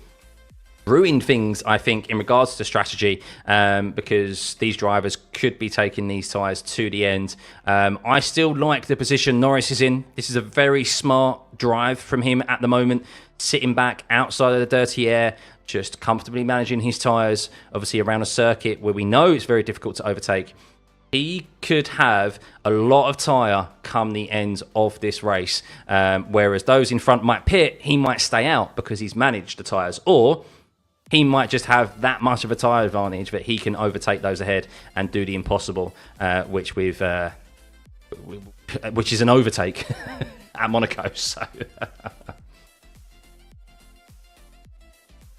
ruined things, I think, in regards to strategy, because these drivers could be taking these tyres to the end. I still like the position Norris is in. This is a very smart drive from him at the moment, sitting back outside of the dirty air, just comfortably managing his tyres, obviously around a circuit where we know it's very difficult to overtake. He could have a lot of tyre come the end of this race, whereas those in front might pit, he might stay out because he's managed the tyres, or he might just have that much of a tyre advantage that he can overtake those ahead and do the impossible, which is an overtake at Monaco. So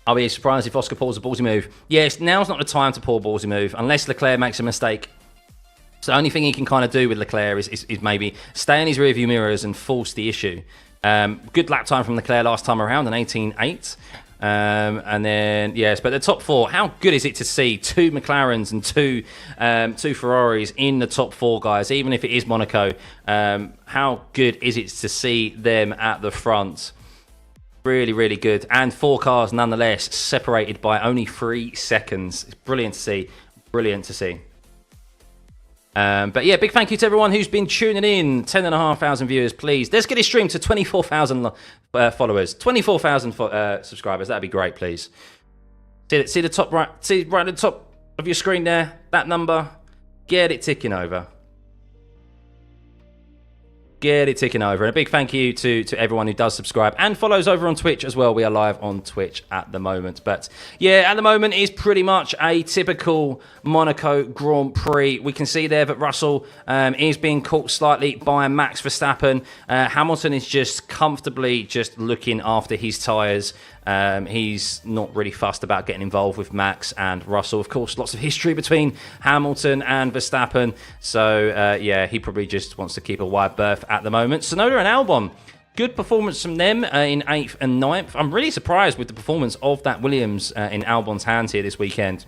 I'll be surprised if Oscar pulls a ballsy move. Yes, now's not the time to pull a ballsy move unless Leclerc makes a mistake. So the only thing he can kind of do with Leclerc is maybe stay in his rearview mirrors and force the issue. Good lap time from Leclerc last time around, an 18.8. And then, yes, but the top 4, how good is it to see 2 McLarens and two Ferraris in the top 4, guys, even if it is Monaco? How good is it to see them at the front? Really, really good. And 4 cars, nonetheless, separated by only 3 seconds. It's brilliant to see. Brilliant to see. But yeah, big thank you to everyone who's been tuning in. 10,500 viewers, please. Let's get it streamed to 24,000 followers. 24,000 subscribers. That'd be great, please. See the top right. See right at the top of your screen there. That number. Get it ticking over. Get it ticking over. And a big thank you to everyone who does subscribe and follows over on Twitch as well. We are live on Twitch at the moment. But yeah, at the moment is pretty much a typical Monaco Grand Prix. We can see there that Russell is being caught slightly by Max Verstappen. Hamilton is just comfortably just looking after his tyres. He's not really fussed about getting involved with Max and Russell. Of course, lots of history between Hamilton and Verstappen. So, yeah, he probably just wants to keep a wide berth at the moment. Tsunoda and Albon, good performance from them in 8th and 9th. I'm really surprised with the performance of that Williams in Albon's hands here this weekend.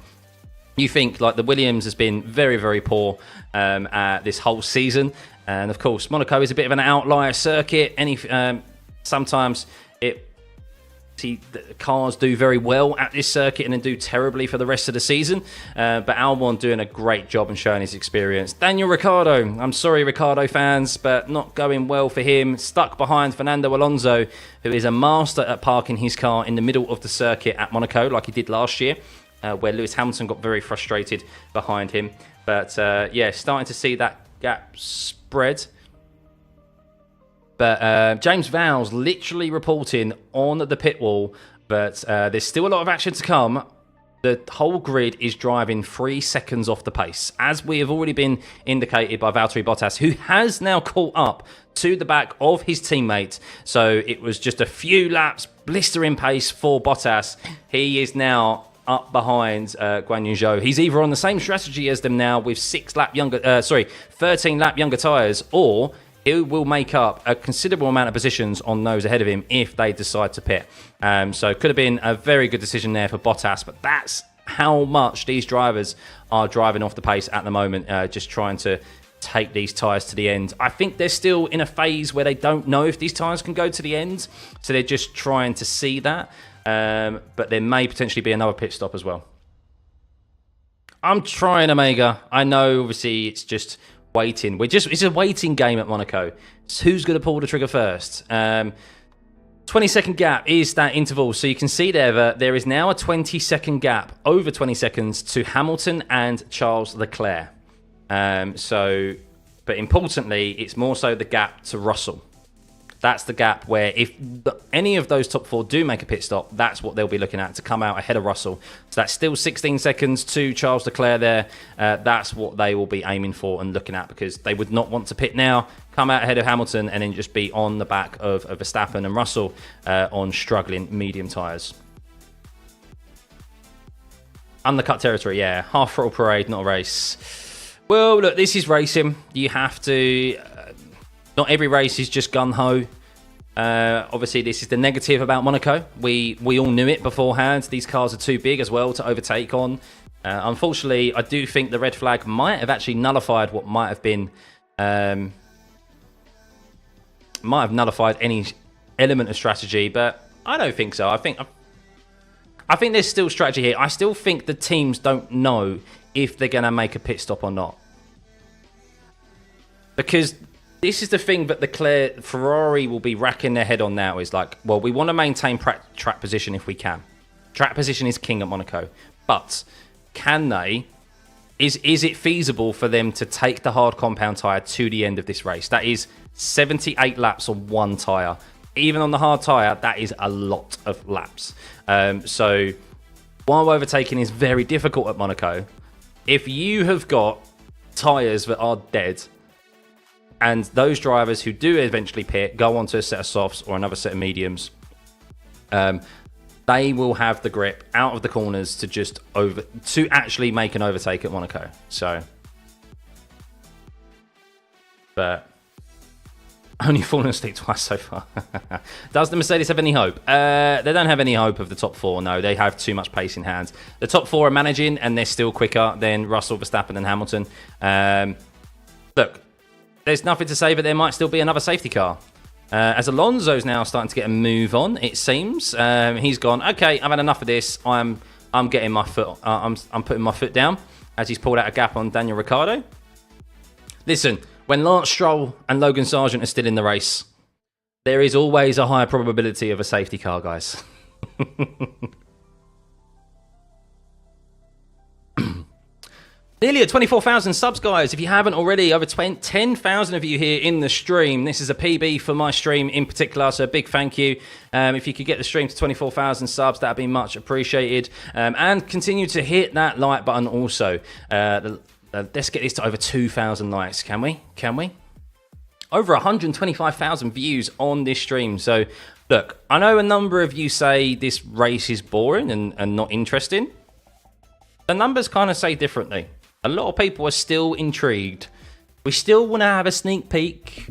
You think, like, the Williams has been very, very poor this whole season. And, of course, Monaco is a bit of an outlier circuit. Sometimes the cars do very well at this circuit and then do terribly for the rest of the season. But Albon doing a great job and showing his experience. Daniel Ricciardo, I'm sorry, Ricciardo fans, but not going well for him. Stuck behind Fernando Alonso, who is a master at parking his car in the middle of the circuit at Monaco, like he did last year, where Lewis Hamilton got very frustrated behind him. But yeah, starting to see that gap spread. But James Vowles literally reporting on the pit wall, but there's still a lot of action to come. The whole grid is driving 3 seconds off the pace, as we have already been indicated by Valtteri Bottas, who has now caught up to the back of his teammate. So it was just a few laps, blistering pace for Bottas. He is now up behind Guan Yu Zhou. He's either on the same strategy as them now with 13 lap younger tyres, or he will make up a considerable amount of positions on those ahead of him if they decide to pit. So it could have been a very good decision there for Bottas, but that's how much these drivers are driving off the pace at the moment, just trying to take these tyres to the end. I think they're still in a phase where they don't know if these tyres can go to the end, so they're just trying to see that. But there may potentially be another pit stop as well. I'm trying, Omega. I know, obviously, it's just waiting. It's a waiting game at Monaco. So who's going to pull the trigger first? 20-second gap is that interval. So you can see there that there is now a 20-second gap, over 20 seconds, to Hamilton and Charles Leclerc. But importantly, it's more so the gap to Russell. That's the gap where if any of those top 4 do make a pit stop, that's what they'll be looking at to come out ahead of Russell. So that's still 16 seconds to Charles Leclerc there. That's what they will be aiming for and looking at, because they would not want to pit now, come out ahead of Hamilton, and then just be on the back of Verstappen and Russell on struggling medium tyres. Undercut territory, yeah. Half throttle parade, not a race. Well, look, this is racing. You have to... Not every race is just gun-ho. Obviously, this is the negative about Monaco. We all knew it beforehand. These cars are too big as well to overtake on. Unfortunately, I do think the red flag might have actually nullified what might have been... might have nullified any element of strategy, but I don't think so. I think there's still strategy here. I still think the teams don't know if they're going to make a pit stop or not. Because... this is the thing that Ferrari will be racking their head on now, is like, well, we want to maintain track position if we can. Track position is king at Monaco. But can they? Is it feasible for them to take the hard compound tyre to the end of this race? That is 78 laps on one tyre. Even on the hard tyre, that is a lot of laps. So while overtaking is very difficult at Monaco, if you have got tyres that are dead, and those drivers who do eventually pit go onto a set of softs or another set of mediums, they will have the grip out of the corners to actually make an overtake at Monaco. So, but Only fallen asleep twice so far. Does the Mercedes have any hope? They don't have any hope of the top 4, no. They have too much pace in hand. The top 4 are managing, and they're still quicker than Russell, Verstappen, and Hamilton. Look, there's nothing to say, but there might still be another safety car. As Alonso's now starting to get a move on, it seems. He's gone, okay, I've had enough of this. I'm getting my foot. I'm putting my foot down as he's pulled out a gap on Daniel Ricciardo. Listen, when Lance Stroll and Logan Sargent are still in the race, there is always a higher probability of a safety car, guys. Nearly at 24,000 subs, guys. If you haven't already, over 10,000 of you here in the stream. This is a PB for my stream in particular, so a big thank you. If you could get the stream to 24,000 subs, that'd be much appreciated. And continue to hit that like button also. Let's get this to over 2,000 likes, can we? Can we? Over 125,000 views on this stream. So, look, I know a number of you say this race is boring and not interesting. The numbers kind of say differently. A lot of people are still intrigued. We still want to have a sneak peek.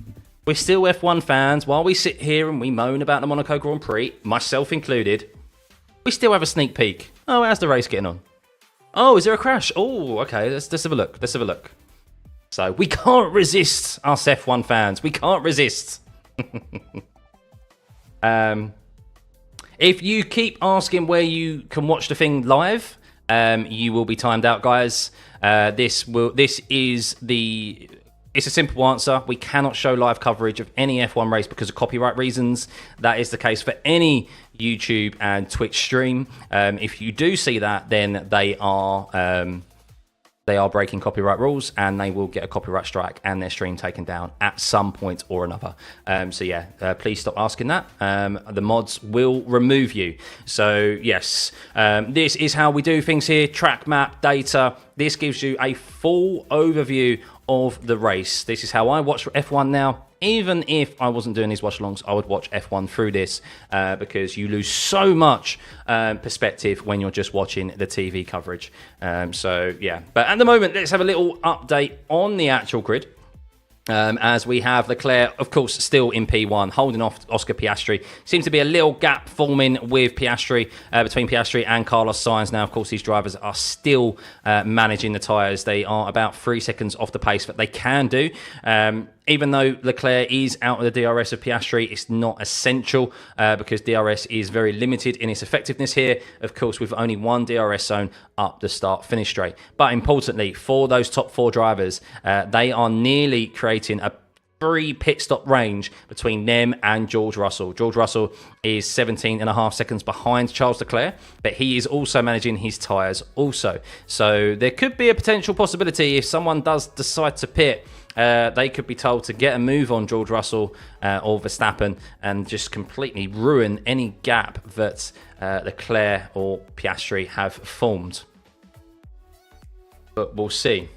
We're still F1 fans. While we sit here and we moan about the Monaco Grand Prix, myself included, we still have a sneak peek. Oh, how's the race getting on? Oh, is there a crash? Oh, okay, let's have a look. Let's have a look. So, we can't resist us F1 fans. We can't resist. If you keep asking where you can watch the thing live, you will be timed out, guys. It's a simple answer. We cannot show live coverage of any F1 race because of copyright reasons. That is the case for any YouTube and Twitch stream. If you do see that, then they are breaking copyright rules, and they will get a copyright strike and their stream taken down at some point or another. So yeah, please stop asking that. The mods will remove you. So yes, this is how we do things here. Track map data. This gives you a full overview of the race. This is how I watch F1 now. Even if I wasn't doing these watch-alongs, I would watch F1 through this because you lose so much perspective when you're just watching the TV coverage. So, yeah. But at the moment, let's have a little update on the actual grid. As we have Leclerc, of course, still in P1, holding off Oscar Piastri. Seems to be a little gap forming with Piastri, between Piastri and Carlos Sainz. Now, of course, these drivers are still managing the tyres. They are about 3 seconds off the pace, but they can do. Even though Leclerc is out of the DRS of Piastri, it's not essential because DRS is very limited in its effectiveness here. Of course, with only one DRS zone up the start-finish straight. But importantly, for those top 4 drivers, they are nearly creating a 3 pit stop range between them and George Russell. George Russell is 17.5 seconds behind Charles Leclerc, but he is also managing his tyres also. So there could be a potential possibility if someone does decide to pit, they could be told to get a move on George Russell or Verstappen and just completely ruin any gap that Leclerc or Piastri have formed. But we'll see.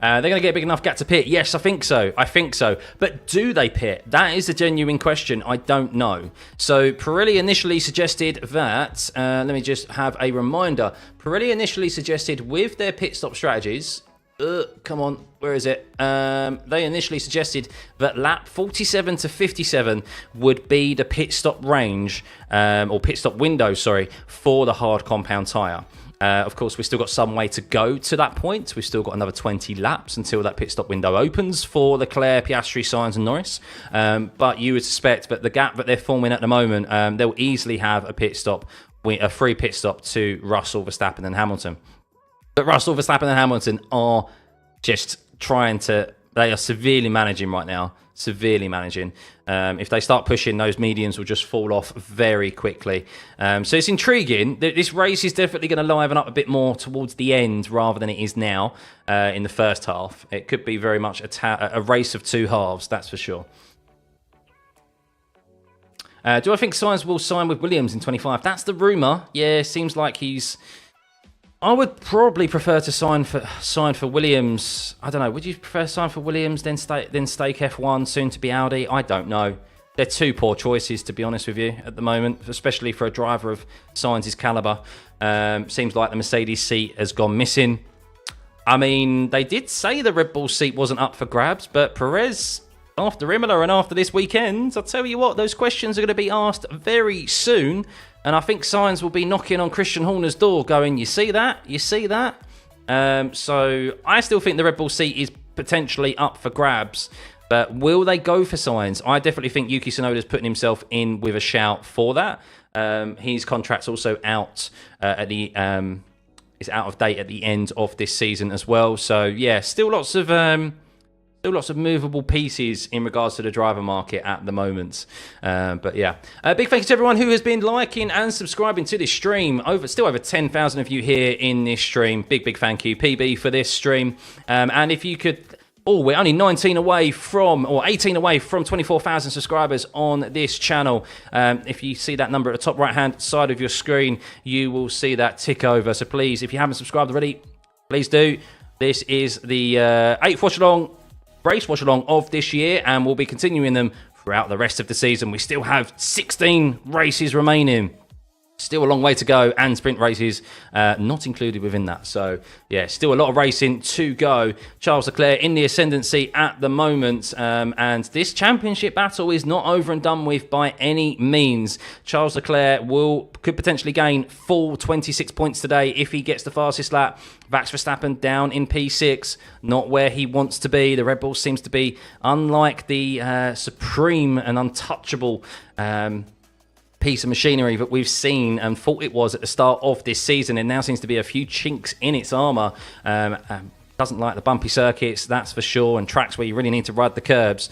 They're going to get a big enough gap to pit. Yes, I think so. I think so. But do they pit? That is a genuine question. I don't know. So Pirelli initially suggested that, let me just have a reminder. Pirelli initially suggested with their pit stop strategies, come on, where is it? They initially suggested that lap 47 to 57 would be the pit stop range, or pit stop window, sorry, for the hard compound tyre. Of course, we've still got some way to go to that point. We've still got another 20 laps until that pit stop window opens for Leclerc, Piastri, Sainz and Norris. But you would suspect that the gap that they're forming at the moment, they'll easily have a free pit stop to Russell, Verstappen and Hamilton. But Russell, Verstappen and Hamilton are just they are severely managing right now. Severely managing. If they start pushing, those medians will just fall off very quickly. So it's intriguing. This race is definitely going to liven up a bit more towards the end rather than it is now in the first half. It could be very much a race of 2 halves, that's for sure. Do I think Sainz will sign with Williams in 25? That's the rumour. Yeah, seems like I would probably prefer to sign for Williams. I don't know. Would you prefer to sign for Williams, then stake F1, soon to be Audi? I don't know. They're 2 poor choices, to be honest with you, at the moment, especially for a driver of Sainz's calibre. Seems like the Mercedes seat has gone missing. I mean, they did say the Red Bull seat wasn't up for grabs, but Perez after Imola and after this weekend, I'll tell you what, those questions are going to be asked very soon. And I think Sainz will be knocking on Christian Horner's door going, you see that? You see that? So I still think the Red Bull seat is potentially up for grabs. But will they go for Sainz? I definitely think Yuki Tsunoda's putting himself in with a shout for that. His contract's also out is out of date at the end of this season as well. So yeah, still lots of movable pieces in regards to the driver market at the moment. But yeah, big thank you to everyone who has been liking and subscribing to this stream. Still over 10,000 of you here in this stream. Big thank you, PB, for this stream. And if you could. Oh, we're only 18 away from 24,000 subscribers on this channel. If you see that number at the top right-hand side of your screen, you will see that tick over. So please, if you haven't subscribed already, please do. This is the 8th race watch-along of this year, and we'll be continuing them throughout the rest of the season. We still have 16 races remaining. Still a long way to go, and sprint races not included within that. So, yeah, still a lot of racing to go. Charles Leclerc in the ascendancy at the moment, and this championship battle is not over and done with by any means. Charles Leclerc could potentially gain full 26 points today if he gets the fastest lap. Max Verstappen down in P6, not where he wants to be. The Red Bull seems to be, unlike the supreme and untouchable piece of machinery that we've seen and thought it was at the start of this season. It now seems to be a few chinks in its armour. Doesn't like the bumpy circuits, that's for sure, and tracks where you really need to ride the curbs.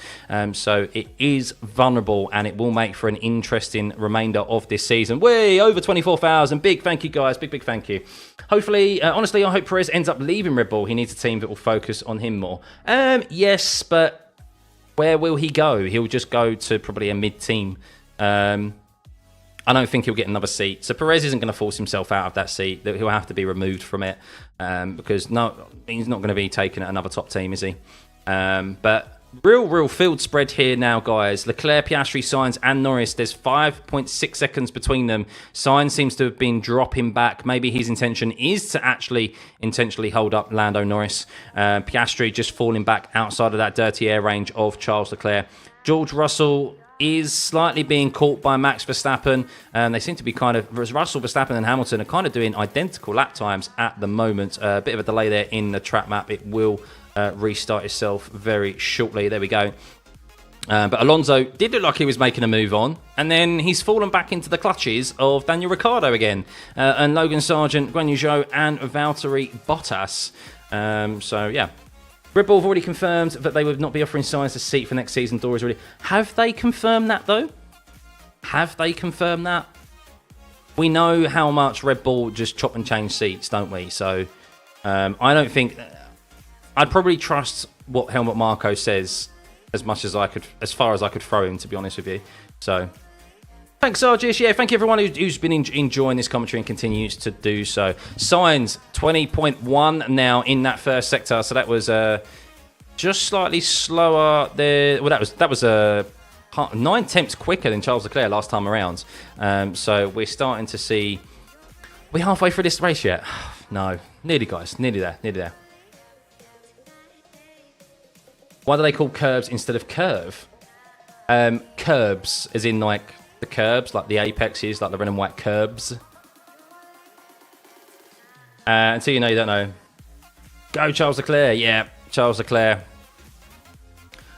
So it is vulnerable, and it will make for an interesting remainder of this season. Way over 24,000. Big thank you, guys. Big thank you. Hopefully, honestly, I hope Perez ends up leaving Red Bull. He needs a team that will focus on him more. Yes, but where will he go? He'll just go to probably a mid-team. I don't think he'll get another seat. So Perez isn't going to force himself out of that seat. He'll have to be removed from it because he's not going to be taken at another top team, is he? But real field spread here now, guys. Leclerc, Piastri, Sainz and Norris. There's 5.6 seconds between them. Sainz seems to have been dropping back. Maybe his intention is to actually intentionally hold up Lando Norris. Piastri just falling back outside of that dirty air range of Charles Leclerc. George Russell is slightly being caught by Max Verstappen. They seem to be Russell, Verstappen and Hamilton are kind of doing identical lap times at the moment. A bit of a delay there in the track map. It will restart itself very shortly. There we go. But Alonso did look like he was making a move on, and then he's fallen back into the clutches of Daniel Ricciardo again, and Logan Sargeant, Guan Yu Zhou and Valtteri Bottas. So yeah. Red Bull have already confirmed that they would not be offering Sainz a seat for next season. Door is already. Have they confirmed that, though? Have they confirmed that? We know how much Red Bull just chop and change seats, don't we? So I don't think. I'd probably trust what Helmut Marko says as much as I could, as far as I could throw him, to be honest with you. So thanks, Sargis. Yeah, thank you everyone who's been enjoying this commentary and continues to do so. Sainz 20.1 now in that first sector, so that was just slightly slower there. Well, that was 9 tenths quicker than Charles Leclerc last time around. So we're starting to see. We're halfway through this race yet? No, nearly, guys, nearly there. Why do they call curbs instead of curve? Curbs, as in like the curbs, like the apexes, like the red and white curbs. Until you don't know. Go Charles Leclerc. Yeah, Charles Leclerc.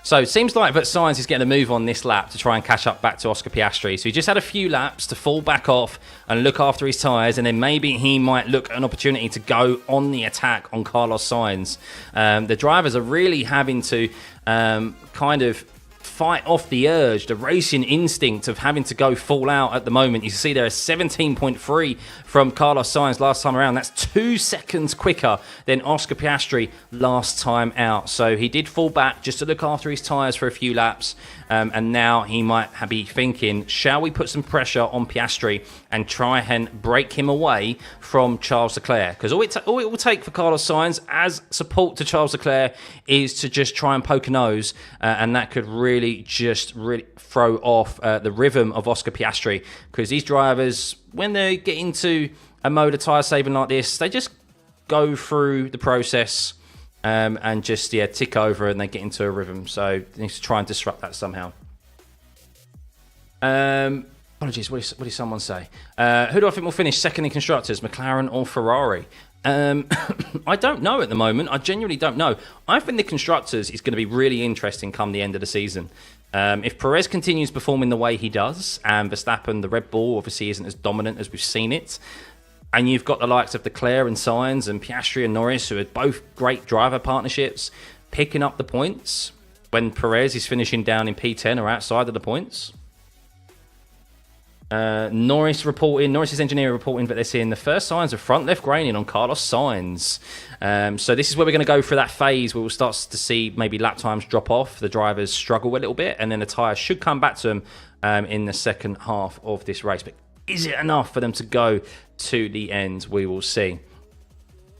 So it seems like that Sainz is getting a move on this lap to try and catch up back to Oscar Piastri. So he just had a few laps to fall back off and look after his tyres, and then maybe he might look at an opportunity to go on the attack on Carlos Sainz. The drivers are really having to kind of fight off the urge, the racing instinct of having to go full out at the moment. You can see there is 17.3 from Carlos Sainz last time around. That's 2 seconds quicker than Oscar Piastri last time out. So he did fall back just to look after his tyres for a few laps. And now he might be thinking, shall we put some pressure on Piastri and try and break him away from Charles Leclerc? Because all it will take for Carlos Sainz as support to Charles Leclerc is to just try and poke a nose. And that could really throw off the rhythm of Oscar Piastri. Because these drivers, when they get into a mode of tyre saving like this, they just go through the process and just, yeah, tick over and they get into a rhythm. So they need to try and disrupt that somehow. Apologies, what did someone say? Who do I think will finish second in constructors, McLaren or Ferrari? I don't know at the moment. I genuinely don't know. I think the constructors is going to be really interesting come the end of the season. If Perez continues performing the way he does, and Verstappen, the Red Bull, obviously isn't as dominant as we've seen it, and you've got the likes of Leclerc and Sainz and Piastri and Norris, who are both great driver partnerships, picking up the points when Perez is finishing down in P10 or outside of the points. Norris's engineer reporting that they're seeing the first signs of front left graining on Carlos Sainz. So this is where we're going to go through that phase where we'll start to see maybe lap times drop off, the drivers struggle a little bit, and then the tyres should come back to them in the second half of this race. But is it enough for them to go to the end? We will see.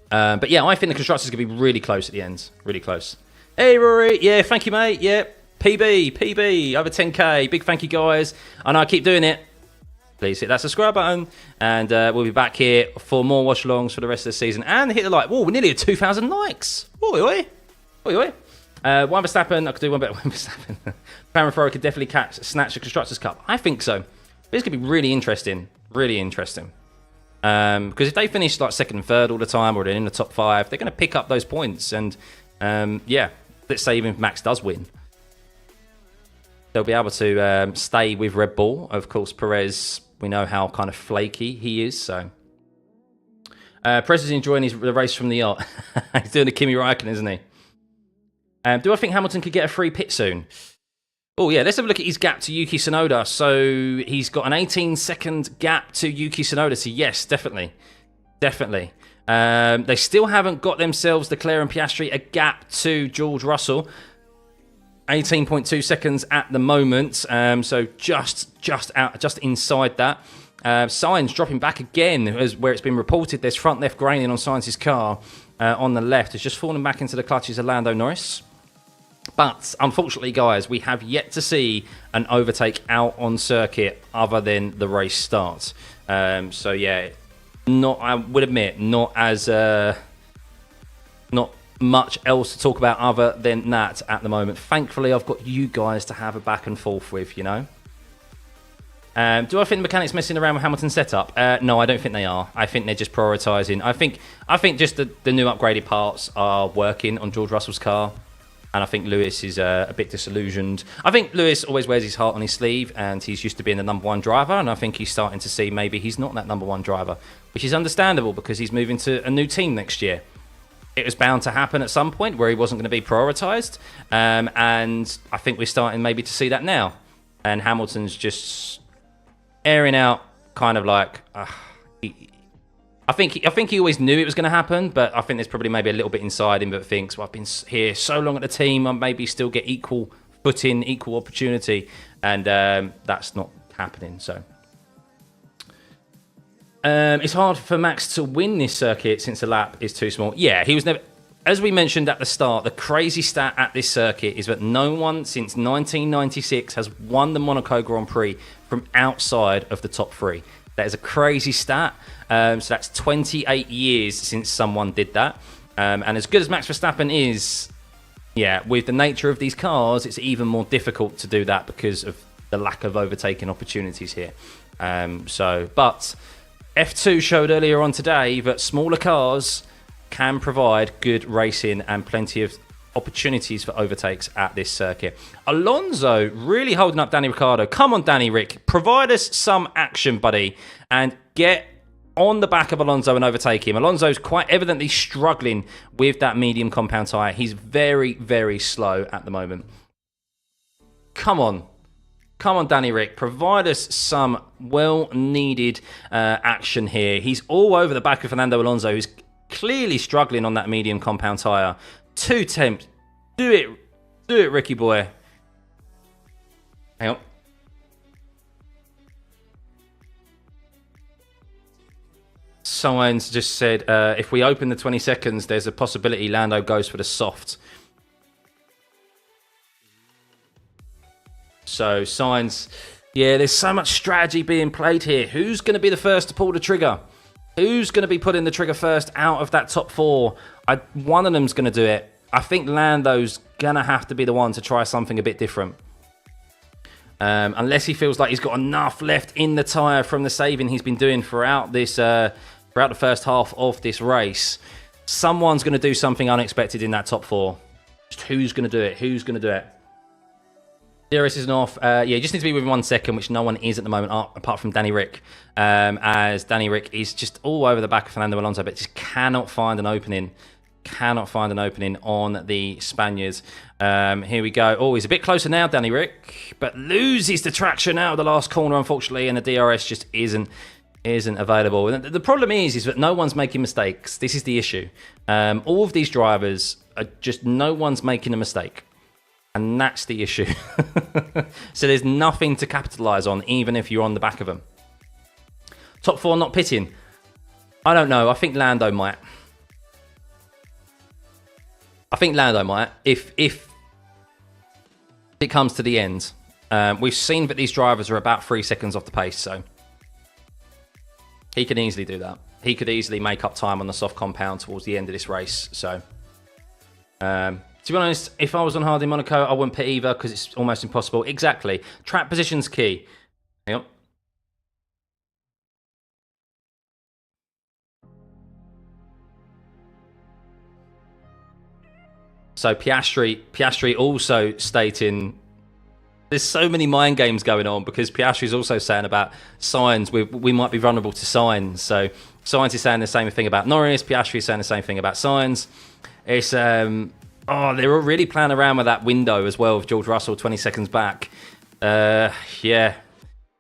But yeah, I think the constructors are going to be really close at the end. Really close. Hey, Rory. Yeah, thank you, mate. Yeah, PB, over 10k. Big thank you, guys. I know I keep doing it. Please hit that subscribe button, and we'll be back here for more watch-alongs for the rest of the season. And hit the like. Whoa, we're nearly at 2,000 likes. Oi, oi. Oi, oi. One Verstappen. I could do one better. One Verstappen. McLaren Ferrari could definitely snatch the Constructors' Cup. I think so. This could be really interesting. Really interesting. Because if they finish like second and third all the time, or they're in the top 5, they're going to pick up those points. And yeah, let's say even if Max does win, they'll be able to stay with Red Bull. Of course, Perez, we know how kind of flaky he is. So Perez is enjoying the race from the yacht. He's doing the Kimi Räikkönen, isn't he? Do I think Hamilton could get a free pit soon? Oh, yeah, let's have a look at his gap to Yuki Tsunoda. So he's got an 18-second gap to Yuki Tsunoda. So yes, definitely. Definitely. They still haven't got themselves, Leclerc and Piastri, a gap to George Russell. 18.2 seconds at the moment. So just inside that. Sainz dropping back again, as where it's been reported there's front left graining on Sainz's car on the left. It's just fallen back into the clutches of Lando Norris. But unfortunately, guys, we have yet to see an overtake out on circuit other than the race start. So yeah, I would admit, not much else to talk about other than that at the moment. Thankfully, I've got you guys to have a back and forth with, you know. Do I think the mechanics messing around with Hamilton's setup? No, I don't think they are. I think they're just prioritising. I think just the new upgraded parts are working on George Russell's car. And I think Lewis is a bit disillusioned. I think Lewis always wears his heart on his sleeve, and he's used to being the number one driver. And I think he's starting to see maybe he's not that number one driver, which is understandable because he's moving to a new team next year. It was bound to happen at some point where he wasn't going to be prioritised. And I think we're starting maybe to see that now. And Hamilton's just airing out kind of like... I think he always knew it was going to happen, but I think there's probably maybe a little bit inside him that thinks, well, I've been here so long at the team, I maybe still get equal footing, equal opportunity, and that's not happening. So it's hard for Max to win this circuit since the lap is too small. Yeah, he was never... As we mentioned at the start, the crazy stat at this circuit is that no one since 1996 has won the Monaco Grand Prix from outside of the top 3. That is a crazy stat. So that's 28 years since someone did that. And as good as Max Verstappen is, yeah, with the nature of these cars, it's even more difficult to do that because of the lack of overtaking opportunities here. But F2 showed earlier on today that smaller cars can provide good racing and plenty of opportunities for overtakes at this circuit. Alonso really holding up Danny Ricciardo. Come on, Danny Rick. Provide us some action, buddy, and get on the back of Alonso and overtake him. Alonso's quite evidently struggling with that medium compound tyre. He's very, very slow at the moment. Come on. Come on, Danny Rick. Provide us some well-needed action here. He's all over the back of Fernando Alonso, who's clearly struggling on that medium compound tyre. 2 temps. Do it, Ricky boy. Hang on. Someone's just said, if we open the 20 seconds, there's a possibility Lando goes for the soft. So, Sainz, yeah, there's so much strategy being played here. Who's going to be the first to pull the trigger? Who's going to be putting the trigger first out of that top 4? One of them's going to do it. I think Lando's going to have to be the one to try something a bit different. Unless he feels like he's got enough left in the tyre from the saving he's been doing throughout this, throughout the first half of this race. Someone's going to do something unexpected in that top 4. Just who's going to do it? Who's going to do it? DRS isn't off. Yeah, you just need to be within 1 second, which no one is at the moment, apart from Danny Rick. As Danny Rick is just all over the back of Fernando Alonso, but just cannot find an opening. Cannot find an opening on the Spaniards. Here we go. Oh, he's a bit closer now, Danny Rick, but loses the traction out of the last corner, unfortunately, and the DRS just isn't available. And the problem is that no one's making mistakes. This is the issue. All of these drivers are just no one's making a mistake. And that's the issue. So there's nothing to capitalise on, even if you're on the back of them. Top 4 not pitting. I don't know. I think Lando might. If it comes to the end. We've seen that these drivers are about 3 seconds off the pace, so he could easily do that. He could easily make up time on the soft compound towards the end of this race. So, to be honest, if I was on hard in Monaco, I wouldn't pit either because it's almost impossible. Exactly. Track position's key. Hang on. So Piastri also stating there's so many mind games going on because Piastri's also saying about Sainz, we might be vulnerable to Sainz. So Sainz is saying the same thing about Norris. Piastri is saying the same thing about Sainz. It's they're really playing around with that window as well of George Russell 20 seconds back. Yeah,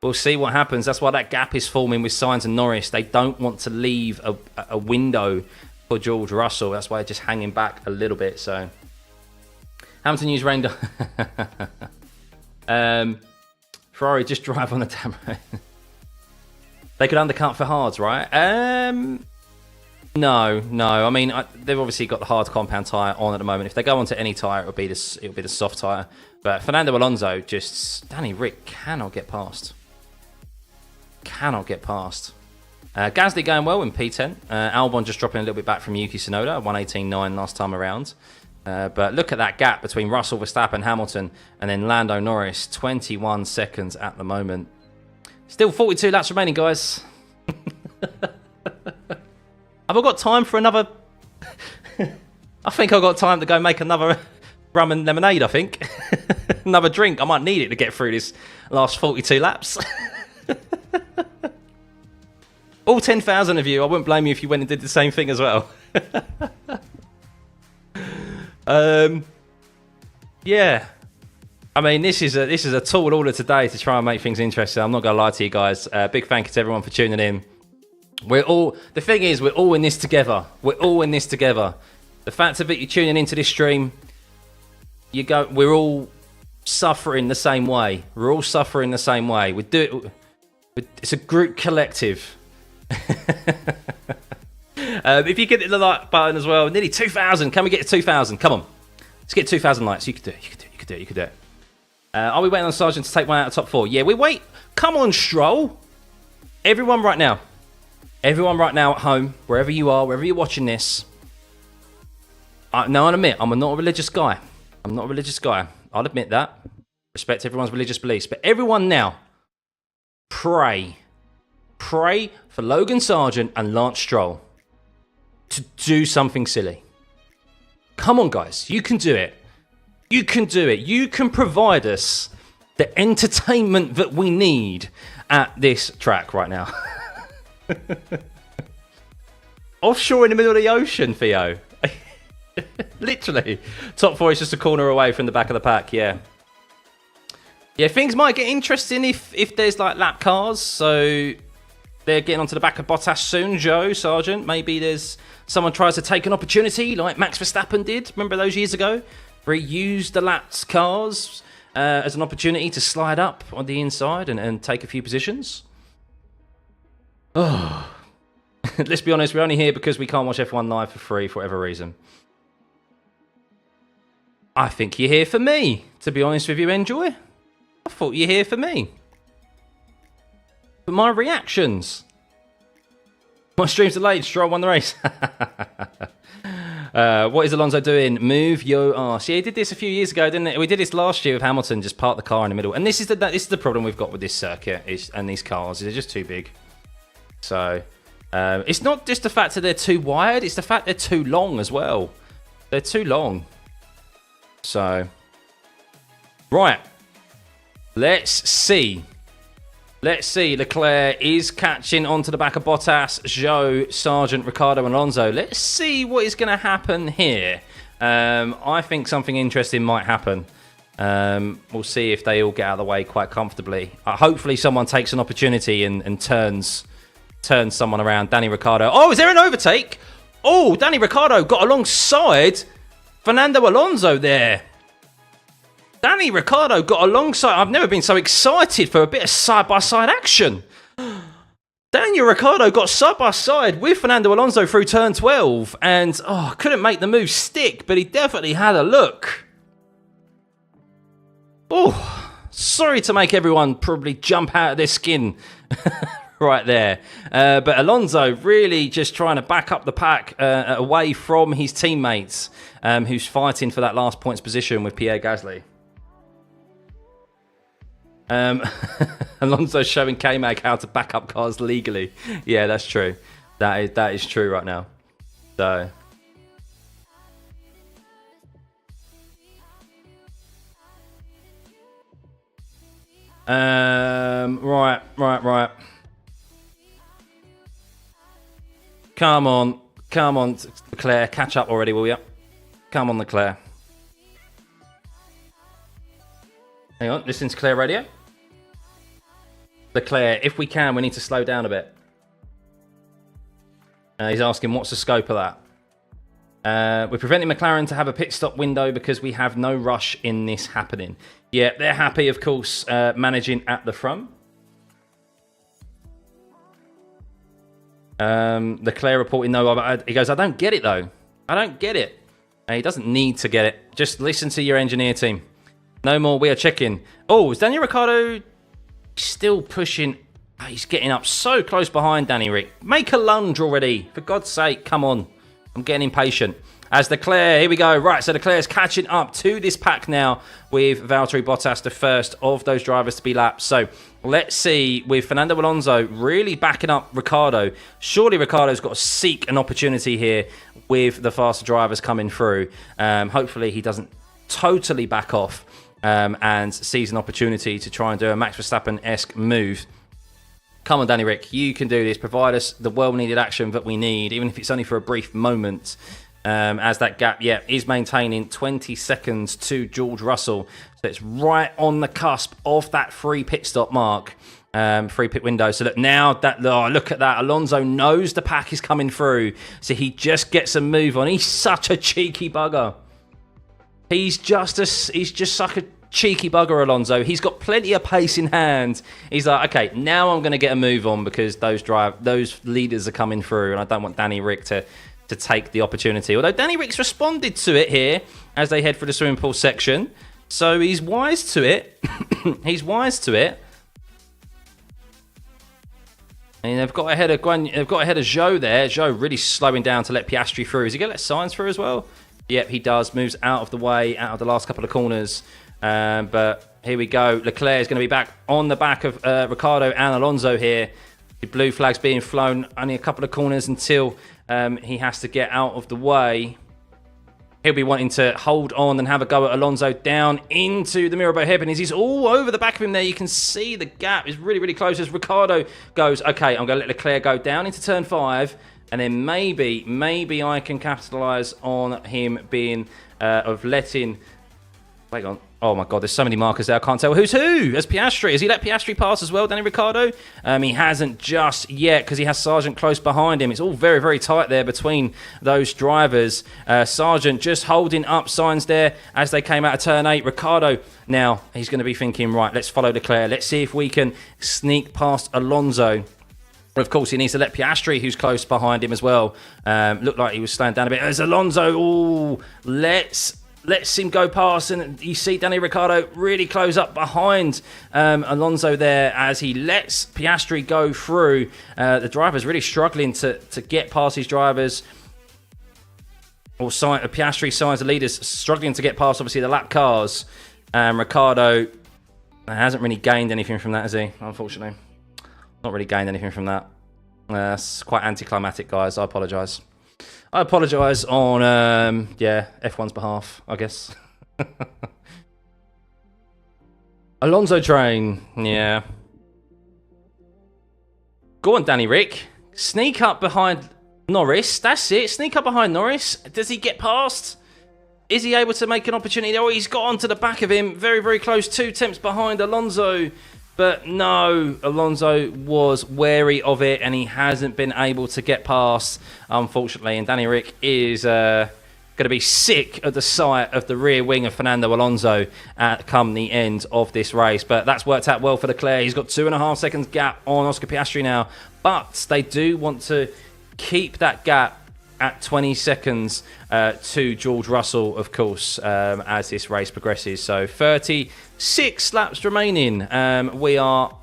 we'll see what happens. That's why that gap is forming with Sainz and Norris. They don't want to leave a window for George Russell. That's why they're just hanging back a little bit. So Hamilton used rain. Ferrari just drive on the damn road. They could undercut for hards, right? No. I mean, they've obviously got the hard compound tyre on at the moment. If they go onto any tyre, it'll be the soft tyre. But Fernando Alonso, Danny Rick cannot get past. Gasly going well in P10. Albon just dropping a little bit back from Yuki Tsunoda, 118.9 last time around. But look at that gap between Russell, Verstappen, Hamilton, and then Lando Norris. 21 seconds at the moment. Still 42 laps remaining, guys. Have I got time for another... I think I've got time to go make another rum and lemonade, I think. Another drink. I might need it to get through this last 42 laps. All 10,000 of you, I wouldn't blame you if you went and did the same thing as well. Yeah. I mean, this is a tall order today to try and make things interesting. I'm not going to lie to you guys. Big thank you to everyone for tuning in. The thing is, we're all in this together. The fact that you're tuning into this stream, we're all suffering the same way. It's a group collective. If you get the like button as well, nearly 2,000. Can we get to 2,000? Come on. Let's get 2,000 likes. You could do it. Are we waiting on Sargent to take one out of top 4? Yeah, we wait. Come on, Stroll. Everyone right now at home, wherever you are, wherever you're watching this. Now, I'll admit, I'm not a religious guy. I'll admit that. Respect everyone's religious beliefs. But everyone now, pray for Logan Sargent and Lance Stroll to do something silly. Come on, guys. You can do it. You can provide us the entertainment that we need at this track right now. Offshore in the middle of the ocean, Theo. Literally. Top 4 is just a corner away from the back of the pack, yeah. Yeah, things might get interesting if there's like lap cars, so they're getting onto the back of Bottas soon, Joe, Sargent. Maybe there's someone tries to take an opportunity like Max Verstappen did, remember those years ago? Where he used the lapped cars as an opportunity to slide up on the inside and take a few positions. Oh. Let's be honest, we're only here because we can't watch F1 live for free for whatever reason. I think you're here for me, to be honest with you, Enjoy. I thought you're here for me. For my reactions. My stream's delayed. Stroll won the race. What is Alonso doing? Move your arse. Yeah, he did this a few years ago, didn't it? We did this last year with Hamilton. Just park the car in the middle. And this is the problem we've got with this circuit and these cars. They're just too big. So it's not just the fact that they're too wide. It's the fact they're too long as well. They're too long. So right. Let's see. Leclerc is catching onto the back of Bottas, Zhou, Sargent, Ricciardo and Alonso. Let's see what is going to happen here. I think something interesting might happen. We'll see if they all get out of the way quite comfortably. Hopefully someone takes an opportunity and turns someone around. Danny Ricciardo. Oh, is there an overtake? Oh, Danny Ricciardo got alongside Fernando Alonso there. Danny Ricciardo got alongside. I've never been so excited for a bit of side-by-side action. Daniel Ricciardo got side-by-side with Fernando Alonso through turn 12 and couldn't make the move stick, but he definitely had a look. Oh, sorry to make everyone probably jump out of their skin right there. But Alonso really just trying to back up the pack away from his teammates who's fighting for that last points position with Pierre Gasly. Alonso's showing K-Mag how to back up cars legally. Yeah, that's true. That is true right now. So right. Come on, Leclerc, catch up already, will you? Come on, Leclerc. Hang on, listen to Leclerc radio. Leclerc, if we can, we need to slow down a bit. He's asking, what's the scope of that? We're preventing McLaren to have a pit stop window because we have no rush in this happening. Yeah, they're happy, of course, managing at the front. Leclerc reporting no, but he goes, I don't get it, though. I don't get it. He doesn't need to get it. Just listen to your engineer team. No more, we are checking. Oh, is Daniel Ricciardo still pushing? Oh, he's getting up so close behind Danny Rick. Make a lunge already. For God's sake, come on. I'm getting impatient. As Leclerc, here we go. Right, so Leclerc's catching up to this pack now with Valtteri Bottas, the first of those drivers to be lapped. So let's see, with Fernando Alonso really backing up Ricciardo. Surely Ricciardo's got to seek an opportunity here with the faster drivers coming through. Hopefully he doesn't totally back off and sees an opportunity to try and do a Max Verstappen-esque move. Come on, Danny Rick, you can do this. Provide us the well-needed action that we need, even if it's only for a brief moment. As that gap, is maintaining 20 seconds to George Russell. So it's right on the cusp of that free pit stop mark, free pit window. So look, now look at that. Alonso knows the pack is coming through, so he just gets a move on. He's such a cheeky bugger. He's just such a cheeky bugger, Alonso. He's got plenty of pace in hand. He's like, okay, now I'm going to get a move on because those leaders are coming through, and I don't want Danny Rick to take the opportunity. Although Danny Rick's responded to it here as they head for the swimming pool section, so he's wise to it. He's wise to it. And they've got ahead of Zhou there. Zhou really slowing down to let Piastri through. Is he going to let Sainz through as well? Yep, he does. Moves out of the way, out of the last couple of corners. But here we go. Leclerc is going to be back on the back of Ricciardo and Alonso here. The blue flag's being flown. Only a couple of corners until he has to get out of the way. He'll be wanting to hold on and have a go at Alonso down into the Mirabeau hairpin. He's all over the back of him there. You can see the gap is really, really close as Ricciardo goes, okay, I'm going to let Leclerc go down into turn 5. And then maybe I can capitalise on him being of letting. Wait on. Oh my God, there's so many markers there. I can't tell who's who. There's Piastri. Has he let Piastri pass as well, Danny Ricciardo? He hasn't just yet because he has Sargent close behind him. It's all very, very tight there between those drivers. Sargent just holding up Sainz there as they came out of turn 8. Ricciardo now, he's going to be thinking, right, let's follow Leclerc. Let's see if we can sneak past Alonso. But of course, he needs to let Piastri, who's close behind him as well. Looked like he was slowing down a bit. There's Alonso. Ooh, let's lets him go past, and you see Danny Ricciardo really close up behind Alonso there as he lets Piastri go through. The driver's really struggling to get past his drivers. Or Piastri signs the leaders struggling to get past, obviously, the lap cars. Ricciardo hasn't really gained anything from that, has he? Unfortunately. Not really gained anything from that. It's quite anticlimactic, guys. I apologise. I apologise on, F1's behalf, I guess. Alonso train, yeah. Go on, Danny Rick. Sneak up behind Norris. That's it. Sneak up behind Norris. Does he get past? Is he able to make an opportunity? Oh, he's got onto the back of him. Very, very close. 2 tenths behind Alonso. But no, Alonso was wary of it, and he hasn't been able to get past, unfortunately. And Danny Rick is going to be sick at the sight of the rear wing of Fernando Alonso come the end of this race. But that's worked out well for Leclerc. He's got 2.5 seconds gap on Oscar Piastri now. But they do want to keep that gap at 20 seconds to George Russell, of course, as this race progresses. So 36 laps remaining. We are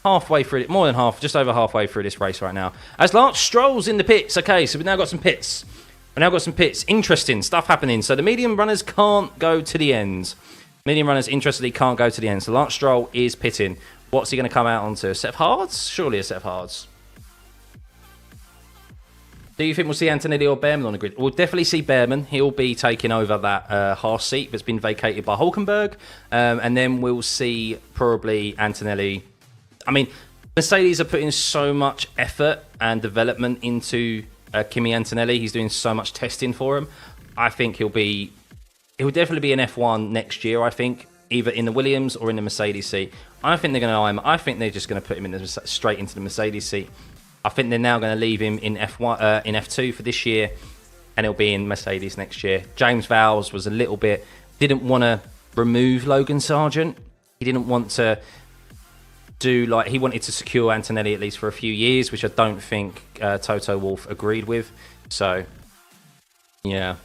halfway through it, more than half, just over halfway through this race right now. As Lance Stroll's in the pits. Okay, so we've now got some pits. Interesting stuff happening. So the medium runners can't go to the end. Medium runners, interestingly, can't go to the end. So Lance Stroll is pitting. What's he going to come out onto? A set of hards? Surely a set of hards. Do you think we'll see Antonelli or Behrman on the grid? We'll definitely see Behrman. He'll be taking over that Haas seat that's been vacated by Hülkenberg. And then we'll see probably Antonelli. I mean, Mercedes are putting so much effort and development into Kimi Antonelli. He's doing so much testing for him. I think he'll definitely be an F1 next year, I think, either in the Williams or in the Mercedes seat. I think they're going to eye him. I think they're just going to put him straight into the Mercedes seat. I think they're now going to leave him in F1, in F2 for this year, and he'll be in Mercedes next year. James Vowles was a little bit, didn't want to remove Logan Sargent. He didn't want to he wanted to secure Antonelli at least for a few years, which I don't think Toto Wolff agreed with. So, yeah.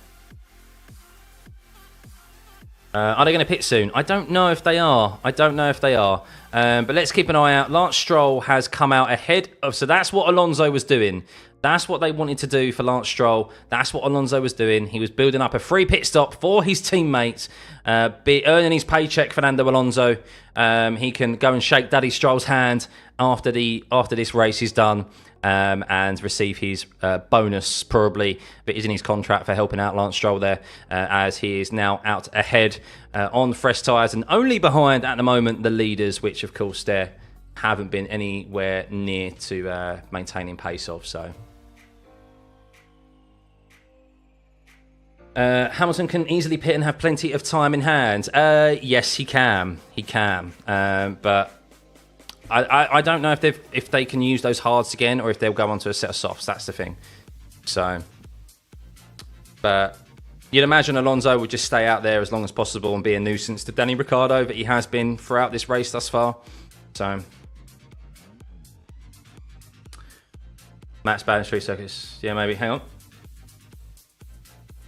Are they going to pit soon? I don't know if they are. But let's keep an eye out. Lance Stroll has come out ahead of... So that's what Alonso was doing. That's what they wanted to do for Lance Stroll. That's what Alonso was doing. He was building up a free pit stop for his teammates, earning his paycheck, Fernando Alonso. He can go and shake Daddy Stroll's hand after this race is done. And receive his bonus, probably, that is in his contract for helping out Lance Stroll there, as he is now out ahead on fresh tyres and only behind, at the moment, the leaders, which, of course, they haven't been anywhere near to maintaining pace of. So Hamilton can easily pit and have plenty of time in hand. Yes, he can. But I don't know if they can use those hards again or if they'll go onto a set of softs. That's the thing. So, but you'd imagine Alonso would just stay out there as long as possible and be a nuisance to Danny Ricciardo that he has been throughout this race thus far. So, Matt's bad in 3 seconds. Yeah, maybe. Hang on.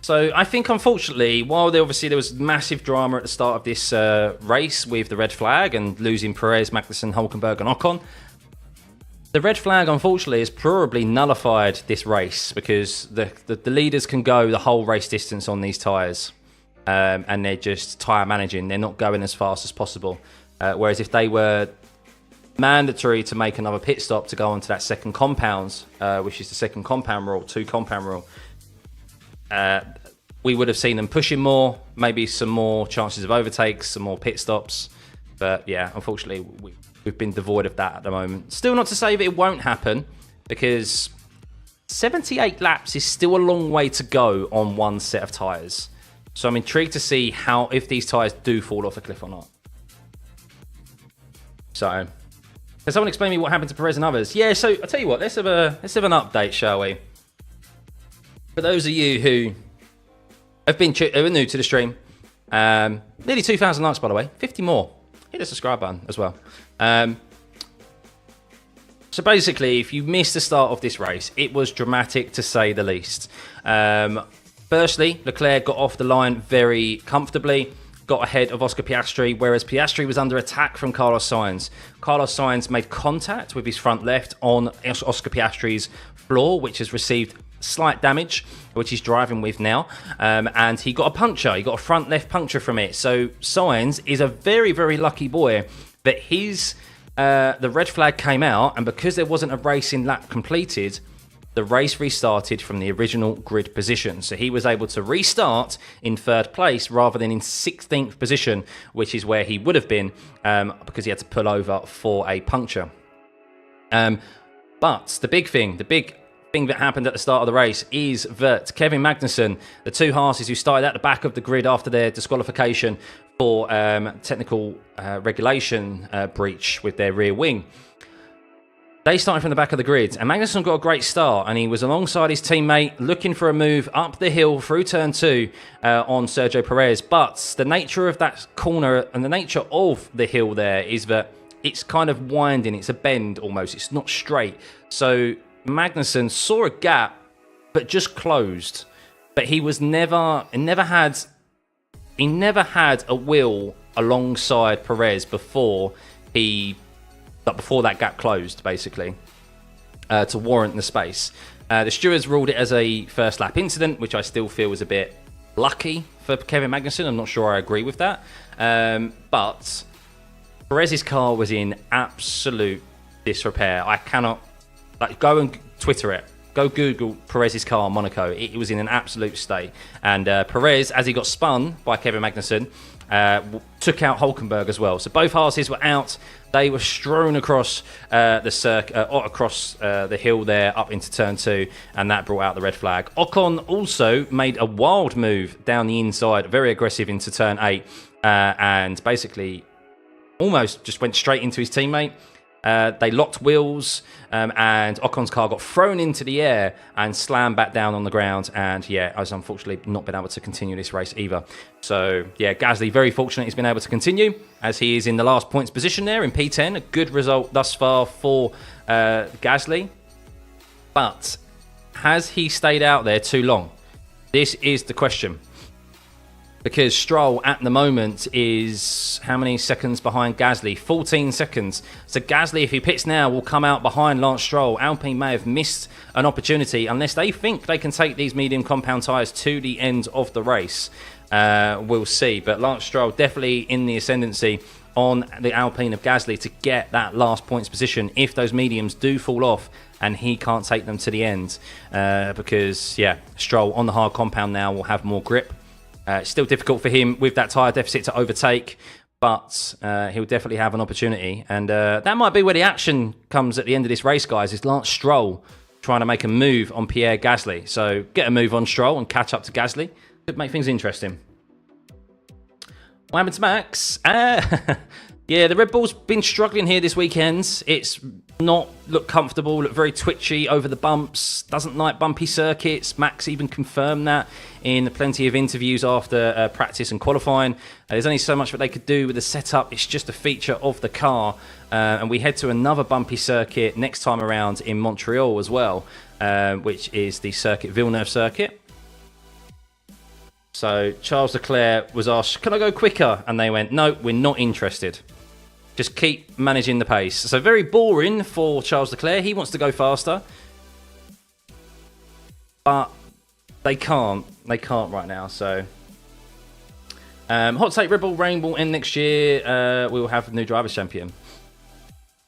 So I think, unfortunately, while there was massive drama at the start of this race with the red flag and losing Perez, Magnussen, Hülkenberg and Ocon, the red flag, unfortunately, has probably nullified this race because the leaders can go the whole race distance on these tyres, and they're just tyre managing. They're not going as fast as possible. Whereas if they were mandatory to make another pit stop to go onto that second compound, which is the second compound rule, 2 compound rule, we would have seen them pushing more, maybe some more chances of overtakes, some more pit stops. But yeah, unfortunately, we've been devoid of that at the moment. Still not to say that it won't happen, because 78 laps is still a long way to go on one set of tyres. So I'm intrigued to see if these tyres do fall off a cliff or not. So, can someone explain me what happened to Perez and others? Yeah, so I'll tell you what, let's have an update, shall we? For those of you who have been new to the stream, nearly 2,000 likes, by the way, 50 more. Hit the subscribe button as well. So basically, if you missed the start of this race, it was dramatic to say the least. Firstly, Leclerc got off the line very comfortably, got ahead of Oscar Piastri, whereas Piastri was under attack from Carlos Sainz. Carlos Sainz made contact with his front left on Oscar Piastri's floor, which has received slight damage, which he's driving with now, and he got a puncture. He got a front left puncture from it. So Sainz is a very, very lucky boy that the red flag came out, and because there wasn't a racing lap completed, the race restarted from the original grid position. So he was able to restart in 3rd place rather than in 16th position, which is where he would have been because he had to pull over for a puncture. But the big thing that happened at the start of the race is that Kevin Magnussen, the two Haas's who started at the back of the grid after their disqualification for technical regulation breach with their rear wing, they started from the back of the grid, and Magnussen got a great start, and he was alongside his teammate looking for a move up the hill through turn 2 on Sergio Perez. But the nature of that corner and the nature of the hill there is that it's kind of winding, it's a bend almost, it's not straight. So Magnussen saw a gap, but just closed. But he never had a wheel alongside Perez before that gap closed, basically, to warrant the space. The stewards ruled it as a first lap incident, which I still feel was a bit lucky for Kevin Magnussen. I'm not sure I agree with that. But Perez's car was in absolute disrepair. I cannot... go and Twitter it. Go Google Perez's car, Monaco. It was in an absolute state. And Perez, as he got spun by Kevin Magnussen, took out Hulkenberg as well. So both Haas's were out. They were strewn across the hill there up into turn 2, and that brought out the red flag. Ocon also made a wild move down the inside, very aggressive into turn 8, and basically almost just went straight into his teammate. They locked wheels, and Ocon's car got thrown into the air and slammed back down on the ground. And yeah, has unfortunately not been able to continue this race either. So yeah, Gasly very fortunate he's been able to continue, as he is in the last points position there in P10. A good result thus far for Gasly. But has he stayed out there too long? This is the question. Because Stroll at the moment is how many seconds behind Gasly? 14 seconds. So Gasly, if he pits now, will come out behind Lance Stroll. Alpine may have missed an opportunity unless they think they can take these medium compound tyres to the end of the race. We'll see. But Lance Stroll definitely in the ascendancy on the Alpine of Gasly to get that last points position if those mediums do fall off and he can't take them to the end. Because, yeah, Stroll on the hard compound now will have more grip. It's still difficult for him with that tyre deficit to overtake, but he'll definitely have an opportunity. And that might be where the action comes at the end of this race, guys, is Lance Stroll trying to make a move on Pierre Gasly. So get a move on Stroll and catch up to Gasly. Could make things interesting. What happened to Max? Yeah, the Red Bull's been struggling here this weekend. It's not looked comfortable, looked very twitchy over the bumps, doesn't like bumpy circuits. Max even confirmed that in plenty of interviews after practice and qualifying. There's only so much that they could do with the setup. It's just a feature of the car. And we head to another bumpy circuit next time around in Montreal as well, which is the Villeneuve circuit. So Charles Leclerc was asked, can I go quicker? And they went, no, we're not interested. Just keep managing the pace. So very boring for Charles Leclerc. He wants to go faster. But they can't. They can't right now. So hot take, Red Bull Reign will end next year. We will have a new Drivers' Champion.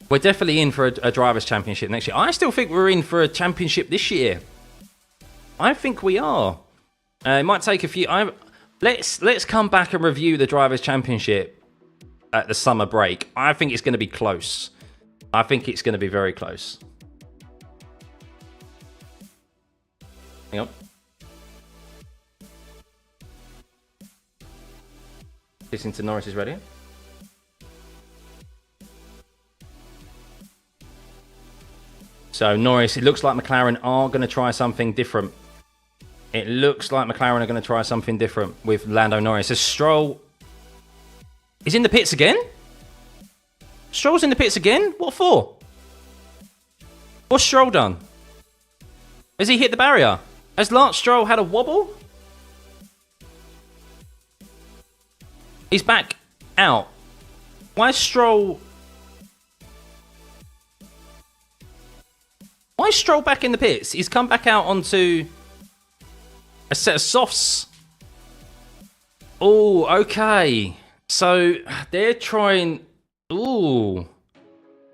We're definitely in for a Drivers' Championship next year. I still think we're in for a championship this year. I think we are. It might take a few... Let's come back and review the Drivers' Championship at the summer break. I think it's going to be close. I think it's going to be very close. Hang on. Listening to Norris's radio. So Norris, it looks like McLaren are going to try something different. It looks like McLaren are going to try something different with Lando Norris. So Stroll is in the pits again? Stroll's in the pits again? What for? What's Stroll done? Has he hit the barrier? Has Lance Stroll had a wobble? He's back out. Why is Stroll back in the pits? He's come back out onto a set of softs. Oh, okay. So they're trying... Ooh. Well,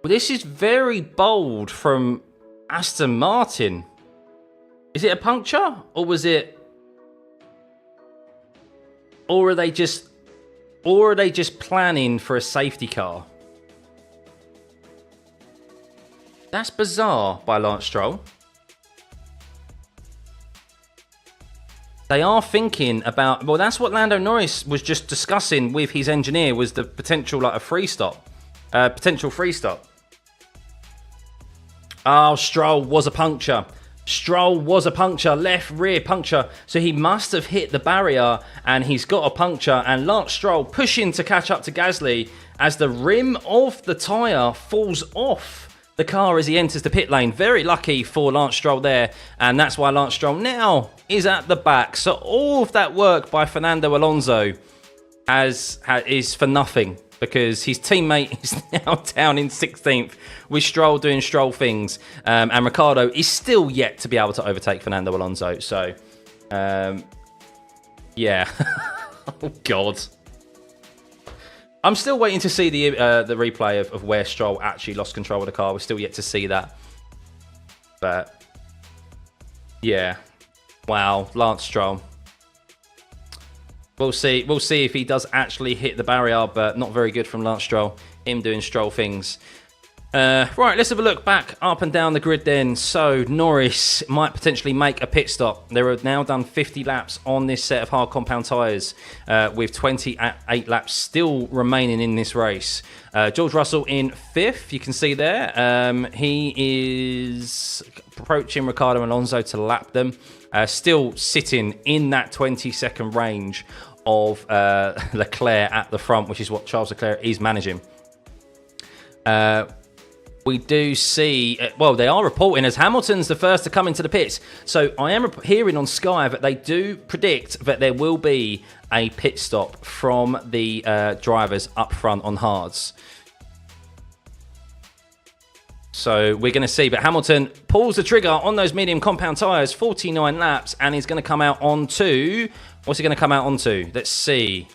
this is very bold from Aston Martin. Is it a puncture? Or was it... Or are they just planning for a safety car? That's bizarre by Lance Stroll. They are thinking about... Well, that's what Lando Norris was just discussing with his engineer, was the potential, like, a free stop. Potential free stop. Oh, Stroll was a puncture. Stroll was a puncture, left rear puncture. So he must have hit the barrier and he's got a puncture. And Lance Stroll pushing to catch up to Gasly as the rim of the tyre falls off the car as he enters the pit lane. Very lucky for Lance Stroll there. And that's why Lance Stroll now is at the back. So all of that work by Fernando Alonso is for nothing, because his teammate is now down in 16th with Stroll doing Stroll things. And Ricciardo is still yet to be able to overtake Fernando Alonso. So, yeah. Oh, God. I'm still waiting to see the replay of where Stroll actually lost control of the car. We're still yet to see that. But, yeah. Wow, Lance Stroll. We'll see if he does actually hit the barrier, but not very good from Lance Stroll. Him doing Stroll things. Right, let's have a look back up and down the grid then. So Norris might potentially make a pit stop. There are now done 50 laps on this set of hard compound tyres, with 28 laps still remaining in this race. George Russell in 5th, you can see there. He is approaching Ricciardo and Alonso to lap them. Still sitting in that 20-second range of Leclerc at the front, which is what Charles Leclerc is managing. We do see, well, they are reporting as Hamilton's the first to come into the pits. So I am hearing on Sky that they do predict that there will be a pit stop from the drivers up front on hards. So we're going to see, but Hamilton pulls the trigger on those medium compound tyres, 49 laps, and he's going to come out onto, what's he going to come out onto? Let's see.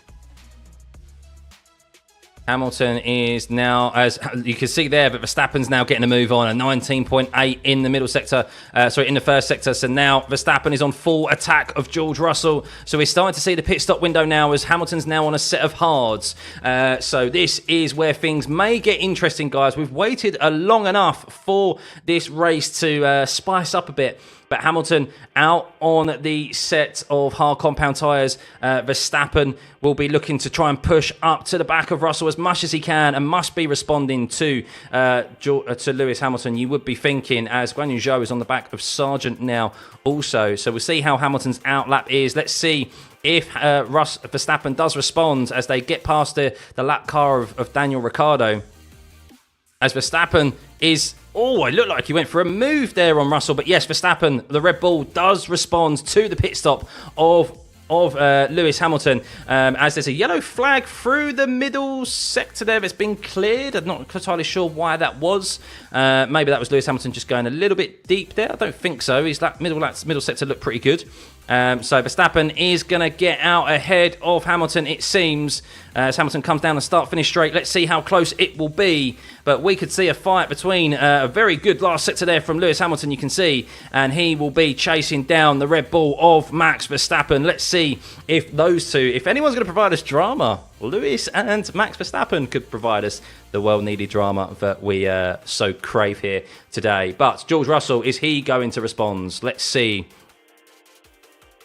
Hamilton is now, as you can see there, but Verstappen's now getting a move on, a 19.8 in the middle sector, in the first sector. So now Verstappen is on full attack of George Russell. So we're starting to see the pit stop window now as Hamilton's now on a set of hards. So this is where things may get interesting, guys. We've waited long enough for this race to spice up a bit. But Hamilton out on the set of hard compound tyres. Verstappen will be looking to try and push up to the back of Russell as much as he can, and must be responding to Lewis Hamilton. You would be thinking, as Guan Yu Zhou is on the back of Sargent now also. So we'll see how Hamilton's outlap is. Let's see if Verstappen does respond as they get past the lap car of Daniel Ricciardo. As Verstappen is... Oh, it looked like he went for a move there on Russell. But yes, Verstappen, the Red Bull, does respond to the pit stop of Lewis Hamilton, as there's a yellow flag through the middle sector there that's been cleared. I'm not entirely sure why that was. Maybe that was Lewis Hamilton just going a little bit deep there. I don't think so. His middle sector looked pretty good. So Verstappen is going to get out ahead of Hamilton, it seems, as Hamilton comes down the start-finish straight. Let's see how close it will be. But we could see a fight between a very good last sector there from Lewis Hamilton, you can see. And he will be chasing down the Red Bull of Max Verstappen. Let's see if those two, if anyone's going to provide us drama, Lewis and Max Verstappen could provide us the well-needed drama that we so crave here today. But George Russell, is he going to respond? Let's see.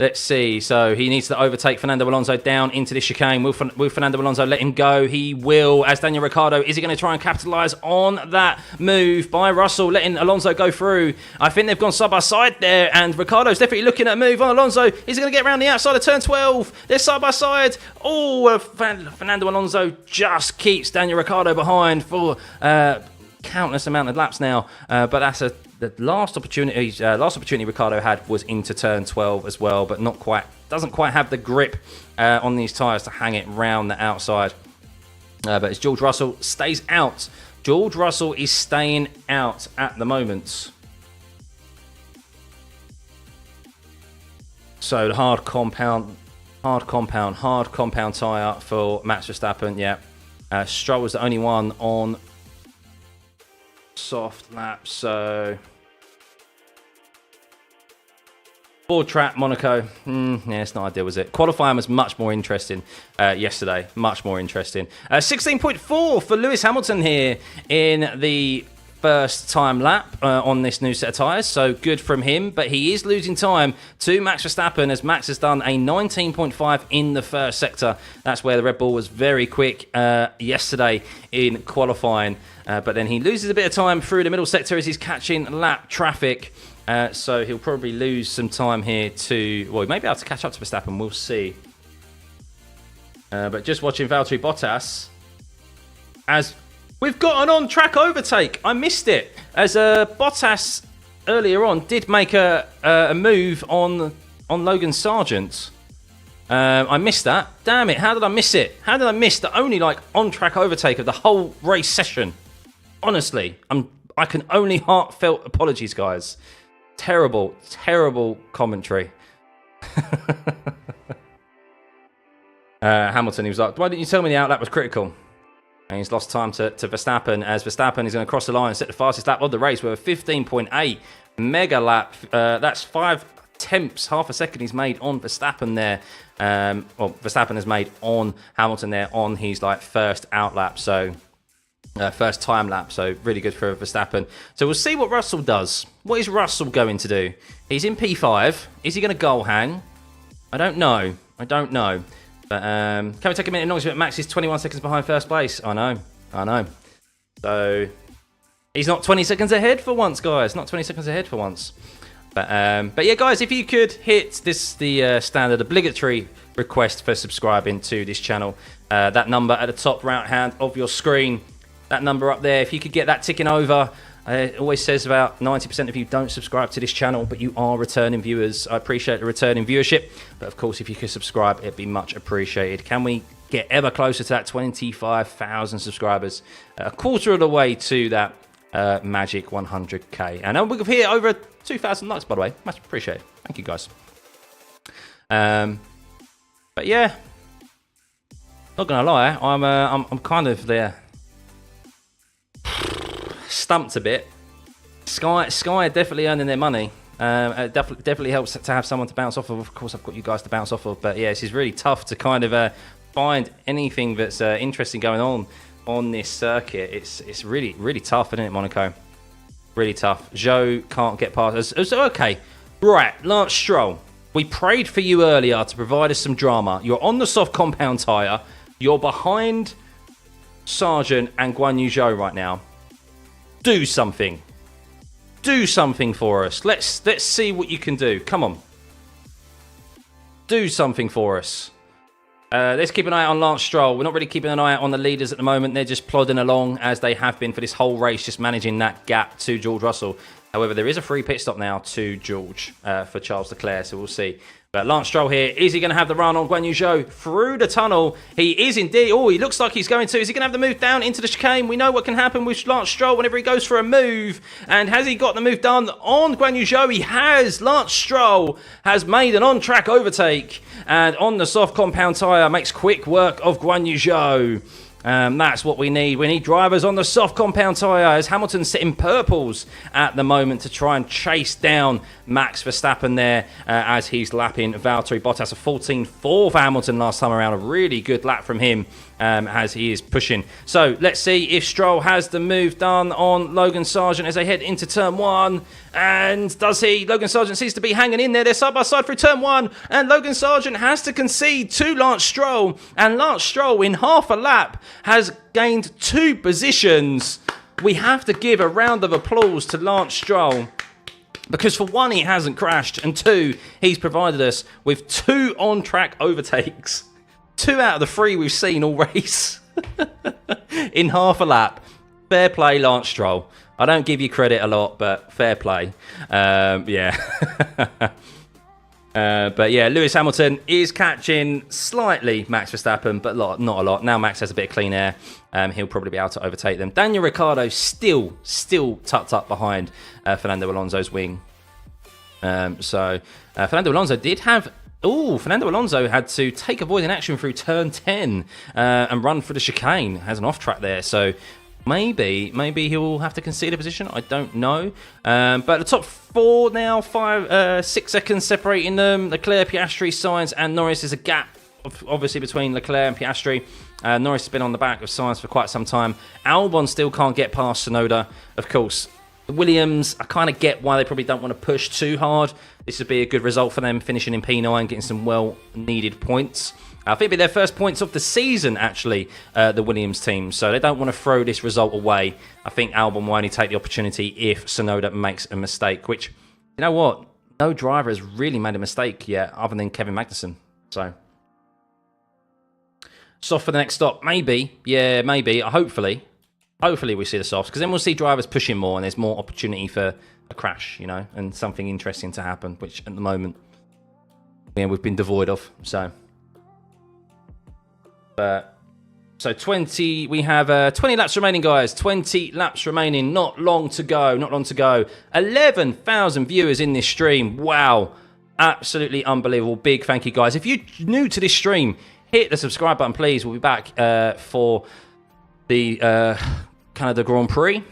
Let's see. So he needs to overtake Fernando Alonso down into the chicane. Will Fernando Alonso let him go? He will. As Daniel Ricciardo, is he going to try and capitalise on that move by Russell, letting Alonso go through? I think they've gone side by side there, and Ricciardo's definitely looking at a move on Alonso. Is he going to get around the outside of turn 12? They're side by side. Oh, Fernando Alonso just keeps Daniel Ricciardo behind for countless amount of laps now. But that's a the last opportunity Ricciardo had was into turn 12 as well, but not quite, doesn't quite have the grip on these tyres to hang it round the outside. But as George Russell stays out, George Russell is staying out at the moment. So the hard compound tyre for Max Verstappen. Yeah, Stroll was the only one on soft lap. So board trap Monaco. Yeah, it's not ideal, was it? Qualifying was much more interesting yesterday. Much more interesting. 16.4 for Lewis Hamilton here in the first time lap on this new set of tyres, so good from him, but he is losing time to Max Verstappen as Max has done a 19.5 in the first sector. That's where the Red Bull was very quick yesterday in qualifying, but then he loses a bit of time through the middle sector as he's catching lap traffic, so he'll probably lose some time here to, well, he may be able to catch up to Verstappen, we'll see. But just watching Valtteri Bottas as we've got an on-track overtake. I missed it. As Bottas earlier on did make a move on Logan Sargent. I missed that. Damn it, how did I miss it? How did I miss the only on-track overtake of the whole race session? Honestly, I can only heartfelt apologies, guys. Terrible, terrible commentary. Hamilton, he was like, why didn't you tell me the outlap was critical? And he's lost time to Verstappen, as Verstappen is going to cross the line and set the fastest lap of the race with a 15.8 mega lap. That's 5 tenths, half a second he's made on Verstappen there. Well, Verstappen has made on Hamilton there on his first out lap, so first time lap. So really good for Verstappen. So we'll see what Russell does. What is Russell going to do? He's in P5. Is he going to goal hang? I don't know. But can we take a minute and acknowledge that Max is 21 seconds behind first place? I know. So he's not 20 seconds ahead for once, guys. Not 20 seconds ahead for once. But yeah, guys, if you could hit the standard obligatory request for subscribing to this channel, that number at the top right hand of your screen, that number up there, if you could get that ticking over. It always says about 90% of you don't subscribe to this channel, but you are returning viewers. I appreciate the returning viewership, but of course, if you could subscribe, it'd be much appreciated. Can we get ever closer to that 25,000 subscribers? A quarter of the way to that magic 100k. And we're here over 2,000 likes, by the way. Much appreciated. Thank you, guys. But yeah, not gonna lie, I'm kind of there. Stumped a bit. Sky are definitely earning their money. It definitely helps to have someone to bounce off of. Of course, I've got you guys to bounce off of. But yeah, this is really tough to kind of find anything that's interesting going on this circuit. It's really, really tough, isn't it, Monaco? Really tough. Zhou can't get past us. So, okay, right, Lance Stroll. We prayed for you earlier to provide us some drama. You're on the soft compound tyre. You're behind Sargent and Guan Yu Zhou right now. Do something. Do something for us. Let's see what you can do. Come on. Do something for us. Let's keep an eye on Lance Stroll. We're not really keeping an eye on the leaders at the moment. They're just plodding along as they have been for this whole race, just managing that gap to George Russell. However, there is a free pit stop now to George for Charles Leclerc, so we'll see. But Lance Stroll here, is he going to have the run on Guan Yu Zhou through the tunnel? He is indeed. Oh, he looks like he's going to. Is he going to have the move down into the chicane? We know what can happen with Lance Stroll whenever he goes for a move. And has he got the move done on Guan Yu Zhou? He has. Lance Stroll has made an on-track overtake. And on the soft compound tyre, makes quick work of Guan Yu Zhou. That's what we need. We need drivers on the soft compound tyre as Hamilton's sitting purples at the moment to try and chase down Max Verstappen there as he's lapping Valtteri Bottas. A 14.4 for Hamilton last time around. A really good lap from him as he is pushing. So let's see if Stroll has the move done on Logan Sargent as they head into turn 1. And does he? Logan Sargent seems to be hanging in there. They're side by side through turn 1. And Logan Sargent has to concede to Lance Stroll. And Lance Stroll, in half a lap, has gained 2 positions. We have to give a round of applause to Lance Stroll. Because for 1, he hasn't crashed. And 2, he's provided us with 2 on-track overtakes. 2 out of the 3 we've seen all race. In half a lap. Fair play, Lance Stroll. I don't give you credit a lot, but fair play. Yeah. But yeah, Lewis Hamilton is catching slightly Max Verstappen, but not a lot. Now Max has a bit of clean air. He'll probably be able to overtake them. Daniel Ricciardo still tucked up behind Fernando Alonso's wing. So Fernando Alonso did have... Fernando Alonso had to take avoiding action through turn 10 and run for the chicane. Has an off track there, so maybe he'll have to concede a position. I don't know. But the top 4 now, 6 seconds separating them. Leclerc, Piastri, Sainz, and Norris. Is a gap, obviously, between Leclerc and Piastri. Norris has been on the back of Sainz for quite some time. Albon still can't get past Tsunoda, of course. Williams, I kind of get why they probably don't want to push too hard. This would be a good result for them, finishing in P9, getting some well-needed points. I think it'll be their first points of the season, actually, the Williams team. So they don't want to throw this result away. I think Albon will only take the opportunity if Tsunoda makes a mistake, which, you know what? No driver has really made a mistake yet, other than Kevin Magnussen. So, soft for the next stop. Maybe. Yeah, maybe. Hopefully we see the softs, because then we'll see drivers pushing more and there's more opportunity for a crash, you know, and something interesting to happen, which at the moment, yeah, we've been devoid of. So 20, we have 20 laps remaining, guys. 20 laps remaining. Not long to go. 11,000 viewers in this stream. Wow. Absolutely unbelievable. Big thank you, guys. If you're new to this stream, hit the subscribe button, please. We'll be back for the Canada Grand Prix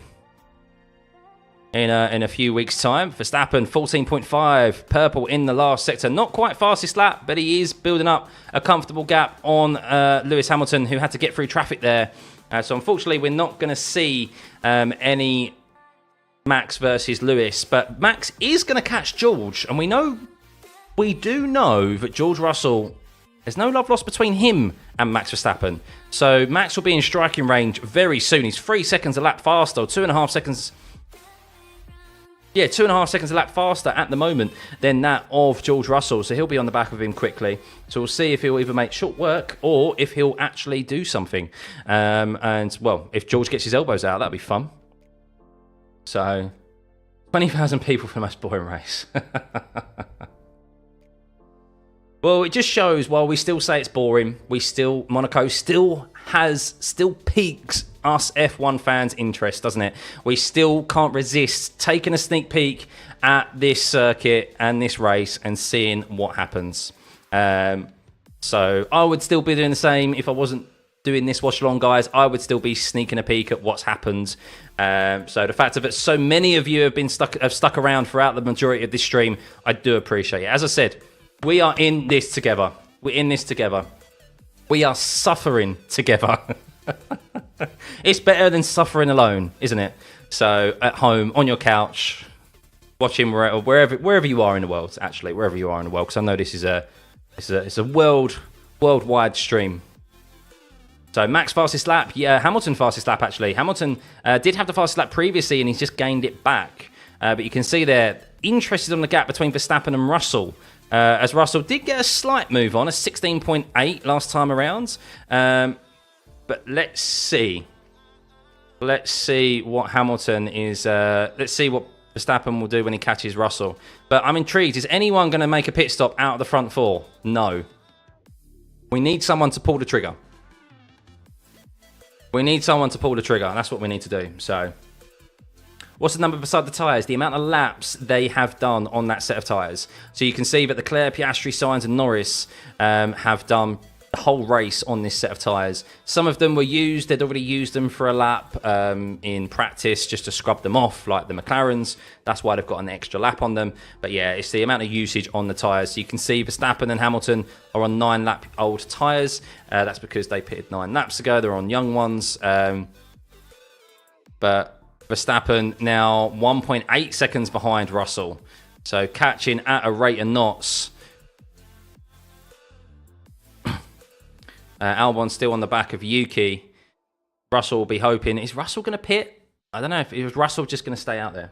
in a few weeks' time. Verstappen 14.5, purple in the last sector. Not quite fastest lap, but he is building up a comfortable gap on Lewis Hamilton, who had to get through traffic there. So unfortunately, we're not going to see any Max versus Lewis, but Max is going to catch George, and we do know that George Russell, there's no love lost between him and Max Verstappen. So Max will be in striking range very soon. He's 3 seconds a lap faster, or 2.5 seconds. Yeah, 2.5 seconds a lap faster at the moment than that of George Russell. So he'll be on the back of him quickly. So we'll see if he'll either make short work or if he'll actually do something. And, well, if George gets his elbows out, that'd be fun. So, 20,000 people for the most boring race. Well, it just shows, while we still say it's boring, Monaco still piques us F1 fans' interest, doesn't it? We still can't resist taking a sneak peek at this circuit and this race and seeing what happens. So I would still be doing the same if I wasn't doing this watch along, guys. I would still be sneaking a peek at what's happened. So the fact that so many of you have stuck around throughout the majority of this stream, I do appreciate it. As I said, we are in this together. We're in this together. We are suffering together. It's better than suffering alone, isn't it? So at home, on your couch, watching wherever you are in the world, actually, wherever you are in the world, because I know this is a worldwide stream. So Max fastest lap, yeah, Hamilton fastest lap, actually. Hamilton did have the fastest lap previously, and he's just gained it back. But you can see there, interested on the gap between Verstappen and Russell. As Russell did get a slight move on, a 16.8 last time around. But let's see. Let's see what Hamilton is... let's see what Verstappen will do when he catches Russell. But I'm intrigued. Is anyone going to make a pit stop out of the front four? No. We need someone to pull the trigger. We need someone to pull the trigger. That's what we need to do. So... what's the number beside the tyres? The amount of laps they have done on that set of tyres. So you can see that Leclerc, Piastri, Sainz and Norris have done the whole race on this set of tyres. Some of them were used. They'd already used them for a lap in practice just to scrub them off, like the McLarens. That's why they've got an extra lap on them. But yeah, it's the amount of usage on the tyres. So you can see Verstappen and Hamilton are on 9-lap-old tyres. That's because they pitted 9 laps ago. They're on young ones. But... Verstappen now 1.8 seconds behind Russell. So catching at a rate of knots. Albon still on the back of Yuki. Russell will be hoping. Is Russell going to pit? I don't know if Russell just going to stay out there.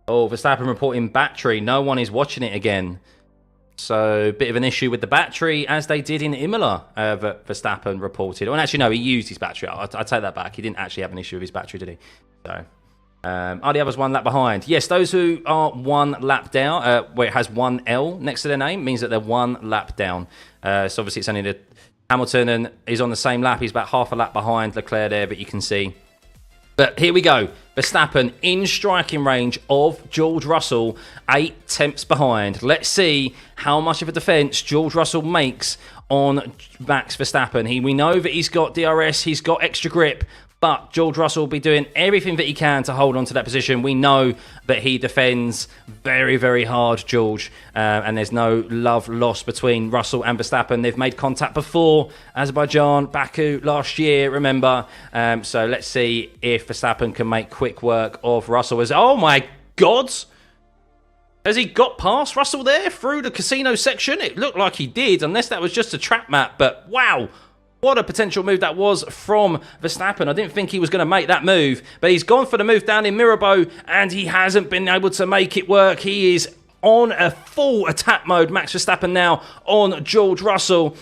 Oh, Verstappen reporting battery. No one is watching it again. So, bit of an issue with the battery, as they did in Imola, Verstappen reported. Well, actually, no, he used his battery. I take that back. He didn't actually have an issue with his battery, did he? So, are the others 1 lap behind? Yes, those who are 1 lap down, where it has 1L next to their name, means that they're 1 lap down. So, obviously, it's only the Hamilton and he's on the same lap. He's about half a lap behind Leclerc there, but you can see. But here we go. Verstappen in striking range of George Russell, 8 tenths behind. Let's see how much of a defence George Russell makes on Max Verstappen. We know that he's got DRS, he's got extra grip, but George Russell will be doing everything that he can to hold on to that position. We know that he defends very, very hard, George, and there's no love lost between Russell and Verstappen. They've made contact before, Azerbaijan, Baku last year, remember? So let's see if Verstappen can make quick work of Russell. Oh my God! Has he got past Russell there through the casino section? It looked like he did, unless that was just a trap map, but wow! What a potential move that was from Verstappen. I didn't think he was going to make that move, but he's gone for the move down in Mirabeau, and he hasn't been able to make it work. He is on a full attack mode, Max Verstappen now on George Russell.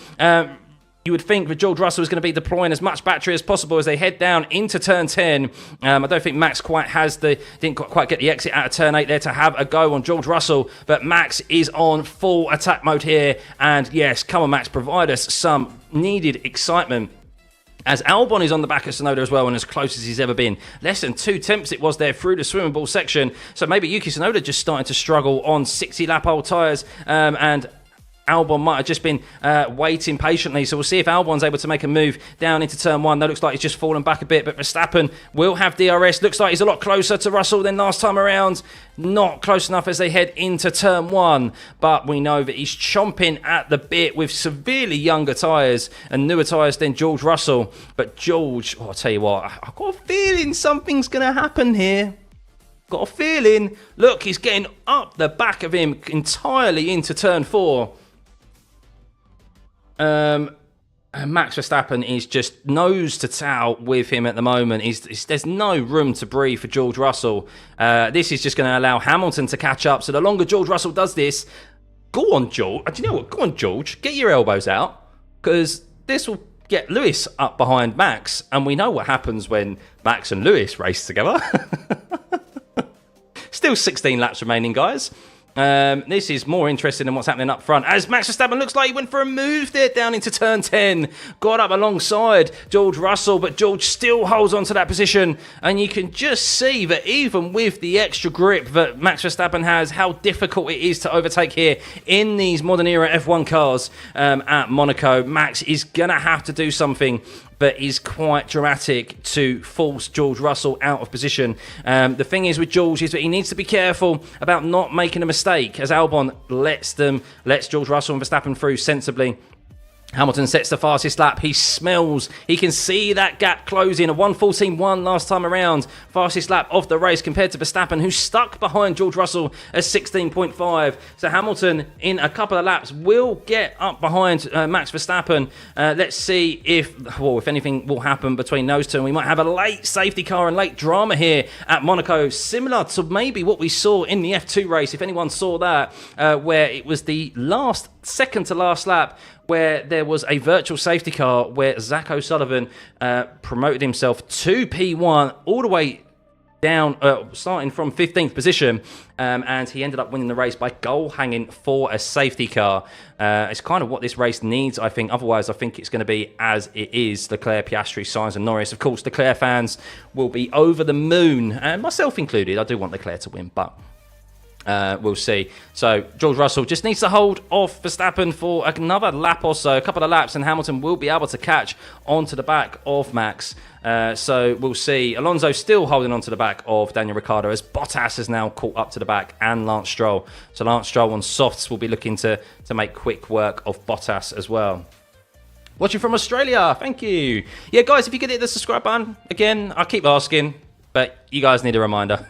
You would think that George Russell is going to be deploying as much battery as possible as they head down into turn 10. I don't think Max didn't quite get the exit out of turn 8 there to have a go on George Russell, but Max is on full attack mode here. And yes, come on Max, provide us some needed excitement. As Albon is on the back of Tsunoda as well, and as close as he's ever been. Less than 2 tenths it was there through the swimming pool section. So maybe Yuki Tsunoda just starting to struggle on 60-lap-old tyres, and Albon might have just been waiting patiently. So we'll see if Albon's able to make a move down into turn 1. That looks like he's just fallen back a bit, but Verstappen will have DRS. Looks like he's a lot closer to Russell than last time around. Not close enough as they head into turn 1, but we know that he's chomping at the bit with severely younger tyres and newer tyres than George Russell. But George, I'll tell you what, I've got a feeling something's going to happen here. Got a feeling. Look, he's getting up the back of him entirely into turn 4. Max Verstappen is just nose to tail with him at the moment. There's no room to breathe for George Russell. This is just going to allow Hamilton to catch up. So the longer George Russell does this, go on, George. Do you know what? Go on, George. Get your elbows out, because this will get Lewis up behind Max. And we know what happens when Max and Lewis race together. Still 16 laps remaining, guys. This is more interesting than what's happening up front, as Max Verstappen looks like he went for a move there down into turn 10, got up alongside George Russell, but George still holds on to that position, and you can just see that even with the extra grip that Max Verstappen has, how difficult it is to overtake here in these modern era F1 cars at Monaco. Max is gonna have to do something, but is quite dramatic to force George Russell out of position. The thing is with George is that he needs to be careful about not making a mistake, as Albon lets George Russell and Verstappen through sensibly. Hamilton sets the fastest lap. He can see that gap closing. A 1:14.1 last time around. Fastest lap of the race compared to Verstappen, who's stuck behind George Russell at 16.5. So Hamilton, in a couple of laps, will get up behind Max Verstappen. Let's see if anything will happen between those two. And we might have a late safety car and late drama here at Monaco, similar to maybe what we saw in the F2 race, if anyone saw that, where it was the second to last lap, where there was a virtual safety car where Zach O'Sullivan promoted himself to P1 all the way down, starting from 15th position, and he ended up winning the race by goal hanging for a safety car. It's kind of what this race needs, I think. Otherwise, I think it's going to be as it is: Leclerc, Piastri, Sainz and Norris. Of course, Leclerc fans will be over the moon, and myself included. I do want Leclerc to win, but we'll see. So George Russell just needs to hold off Verstappen for another lap or so, a couple of laps, and Hamilton will be able to catch onto the back of Max. So we'll see. Alonso still holding on to the back of Daniel Ricciardo, as Bottas has now caught up to the back, and Lance Stroll. So Lance Stroll on softs will be looking to make quick work of Bottas as well. Watching from Australia, thank you. Yeah, guys, if you could hit the subscribe button, again, I keep asking, but you guys need a reminder.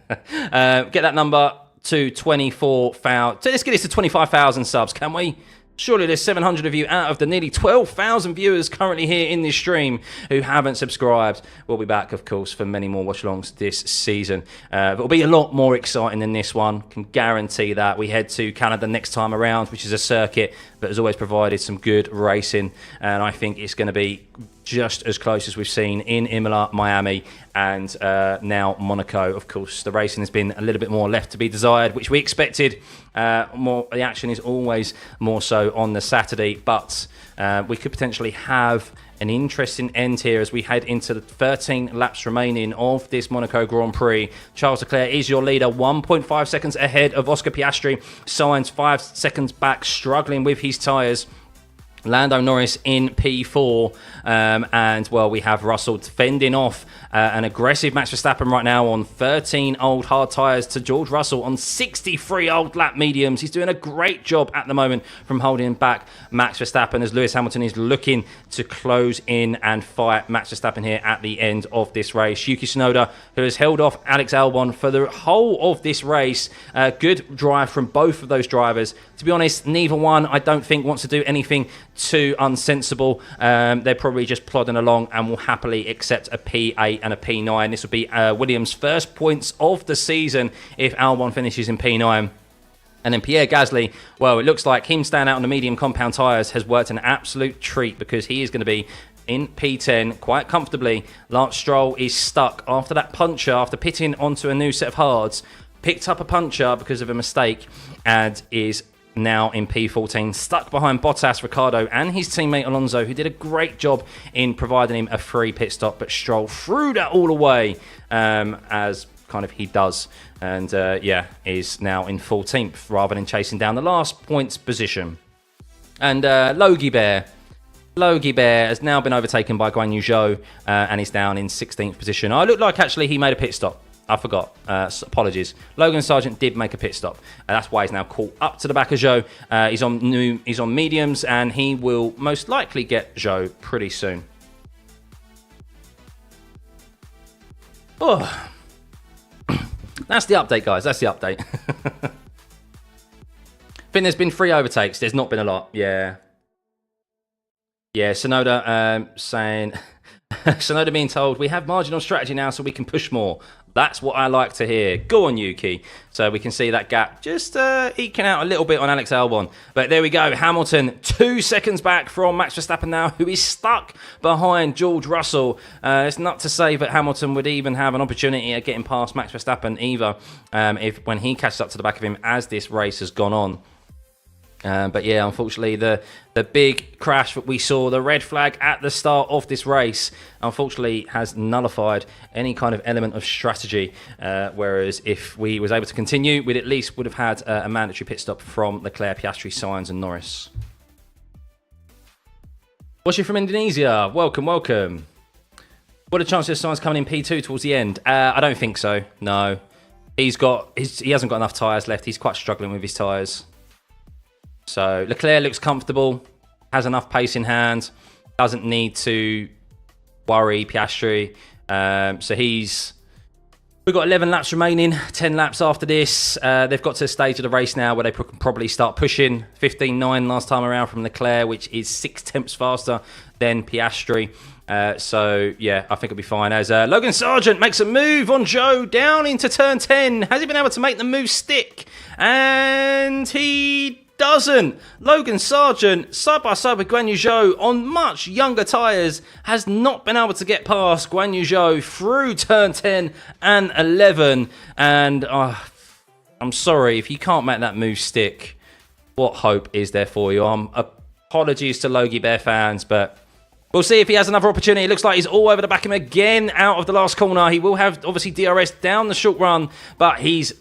Get that number to 24,000. So let's get this to 25,000 subs, can we? Surely there's 700 of you out of the nearly 12,000 viewers currently here in this stream who haven't subscribed. We'll be back, of course, for many more watch-alongs this season. But it'll be a lot more exciting than this one. Can guarantee that. We head to Canada next time around, which is a circuit that has always provided some good racing. And I think it's going to be just as close as we've seen in Imola, Miami, and now Monaco. Of course, the racing has been a little bit more left to be desired, which we expected. The action is always more so on the Saturday, but we could potentially have an interesting end here as we head into the 13 laps remaining of this Monaco Grand Prix. Charles Leclerc is your leader, 1.5 seconds ahead of Oscar Piastri. Sainz 5 seconds back, struggling with his tyres. Lando Norris in P4, and well, we have Russell fending off an aggressive Max Verstappen right now on 13 old hard tyres to George Russell on 63 old lap mediums. He's doing a great job at the moment from holding back Max Verstappen as Lewis Hamilton is looking to close in and fight Max Verstappen here at the end of this race. Yuki Tsunoda, who has held off Alex Albon for the whole of this race. Good drive from both of those drivers. To be honest, neither one, I don't think, wants to do anything too unsensible. They're probably just plodding along and will happily accept a P8 and a P9. This will be Williams' first points of the season if Albon finishes in P9. And then Pierre Gasly, well, it looks like him staying out on the medium compound tyres has worked an absolute treat because he is going to be in P10 quite comfortably. Lance Stroll is stuck after that puncher, after pitting onto a new set of hards, picked up a puncher because of a mistake and is now in P14, stuck behind Bottas, Ricciardo and his teammate Alonso, who did a great job in providing him a free pit stop, but Stroll threw that all away as kind of he does, and yeah, is now in 14th rather than chasing down the last points position. And Logie Bear has now been overtaken by Guan Yu Zhou and he's down in 16th position. I look like actually he made a pit stop. I forgot. Apologies. Logan Sargent did make a pit stop. That's why he's now caught up to the back of Zhou. He's on mediums, and he will most likely get Zhou pretty soon. Oh, that's the update, guys. That's the update. I think there's been 3 overtakes. There's not been a lot. Yeah. Sonoda saying. Sonoda being told we have marginal strategy now, so we can push more. That's what I like to hear. Go on, Yuki. So we can see that gap just eking out a little bit on Alex Albon. But there we go. Hamilton 2 seconds back from Max Verstappen now, who is stuck behind George Russell. It's not to say that Hamilton would even have an opportunity at getting past Max Verstappen either when he catches up to the back of him as this race has gone on. But yeah, unfortunately, the big crash that we saw, the red flag at the start of this race, unfortunately has nullified any kind of element of strategy. Whereas if we was able to continue, we'd at least would have had a mandatory pit stop from Leclerc, Piastri, Sainz and Norris. Watching from Indonesia, welcome. What are the chances of Sainz coming in P2 towards the end? I don't think so, no. He hasn't got enough tyres left. He's quite struggling with his tyres. So Leclerc looks comfortable, has enough pace in hand, doesn't need to worry Piastri. We've got 11 laps remaining, 10 laps after this. They've got to the stage of the race now where they can probably start pushing. 15.9 last time around from Leclerc, which is 6 tenths faster than Piastri. So, yeah, I think it'll be fine. As Logan Sargent makes a move on Zhou down into turn 10. Has he been able to make the move stick? And he doesn't. Logan Sargent, side by side with Guan Yu Zhou on much younger tyres, has not been able to get past Guan Yu Zhou through turn 10 and 11. And I'm sorry, if you can't make that move stick, what hope is there for you? Apologies to Logie Bear fans, but we'll see if he has another opportunity. It looks like he's all over the back of him again out of the last corner. He will have, obviously, DRS down the short run, but he's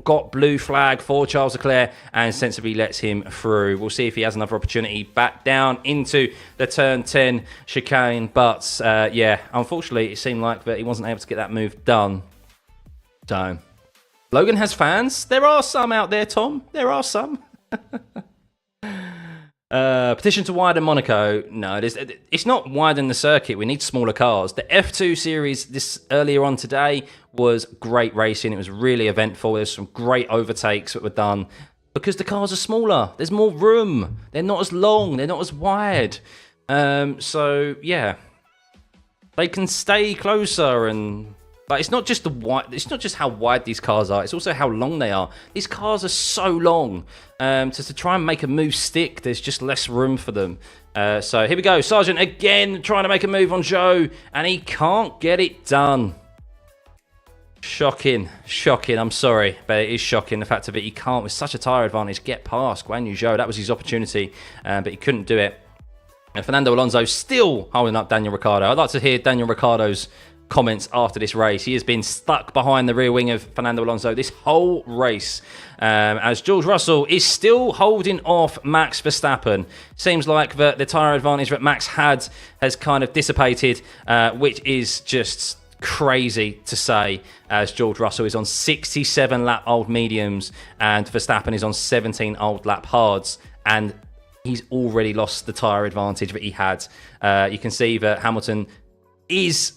got blue flag for Charles Leclerc and sensibly lets him through. We'll see if he has another opportunity back down into the turn 10 chicane. But, yeah, unfortunately, it seemed like that he wasn't able to get that move done. So, Logan has fans. There are some out there, Tom. There are some. Petition to widen Monaco. No, it's not widen the circuit. We need smaller cars. The F2 series this earlier on today was great racing. It was really eventful. There's some great overtakes that were done. because the cars are smaller. There's more room. They're not as long. They're not as wide. So yeah, they can stay closer, and like it's not just the wide. It's not just how wide these cars are. It's also how long they are. These cars are so long. To try and make a move stick, there's just less room for them. So here we go. Sargent again trying to make a move on Zhou, and he can't get it done. Shocking. I'm sorry, but it is shocking the fact of it. He can't, with such a tyre advantage, get past Guan Yu Zhou. That was his opportunity, but he couldn't do it. And Fernando Alonso still holding up Daniel Ricciardo. I'd like to hear Daniel Ricciardo's comments after this race. He has been stuck behind the rear wing of Fernando Alonso this whole race, as George Russell is still holding off Max Verstappen. Seems like the tyre advantage that Max had has kind of dissipated, which is just crazy to say, as George Russell is on 67 lap old mediums and Verstappen is on 17 old lap hards, and he's already lost the tyre advantage that he had. You can see that Hamilton is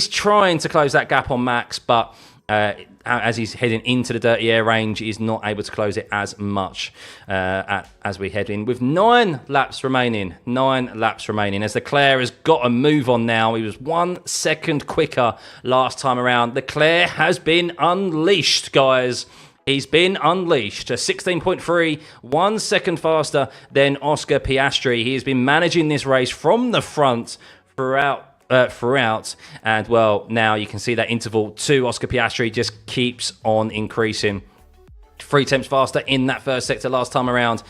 trying to close that gap on Max, but as he's heading into the dirty air range, he's not able to close it as much as we head in with 9 laps remaining. 9 laps remaining as Leclerc has got a move on now. He was 1 second quicker last time around. Leclerc has been unleashed, guys. He's been unleashed. A 16.3, 1 second faster than Oscar Piastri. He has been managing this race from the front throughout, and well, now you can see that interval to Oscar Piastri just keeps on increasing. 3 tenths faster in that first sector last time around.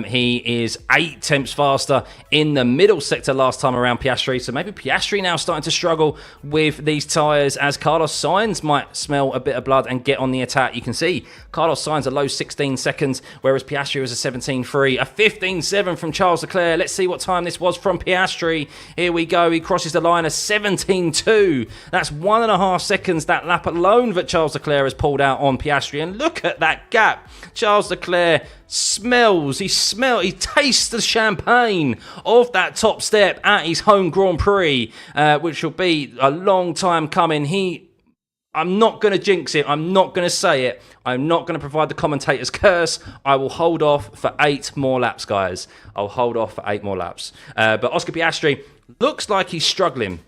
He is 8 tenths faster in the middle sector last time around, Piastri. So maybe Piastri now starting to struggle with these tyres, as Carlos Sainz might smell a bit of blood and get on the attack. You can see Carlos Sainz a low 16 seconds, whereas Piastri was a 17.3. A 15.7 from Charles Leclerc. Let's see what time this was from Piastri. Here we go. He crosses the line, a 17.2. That's 1.5 seconds, that lap alone, that Charles Leclerc has pulled out on Piastri. And look at that gap. Charles Leclerc he tastes the champagne of that top step at his home Grand Prix, which will be a long time coming. I'm not going to jinx it. I'm not going to say it. I'm not going to provide the commentator's curse. I will hold off for 8 more laps, guys. I'll hold off for 8 more laps. But Oscar Piastri looks like he's struggling.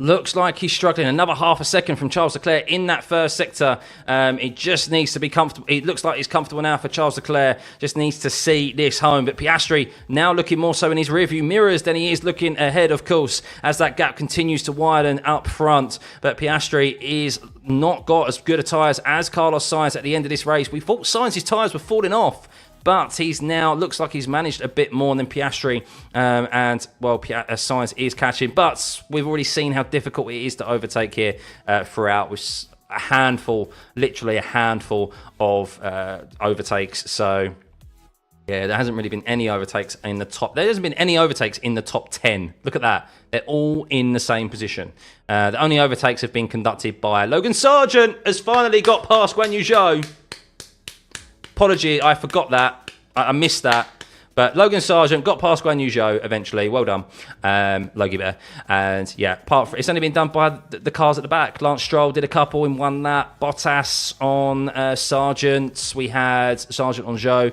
Another 0.5 second from Charles Leclerc in that first sector. It just needs to be comfortable. It looks like he's comfortable now for Charles Leclerc. Just needs to see this home. But Piastri now looking more so in his rearview mirrors than he is looking ahead, of course, as that gap continues to widen up front. But Piastri is not got as good a tyres as Carlos Sainz at the end of this race. We thought Sainz's tyres were falling off, but he's now, looks like he's managed a bit more than Piastri, and, well, Sainz is catching, but we've already seen how difficult it is to overtake here throughout, with a handful, literally a handful of overtakes, so yeah, there hasn't really been any overtakes in the top, there hasn't been any overtakes in the top 10, look at that, they're all in the same position. The only overtakes have been conducted by Logan Sargent, has finally got past Guan Yu Zhou. Apology, I forgot that. I missed that. But Logan Sargent got past Guan Yu Zhou eventually. Well done, Logie Bear. And yeah, it's only been done by the cars at the back. Lance Stroll did a couple in one lap. Bottas on Sargent. We had Sargent on Zhou.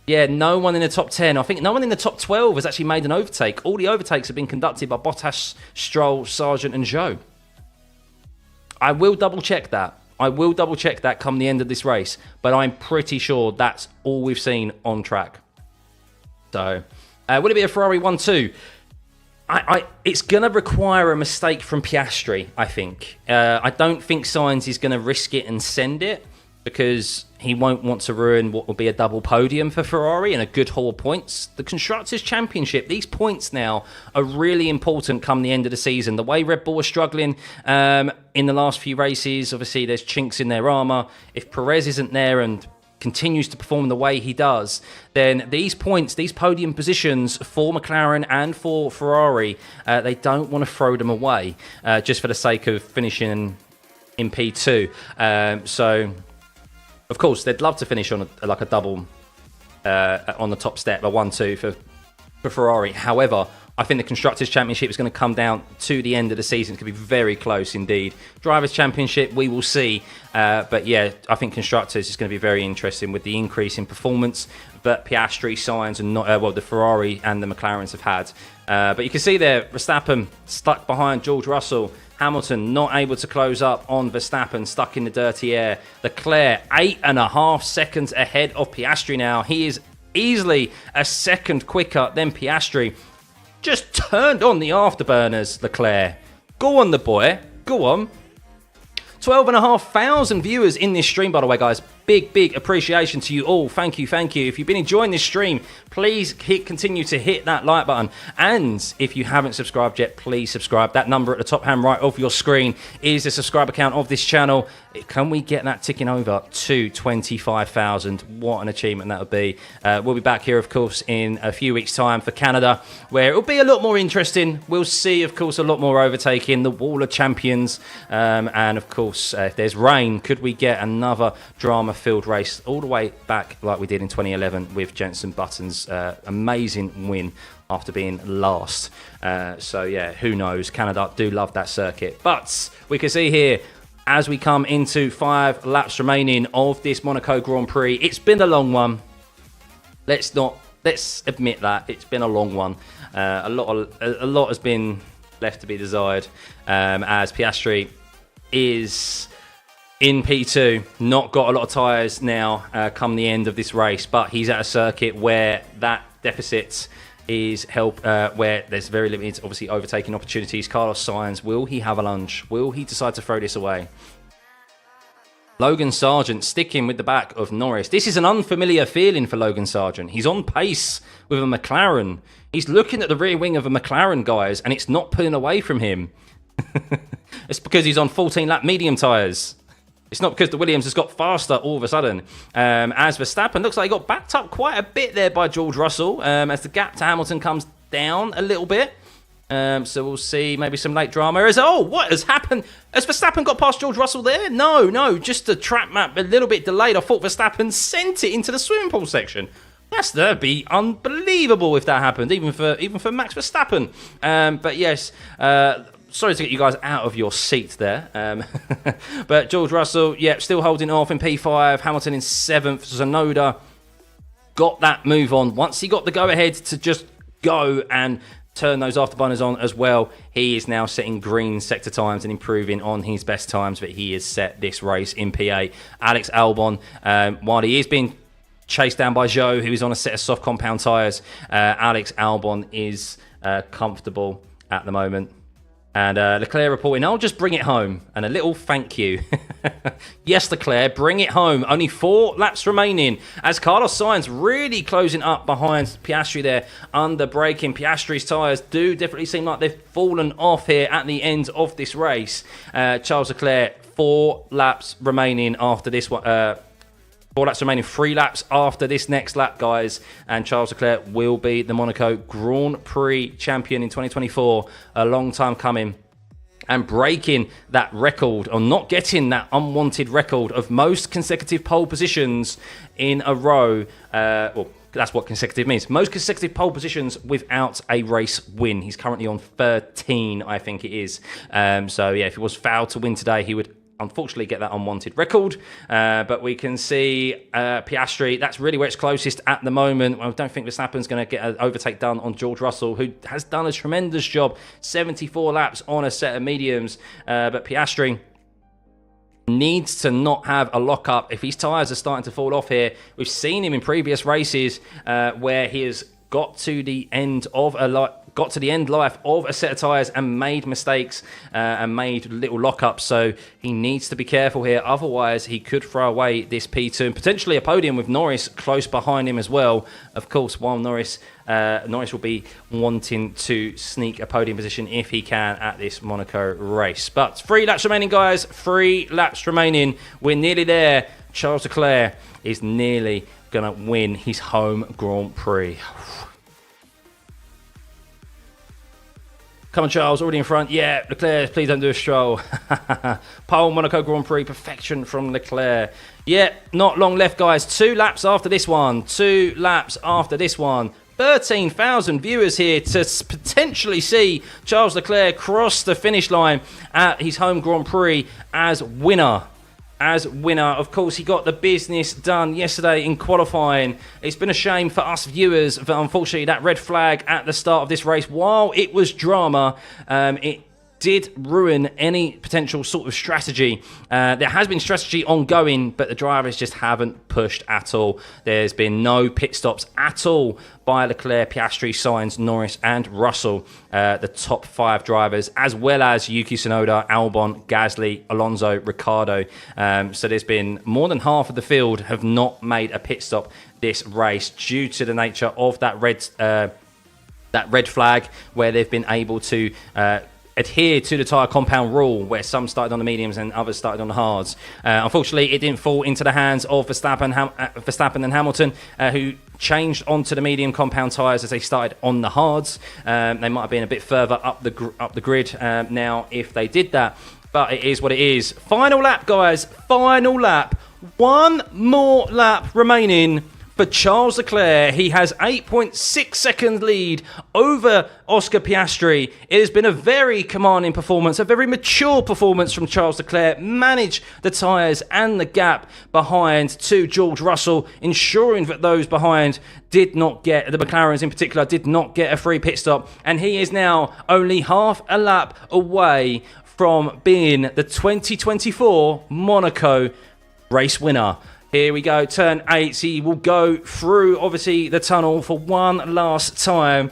Yeah, no one in the top 10. I think no one in the top 12 has actually made an overtake. All the overtakes have been conducted by Bottas, Stroll, Sargent and Zhou. I will double check that. Come the end of this race, but I'm pretty sure that's all we've seen on track. So, would it be a Ferrari 1-2? It's going to require a mistake from Piastri, I think. I don't think Sainz is going to risk it and send it, because he won't want to ruin what will be a double podium for Ferrari and a good haul of points. The Constructors' Championship, these points now are really important come the end of the season. The way Red Bull are struggling in the last few races, obviously there's chinks in their armour. If Perez isn't there and continues to perform the way he does, then these points, these podium positions for McLaren and for Ferrari, they don't want to throw them away just for the sake of finishing in P2. So, of course, they'd love to finish on a double on the top step, a 1-2 for Ferrari. However, I think the Constructors' Championship is going to come down to the end of the season. It's going to be very close indeed. Drivers' Championship, we will see. But yeah, I think Constructors is going to be very interesting with the increase in performance that Piastri, Sainz, and the Ferrari and the McLarens have had. But you can see there, Verstappen stuck behind George Russell. Hamilton not able to close up on Verstappen, stuck in the dirty air. Leclerc 8.5 seconds ahead of Piastri now. He is easily a second quicker than Piastri. Just turned on the afterburners, Leclerc. Go on, the boy. Go on. 12,500 viewers in this stream, by the way, guys. Big appreciation to you all. Thank you. If you've been enjoying this stream, please continue to hit that like button. And if you haven't subscribed yet, please subscribe. That number at the top hand right of your screen is the subscriber count of this channel. Can we get that ticking over to 25,000? What an achievement that would be. We'll be back here, of course, in a few weeks' time for Canada, where it'll be a lot more interesting. We'll see, of course, a lot more overtaking, the Wall of Champions. And, of course, if there's rain, could we get another drama-filled race all the way back like we did in 2011 with Jenson Button's amazing win after being last. So, yeah, who knows? Canada do love that circuit. But we can see here, as we come into 5 laps remaining of this Monaco Grand Prix, it's been a long one. Let's admit that it's been a long one. A lot has been left to be desired, as Piastri is in P2, not got a lot of tyres now come the end of this race, but he's at a circuit where that deficit is where there's very limited, obviously, overtaking opportunities. Carlos Sainz, will he have a lunge? Will he decide to throw this away? Logan Sargent sticking with the back of Norris. This is an unfamiliar feeling for Logan Sargent. He's on pace with a McLaren. He's looking at the rear wing of a McLaren, guys, and it's not pulling away from him. It's because he's on 14-lap medium tyres. It's not because the Williams has got faster all of a sudden. As Verstappen looks like he got backed up quite a bit there by George Russell, as the gap to Hamilton comes down a little bit. So we'll see maybe some late drama. What has happened? Has Verstappen got past George Russell there? No, just the track map a little bit delayed. I thought Verstappen sent it into the swimming pool section. That'd be unbelievable if that happened, even for Max Verstappen. But yes, sorry to get you guys out of your seat there. But George Russell, still holding off in P5. Hamilton in 7th. Tsunoda got that move on. Once he got the go-ahead to just go and turn those afterburners on as well, he is now setting green sector times and improving on his best times that he has set this race in P8. Alex Albon, while he is being chased down by Zhou, who is on a set of soft compound tyres, Alex Albon is comfortable at the moment. And Leclerc reporting, I'll just bring it home. And a little thank you. Yes, Leclerc, bring it home. Only 4 laps remaining. As Carlos Sainz really closing up behind Piastri there, under braking. Piastri's tyres do definitely seem like they've fallen off here at the end of this race. Charles Leclerc, 4 laps remaining after this one. 4 laps remaining, 3 laps after this next lap, guys. And Charles Leclerc will be the Monaco Grand Prix champion in 2024. A long time coming. And breaking that record, or not getting that unwanted record of most consecutive pole positions in a row. Well, that's what consecutive means. Most consecutive pole positions without a race win. He's currently on 13, I think it is. So, yeah, if he was fouled to win today, he would unfortunately get that unwanted record, but we can see Piastri, that's really where it's closest at the moment. I don't think Verstappen's going to get an overtake done on George Russell, who has done a tremendous job, 74 laps on a set of mediums, but Piastri needs to not have a lock-up. If his tyres are starting to fall off here, we've seen him in previous races where he has got to the end life of a set of tyres and made mistakes and made little lockups. So he needs to be careful here. Otherwise, he could throw away this P2 and potentially a podium with Norris close behind him as well. Of course, while Norris will be wanting to sneak a podium position if he can at this Monaco race. But 3 laps remaining, guys. 3 laps remaining. We're nearly there. Charles Leclerc is nearly going to win his home Grand Prix. Come on, Charles, already in front. Yeah, Leclerc, please don't do a stroll. Pole Monaco Grand Prix, perfection from Leclerc. Yeah, not long left, guys. 2 laps after this one. 2 laps after this one. 13,000 viewers here to potentially see Charles Leclerc cross the finish line at his home Grand Prix as winner. Of course, he got the business done yesterday in qualifying. It's been a shame for us viewers that unfortunately that red flag at the start of this race, while it was drama, it did ruin any potential sort of strategy. There has been strategy ongoing, but the drivers just haven't pushed at all. There's been no pit stops at all by Leclerc, Piastri, Sainz, Norris and Russell, the top 5 drivers, as well as Yuki Tsunoda, Albon, Gasly, Alonso, Ricciardo. So there's been more than half of the field have not made a pit stop this race due to the nature of that red flag, where they've been able to adhere to the tyre compound rule, where some started on the mediums and others started on the hards. Unfortunately, it didn't fall into the hands of Verstappen and Hamilton, who changed onto the medium compound tyres as they started on the hards. They might have been a bit further up the grid now if they did that, but it is what it is. Final lap, guys. Final lap. One more lap remaining for Charles Leclerc. He has 8.6 second lead over Oscar Piastri. It has been a very commanding performance, a very mature performance from Charles Leclerc. Managed the tyres and the gap behind to George Russell, ensuring that those behind did not get, the McLarens in particular, did not get a free pit stop. And he is now only half a lap away from being the 2024 Monaco race winner. Here we go, turn 8. He will go through, obviously, the tunnel for one last time.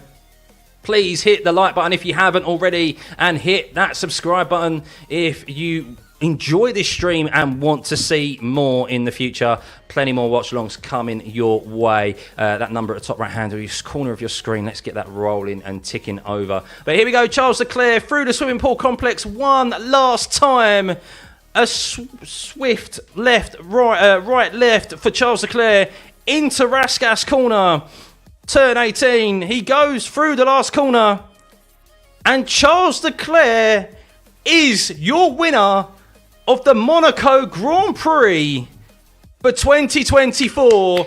Please hit the like button if you haven't already, and hit that subscribe button if you enjoy this stream and want to see more in the future. Plenty more watch-alongs coming your way. That number at the top right-hand corner of your screen. Let's get that rolling and ticking over. But here we go, Charles Leclerc through the swimming pool complex one last time. A swift right, left for Charles Leclerc into Raskas corner. Turn 18. He goes through the last corner. And Charles Leclerc is your winner of the Monaco Grand Prix for 2024.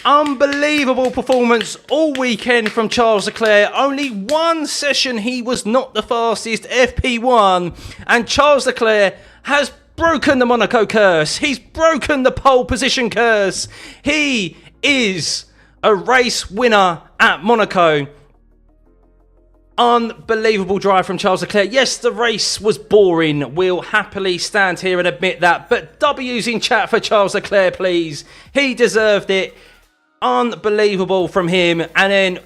Unbelievable performance all weekend from Charles Leclerc. Only one session he was not the fastest, FP1. And Charles Leclerc has broken the Monaco curse. He's broken the pole position curse. He is a race winner at Monaco. Unbelievable drive from Charles Leclerc. Yes, the race was boring. We'll happily stand here and admit that. But W's in chat for Charles Leclerc, please. He deserved it. Unbelievable from him. And then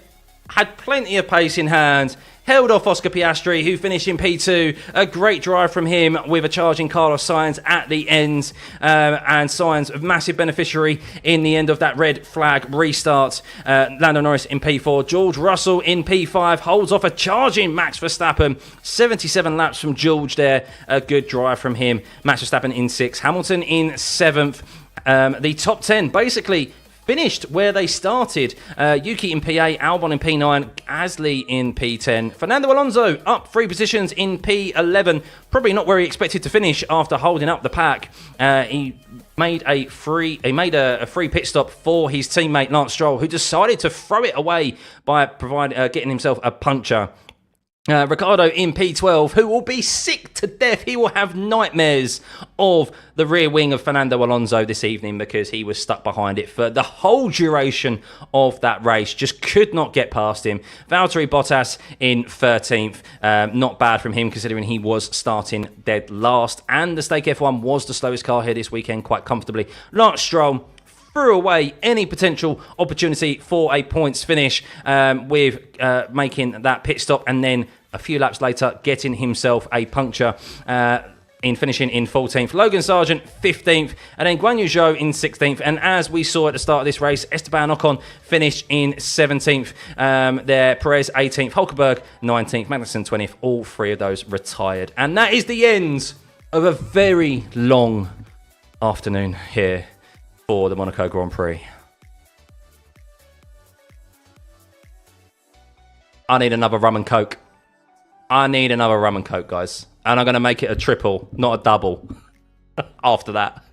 had plenty of pace in hand. Held off Oscar Piastri, who finished in P2. A great drive from him with a charging Carlos Sainz at the end. And Sainz, a massive beneficiary in the end of that red flag restart. Lando Norris in P4. George Russell in P5. Holds off a charging Max Verstappen. 77 laps from George there. A good drive from him. Max Verstappen in 6th. Hamilton in 7th. The top 10 basically finished where they started. Yuki in P8, Albon in P9, Gasly in P10. Fernando Alonso up 3 positions in P11. Probably not where he expected to finish after holding up the pack. He made a free pit stop for his teammate Lance Stroll, who decided to throw it away by getting himself a puncture. Ricciardo in P12, who will be sick to death. He will have nightmares of the rear wing of Fernando Alonso this evening because he was stuck behind it for the whole duration of that race. Just could not get past him. Valtteri Bottas in 13th. Not bad from him considering he was starting dead last. And the Stake F1 was the slowest car here this weekend quite comfortably. Lance Stroll threw away any potential opportunity for a points finish with making that pit stop and then a few laps later getting himself a puncture in finishing in 14th. Logan Sargent 15th and then Guan Yu Zhou in 16th. And as we saw at the start of this race, Esteban Ocon finished in 17th. There, Perez 18th, Hulkenberg 19th, Magnussen 20th. All 3 of those retired. And that is the end of a very long afternoon here for the Monaco Grand Prix. I need another rum and coke. I need another rum and coke, guys. And I'm going to make it a triple, not a double, after that.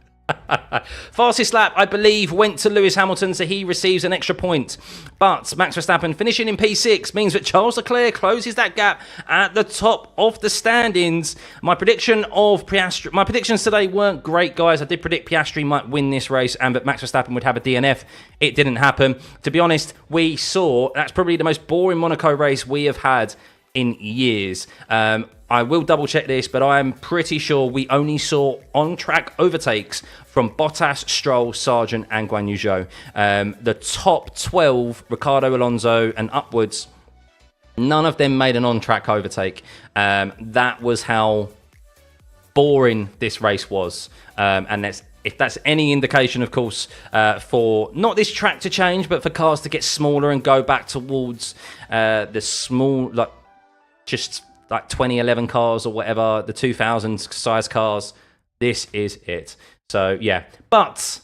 Fastest lap, I believe, went to Lewis Hamilton, so he receives an extra point. But Max Verstappen finishing in P6 means that Charles Leclerc closes that gap at the top of the standings. My predictions today weren't great, guys. I did predict Piastri might win this race and that Max Verstappen would have a DNF. It didn't happen. To be honest, we saw that's probably the most boring Monaco race we have had in years. I will double check this, but I'm pretty sure we only saw on-track overtakes from Bottas, Stroll, Sargent and Guan Yu Zhou. The top 12, Ricardo Alonso and upwards, none of them made an on-track overtake. That was how boring this race was. And if that's any indication, of course, for not this track to change, but for cars to get smaller and go back towards the small, just 2011 cars or whatever, the 2000s size cars, this is it. So, yeah. But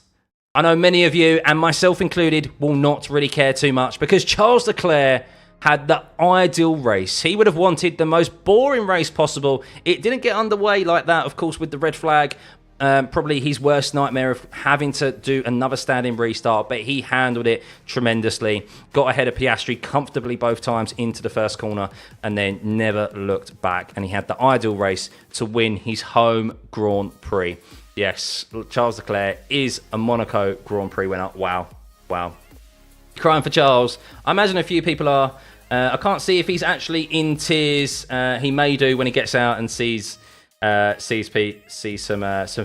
I know many of you, and myself included, will not really care too much because Charles Leclerc had the ideal race. He would have wanted the most boring race possible. It didn't get underway like that, of course, with the red flag. Probably his worst nightmare of having to do another standing restart, but he handled it tremendously. Got ahead of Piastri comfortably both times into the first corner and then never looked back. And he had the ideal race to win his home Grand Prix. Yes, Charles Leclerc is a Monaco Grand Prix winner. Wow. Wow. Crying for Charles. I imagine a few people are. I can't see if he's actually in tears. He may do when he gets out and sees some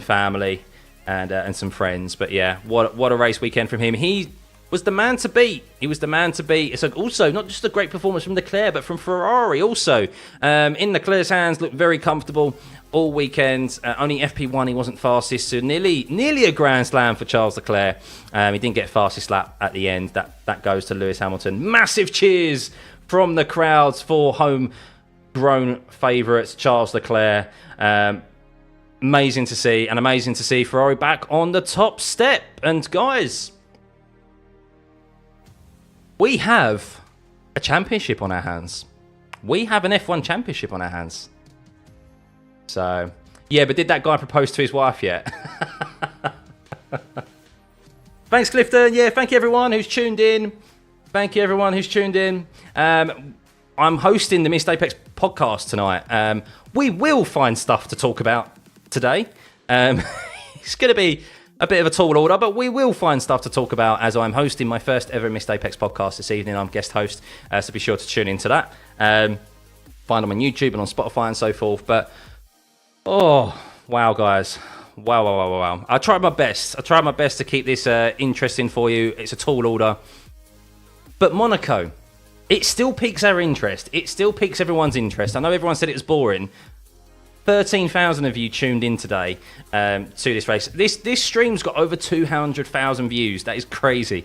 family and some friends. But yeah, what a race weekend from him. He was the man to beat. He was the man to beat. It's also not just a great performance from Leclerc, but from Ferrari also. In Leclerc's hands, looked very comfortable all weekend. Only FP1 he wasn't fastest, so nearly a Grand Slam for Charles Leclerc. He didn't get fastest lap at the end. That goes to Lewis Hamilton. Massive cheers from the crowds for homegrown favourites Charles Leclerc. Amazing to see, and amazing to see Ferrari back on the top step. And guys, we have a championship on our hands. We have an F1 championship on our hands. So, yeah, but did that guy propose to his wife yet? Thanks, Clifton. Yeah, thank you everyone who's tuned in. Thank you everyone who's tuned in. I'm hosting the Missed Apex podcast tonight. We will find stuff to talk about today. It's going to be a bit of a tall order, but we will find stuff to talk about as I'm hosting my first ever Missed Apex podcast this evening. I'm guest host, so be sure to tune into that. Find them on YouTube and on Spotify and so forth. But, oh, wow, guys. Wow. I tried my best. To keep this interesting for you. It's a tall order. But Monaco, it still piques our interest. It still piques everyone's interest. I know everyone said it was boring. 13,000 of you tuned in today to this race. This stream's got over 200,000 views. That is crazy.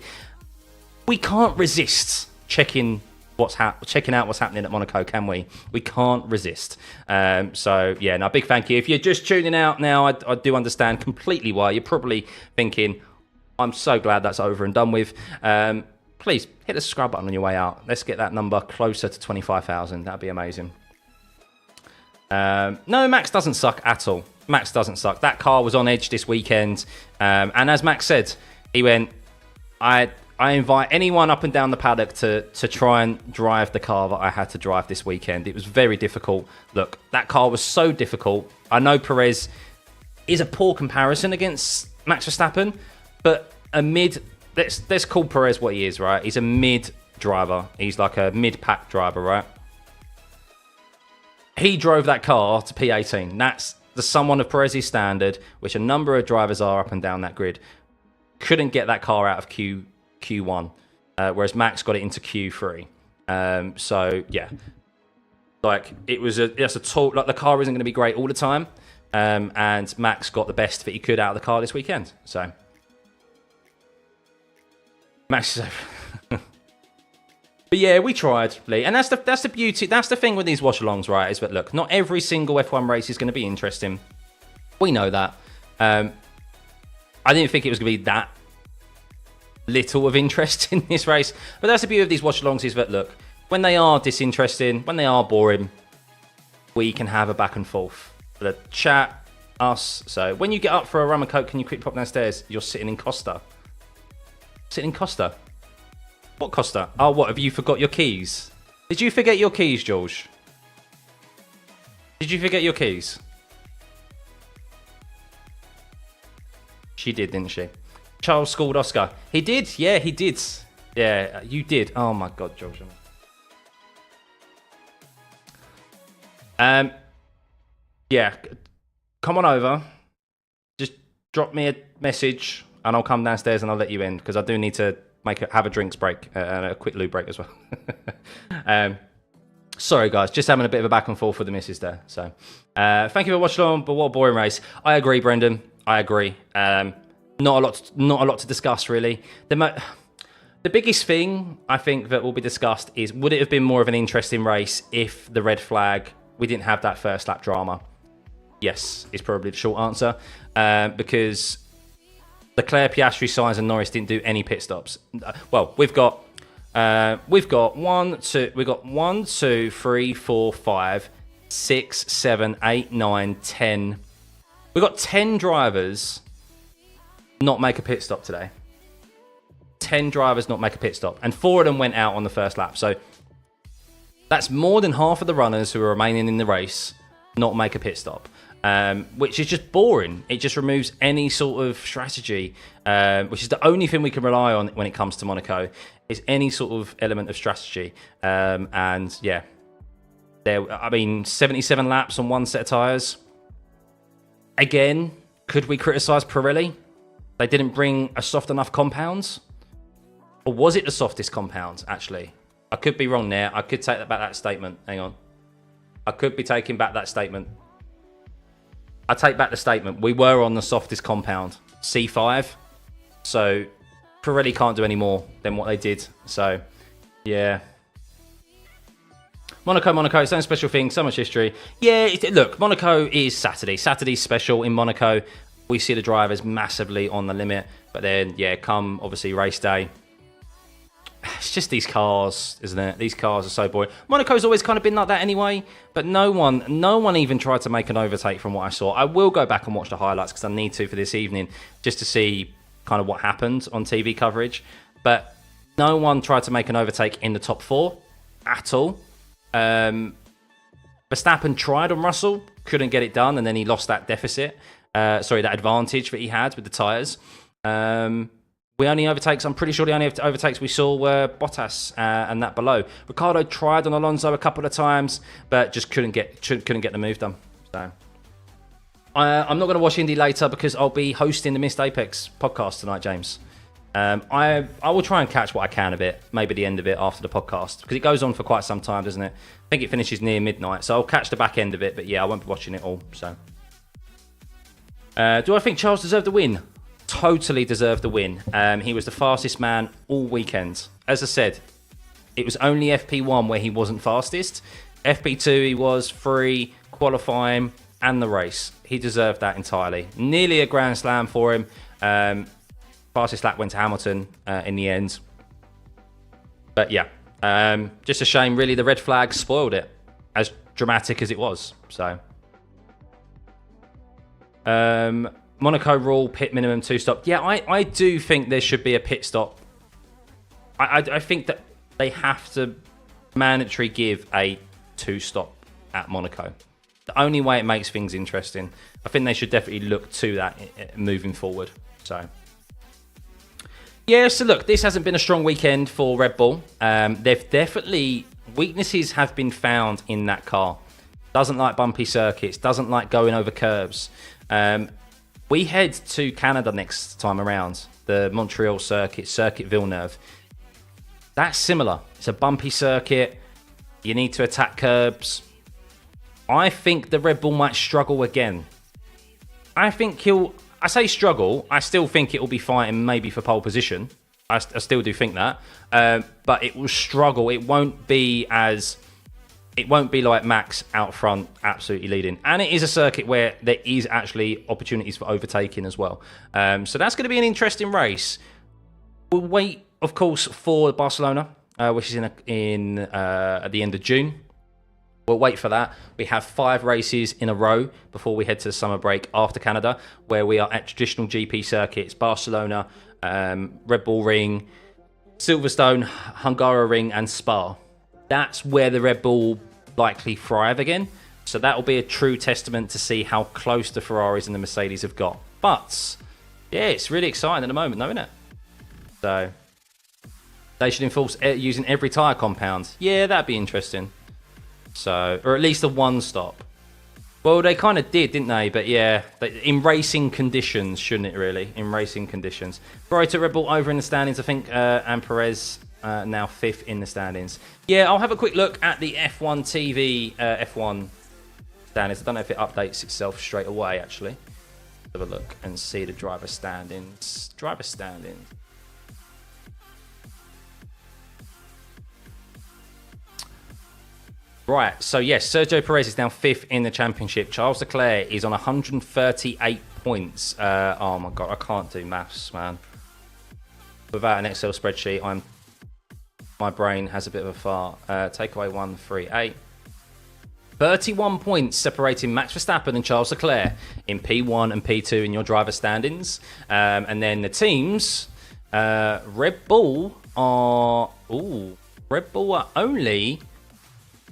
We can't resist checking out what's happening at Monaco, can we? We can't resist. So yeah, no, big thank you. If you're just tuning out now, I do understand completely why. You're probably thinking, I'm so glad that's over and done with. Please hit the subscribe button on your way out. Let's get that number closer to 25,000. That'd be amazing. No, Max doesn't suck at all. Max doesn't suck. That car was on edge this weekend. And as Max said, he went, I invite anyone up and down the paddock to try and drive the car that I had to drive this weekend. It was very difficult. Look, that car was so difficult. I know Perez is a poor comparison against Max Verstappen, but a mid... Let's call Perez what he is, right? He's a mid driver. He's like a mid-pack driver, right? He drove that car to P18. That's the someone of Perez's standard, which a number of drivers are up and down that grid. Couldn't get that car out of Q1, whereas Max got it into Q3. So yeah, like it's a tall. Like the car isn't going to be great all the time, and Max got the best that he could out of the car this weekend. So. Max is but yeah, we tried, Lee, and that's the beauty. That's the thing with these watch-alongs, right? Is that look, not every single F1 race is going to be interesting. We know that. I didn't think it was going to be that little of interest in this race, but that's the beauty of these watch-alongs. Is that look, when they are disinteresting, when they are boring, we can have a back and forth. The chat Us. So when you get up for a rum and coke, can you quick pop downstairs? You're sitting in Costa. Sitting in Costa? What Costa? Oh, what? Have you forgot your keys? Did you forget your keys, George? Did you forget your keys? She did, didn't she? Charles schooled Oscar. He did? Yeah, he did. Yeah, you did. Oh my God, George. Yeah, come on over. Just drop me a message and I'll come downstairs and I'll let you in because I do need to have a drinks break and a quick loo break as well. Sorry guys, just having a bit of a back and forth with the missus there. So thank you for watching along, but what a boring race. I agree, Brendan. I agree. Not a lot to discuss really. The biggest thing I think that will be discussed is, would it have been more of an interesting race if the red flag, we didn't have that first lap drama? Yes, is probably the short answer, because Leclerc, Piastri, Sainz, and Norris didn't do any pit stops. Well, we've got 1, 2, 3, 4, 5, 6, 7, 8, 9, 10. We've got 10 drivers not make a pit stop today. 10 drivers not make a pit stop, and 4 of them went out on the first lap. So that's more than half of the runners who are remaining in the race not make a pit stop, which is just boring. It just removes any sort of strategy, which is the only thing we can rely on when it comes to Monaco, is any sort of element of strategy. And yeah, I mean, 77 laps on one set of tyres. Again, could we criticise Pirelli? They didn't bring a soft enough compound? Or was it the softest compound, actually? I could be wrong there. I could take back that statement. Hang on. I could be taking back that statement. I take back the statement. We were on the softest compound, C5. So Pirelli can't do any more than what they did. So, yeah. Monaco, its own special thing, so much history. Yeah, look, Monaco is Saturday. Saturday's special in Monaco. We see the drivers massively on the limit. But then, yeah, come, obviously, race day. It's just these cars, isn't it? These cars are so boring. Monaco's always kind of been like that anyway, but no one even tried to make an overtake from what I saw. I will go back and watch the highlights because I need to for this evening, just to see kind of what happened on TV coverage. But no one tried to make an overtake in the top 4 at all. Verstappen tried on Russell, couldn't get it done, and then he lost that deficit. That advantage that he had with the tyres. We only overtakes, I'm pretty sure the only overtakes we saw were Bottas and that below. Ricciardo tried on Alonso a couple of times, but just couldn't get the move done. So I'm not going to watch Indy later because I'll be hosting the Missed Apex podcast tonight, James. I will try and catch what I can of it, maybe the end of it after the podcast, because it goes on for quite some time, doesn't it? I think it finishes near midnight, so I'll catch the back end of it, but yeah, I won't be watching it all. So, do I think Charles deserved the win? Totally deserved the win. He was the fastest man all weekend. As I said, it was only FP1 where he wasn't fastest. FP2 he was, 3, qualifying and the race. He deserved that entirely. Nearly a Grand Slam for him. Fastest lap went to Hamilton in the end. But yeah, just a shame really. The red flag spoiled it, as dramatic as it was. So Monaco rule, pit minimum 2 stop. Yeah, I do think there should be a pit stop. I think that they have to mandatory give a 2 stop at Monaco. The only way it makes things interesting. I think they should definitely look to that moving forward. So yeah, so look, this hasn't been a strong weekend for Red Bull. They've definitely, weaknesses have been found in that car. Doesn't like bumpy circuits, doesn't like going over curves. We head to Canada next time around, the Montreal circuit, Circuit Villeneuve. That's similar. It's a bumpy circuit. You need to attack curbs. I think the Red Bull might struggle again. I say struggle. I still think it will be fighting maybe for pole position. I still do think that. But it will struggle. It won't be like Max out front, absolutely leading. And it is a circuit where there is actually opportunities for overtaking as well. So that's going to be an interesting race. We'll wait, of course, for Barcelona, which is at the end of June. We'll wait for that. We have 5 races in a row before we head to the summer break after Canada, where we are at traditional GP circuits, Barcelona, Red Bull Ring, Silverstone, Hungaroring, and Spa. That's where the Red Bull likely thrive again. So that will be a true testament to see how close the Ferraris and the Mercedes have got. But, yeah, it's really exciting at the moment, though, isn't it? So, they should enforce using every tyre compound. Yeah, that'd be interesting. So, or at least a one-stop. Well, they kind of did, didn't they? But yeah, in racing conditions, shouldn't it really? In racing conditions. Ferrari took Red Bull over in the standings, I think, and Perez now 5th in the standings. Yeah, I'll have a quick look at the F1 TV F1 standings. I don't know if it updates itself straight away, actually. Have a look and see the driver standings. Driver standings. Right, so yes, Sergio Perez is now 5th in the championship. Charles Leclerc is on 138 points. Oh my god, I can't do maths, man. Without an Excel spreadsheet, my brain has a bit of a fart. Take away 1, 3, 8. 31 points separating Max Verstappen and Charles Leclerc in P1 and P2 in your driver standings. And then the teams, Red Bull are only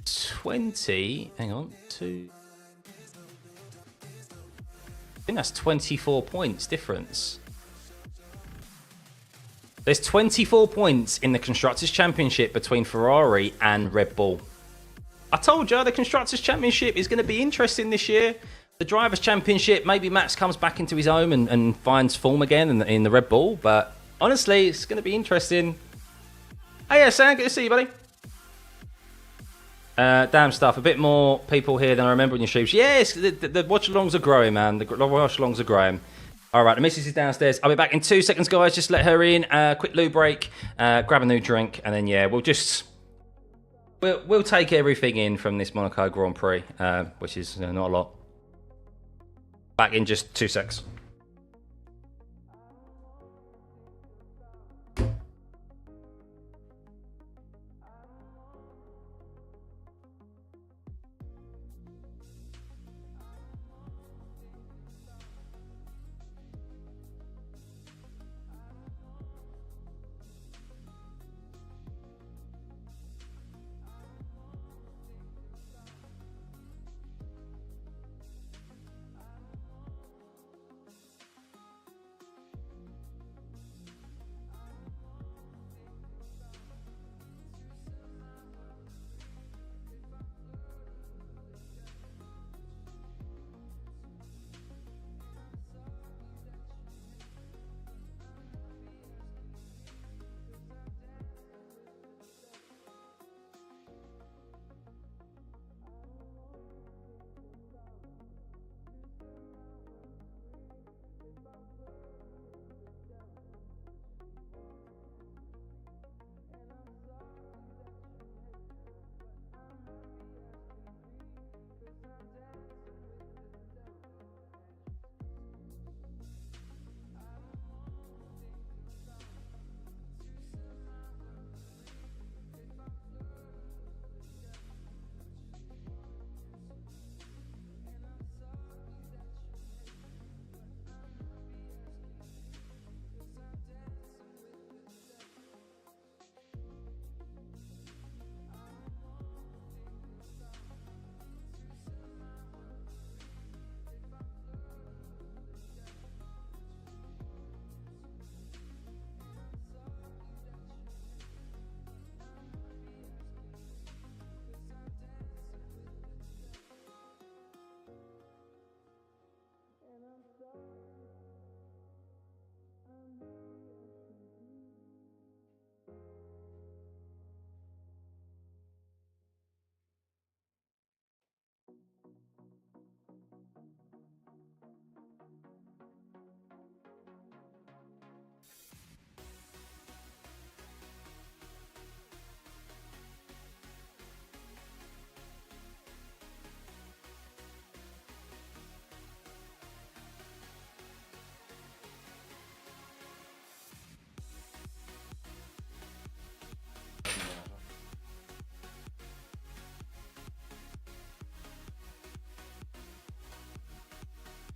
20, hang on, I think that's 24 points difference. There's 24 points in the Constructors' Championship between Ferrari and Red Bull. I told you, the Constructors' Championship is going to be interesting this year. The Drivers' Championship, maybe Max comes back into his own and finds form again in the Red Bull, but honestly, it's going to be interesting. Hey, yeah, Sam, good to see you, buddy. Damn stuff. A bit more people here than I remember in your streams. Yes, the watch-alongs are growing, man. The watch-alongs are growing. All right, the missus is downstairs. I'll be back in 2 seconds, guys. Just let her in. Quick loo break. Grab a new drink, and then yeah, we'll take everything in from this Monaco Grand Prix, which is not a lot. Back in just 2 seconds.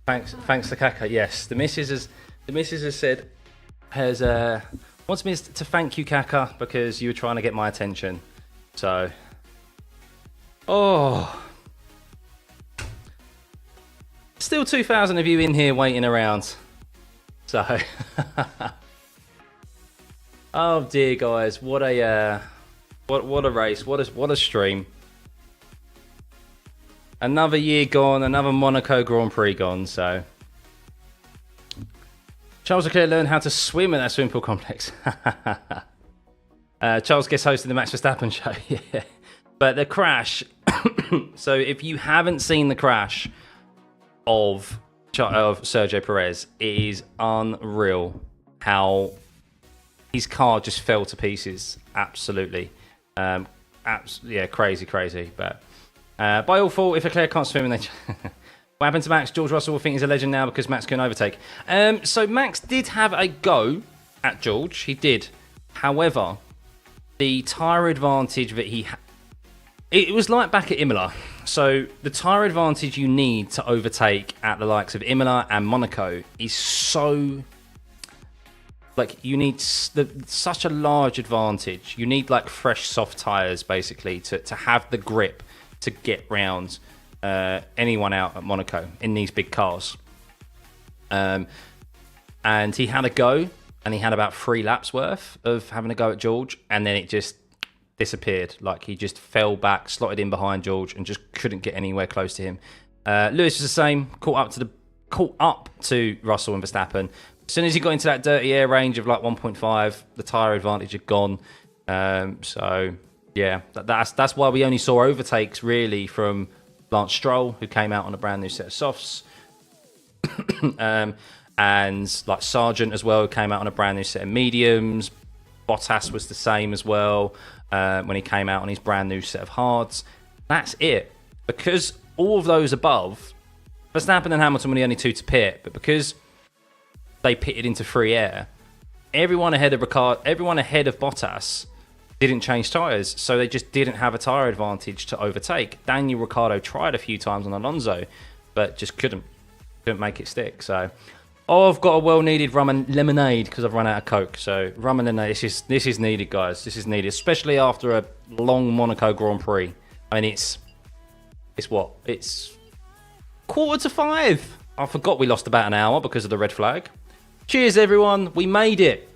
Thanks to Kaka. Yes, the missus has said wants me to thank you, Kaka, because you were trying to get my attention. So, still 2,000 of you in here waiting around. So, oh dear, guys, what a race, what a stream. Another year gone, another Monaco Grand Prix gone. So, Charles Leclerc learned how to swim at that swimming pool complex. Charles guest hosted the Max Verstappen show. Yeah, but the crash. So if you haven't seen the crash of Sergio Perez, it is unreal how his car just fell to pieces. Absolutely, yeah, crazy. But by all fault, if Leclerc can't swim, and they. What happened to Max? George Russell will think he's a legend now because Max couldn't overtake. So Max did have a go at George. He did. However, the tyre advantage that he had... It was like back at Imola. So the tyre advantage you need to overtake at the likes of Imola and Monaco is so... Like, you need such a large advantage. You need, like, fresh soft tyres, basically, to have the grip to get round... anyone out at Monaco in these big cars. And he had a go, and he had about 3 laps worth of having a go at George, and then it just disappeared. Like, he just fell back, slotted in behind George, and just couldn't get anywhere close to him. Lewis was the same, caught up to Russell and Verstappen. As soon as he got into that dirty air range of like 1.5, the tyre advantage had gone. So yeah, that's why we only saw overtakes really from Lance Stroll, who came out on a brand new set of softs, and like Sargent as well, who came out on a brand new set of mediums. Bottas was the same as well when he came out on his brand new set of hards. That's it. Because all of those above, Verstappen and Hamilton were the only 2 to pit, but because they pitted into free air, everyone ahead of Bottas didn't change tyres, so they just didn't have a tyre advantage to overtake. Daniel Ricciardo tried a few times on Alonso, but just couldn't make it stick. So, I've got a well-needed rum and lemonade because I've run out of Coke. So, rum and lemonade, this is needed, guys. This is needed, especially after a long Monaco Grand Prix. I mean, it's what? It's 4:45. I forgot we lost about an hour because of the red flag. Cheers, everyone. We made it.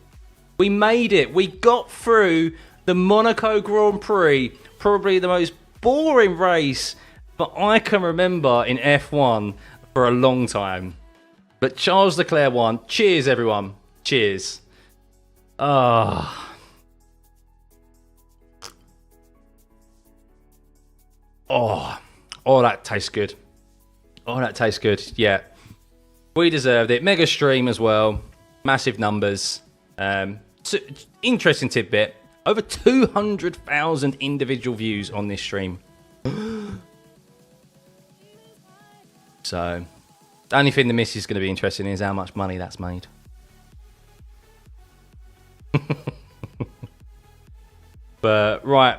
We got through the Monaco Grand Prix, probably the most boring race that I can remember in F1 for a long time. But Charles Leclerc won. Cheers, everyone. Cheers. Oh, that tastes good. Yeah. We deserved it. Mega stream as well. Massive numbers. Interesting tidbit. Over 200,000 individual views on this stream. So, the only thing the miss is going to be interesting is how much money that's made. But, right.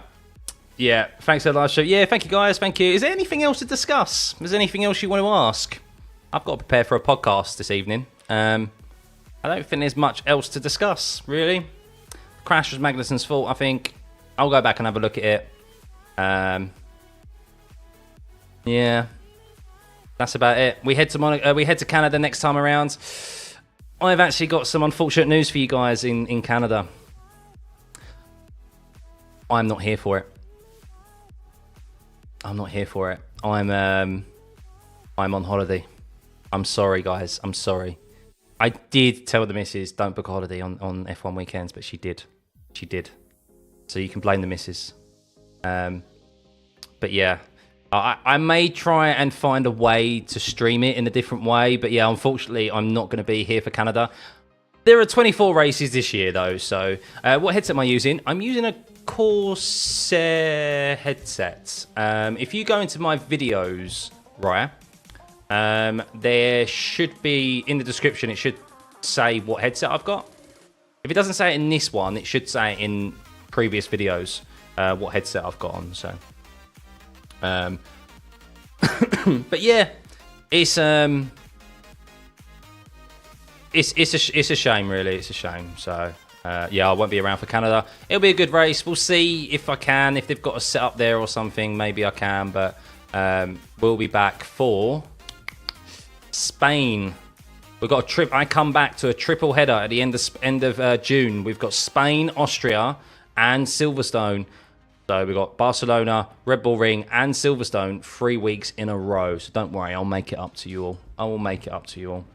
Yeah, thanks for the live show. Yeah, thank you, guys. Thank you. Is there anything else to discuss? Is there anything else you want to ask? I've got to prepare for a podcast this evening. I don't think there's much else to discuss, really. Crash was Magnussen's fault, I think. I'll go back and have a look at it. Yeah, that's about it. We head to Canada next time around. I've actually got some unfortunate news for you guys in Canada. I'm not here for it. I'm on holiday. I'm sorry, guys. I'm sorry. I did tell the missus don't book a holiday on F1 weekends, but she did. So you can blame the missus. But yeah, I may try and find a way to stream it in a different way. But yeah, unfortunately, I'm not going to be here for Canada. There are 24 races this year, though. So what headset am I using? I'm using a Corsair headset. If you go into my videos, right, there should be, in the description, it should say what headset I've got. If it doesn't say it in this one, it should say it in previous videos what headset I've got on. So, but yeah, it's it's a shame, really. It's a shame. So yeah, I won't be around for Canada. It'll be a good race. We'll see if I can. If they've got a set up there or something, maybe I can. But we'll be back for Spain. We've got a trip. I come back to a triple header at the end of June. We've got Spain, Austria, and Silverstone. So we've got Barcelona, Red Bull Ring, and Silverstone 3 weeks in a row. So don't worry, I'll make it up to you all. I will make it up to you all.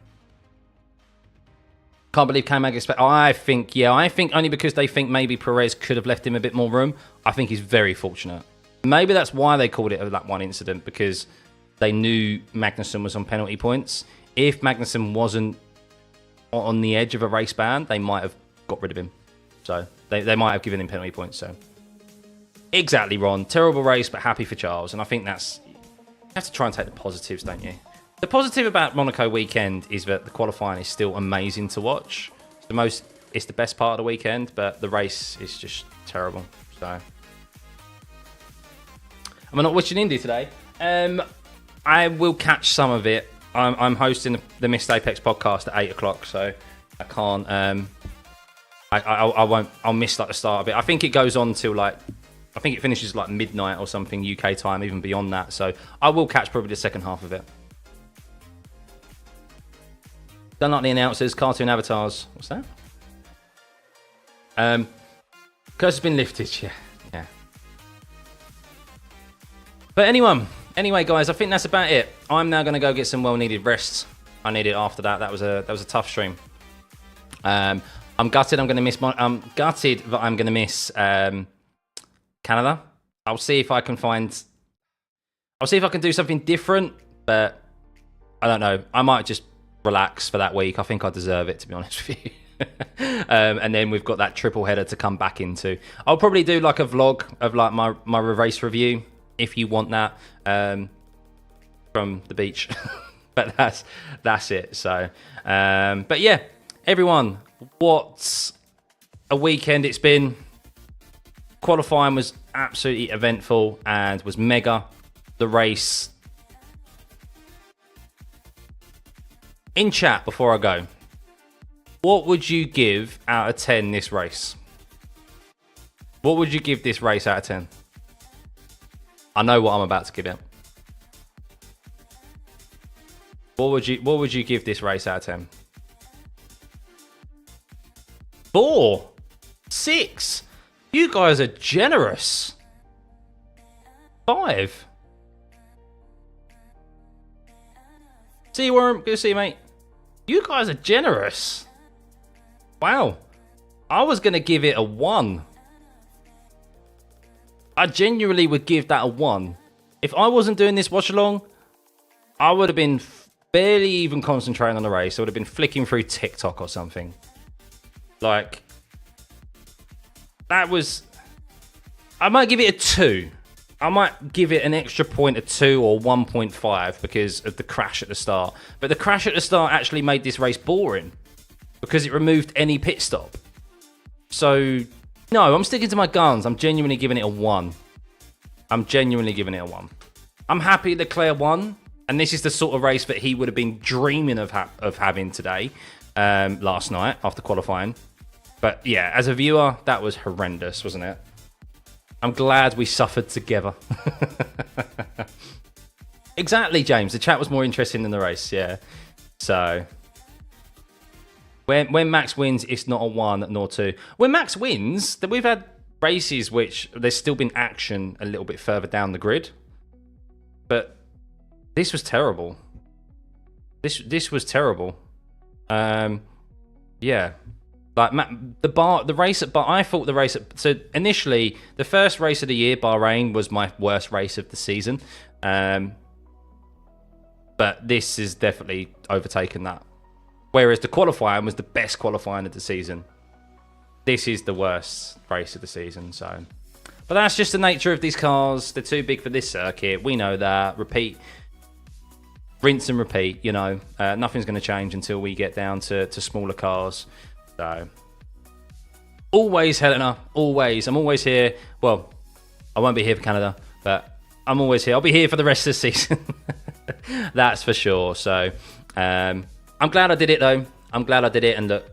Can't believe K-Mag expect. I think only because they think maybe Perez could have left him a bit more room. I think he's very fortunate. Maybe that's why they called it that one incident, because they knew Magnussen was on penalty points. If Magnussen wasn't on the edge of a race ban, they might have got rid of him. So they might have given him penalty points. So exactly, Ron. Terrible race, but happy for Charles. And I think that's, you have to try and take the positives, don't you? The positive about Monaco weekend is that the qualifying is still amazing to watch. It's the best part of the weekend, but the race is just terrible. So am I not watching Indy today? I will catch some of it. I'm hosting the Missed Apex podcast at 8 o'clock, so I can't. I won't. I'll miss like the start of it. I think it goes on till like, I think it finishes like midnight or something UK time, even beyond that. So I will catch probably the second half of it. Don't like the announcers, cartoon avatars. What's that? Curse has been lifted. Yeah. But anyway, guys, I think that's about it. I'm now going to go get some well-needed rest. I need it after that. That was a tough stream. I'm gutted. I'm gutted that I'm going to miss Canada. I'll see if I can do something different, but I don't know. I might just relax for that week. I think I deserve it, to be honest with you. And then we've got that triple header to come back into. I'll probably do like a vlog of like my race review, if you want that, from the beach. But that's it. So but yeah, everyone, what a weekend it's been. Qualifying was absolutely eventful and was mega. The race, in chat before I go, what would you give out of 10 this race? What would you give this race out of 10? I know what I'm about to give it. What would you give this race out of 10? 4, 6. You guys are generous. 5. See you, Worm. Good to see you, mate. You guys are generous. Wow. I was going to give it a 1. I genuinely would give that a 1. If I wasn't doing this watch along, I would have been barely even concentrating on the race. I would have been flicking through TikTok or something. Like, that was... I might give it a 2. I might give it an extra point, a 2 or 1.5 because of the crash at the start. But the crash at the start actually made this race boring because it removed any pit stop. So, no, I'm sticking to my guns. I'm genuinely giving it a 1. I'm genuinely giving it a 1. I'm happy Leclerc won, and this is the sort of race that he would have been dreaming of having today, last night after qualifying. But yeah, as a viewer, that was horrendous, wasn't it? I'm glad we suffered together. Exactly, James. The chat was more interesting than the race, yeah. So, when Max wins, it's not a 1 nor 2. When Max wins, that we've had races which there's still been action a little bit further down the grid. But this was terrible. This was terrible. Yeah. Like the race at I thought the race at, so initially the first race of the year, Bahrain, was my worst race of the season. But this has definitely overtaken that. Whereas the qualifying was the best qualifying of the season. This is the worst race of the season, so. But that's just the nature of these cars. They're too big for this circuit. We know that. Repeat. Rinse and repeat, you know. Nothing's going to change until we get down to smaller cars. So, always, Helena, always. I'm always here. Well, I won't be here for Canada, but I'm always here. I'll be here for the rest of the season. That's for sure. So, I'm glad I did it, though. I'm glad I did it. And look,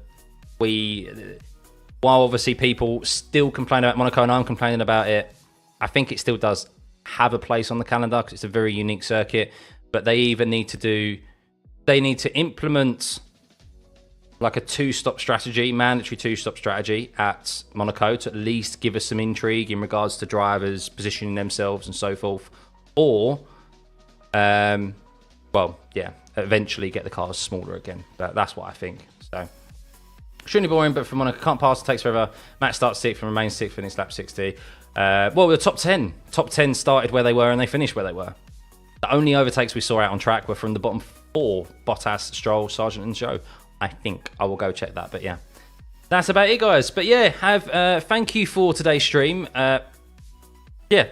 while obviously people still complain about Monaco and I'm complaining about it, I think it still does have a place on the calendar because it's a very unique circuit. But they either need to implement like a two-stop strategy, mandatory two-stop strategy at Monaco to at least give us some intrigue in regards to drivers positioning themselves and so forth, or well, yeah, eventually get the cars smaller again. That's what I think. So extremely boring, but for Monaco, can't pass, it takes forever. Max starts 6th and remains 6th in his lap 60. Well, the top 10 started where they were and they finished where they were. The only overtakes we saw out on track were from the bottom 4: Bottas, Stroll, Sargent and Zhou. I think I will go check that, but yeah, that's about it, guys. But yeah, thank you for today's stream. Thank you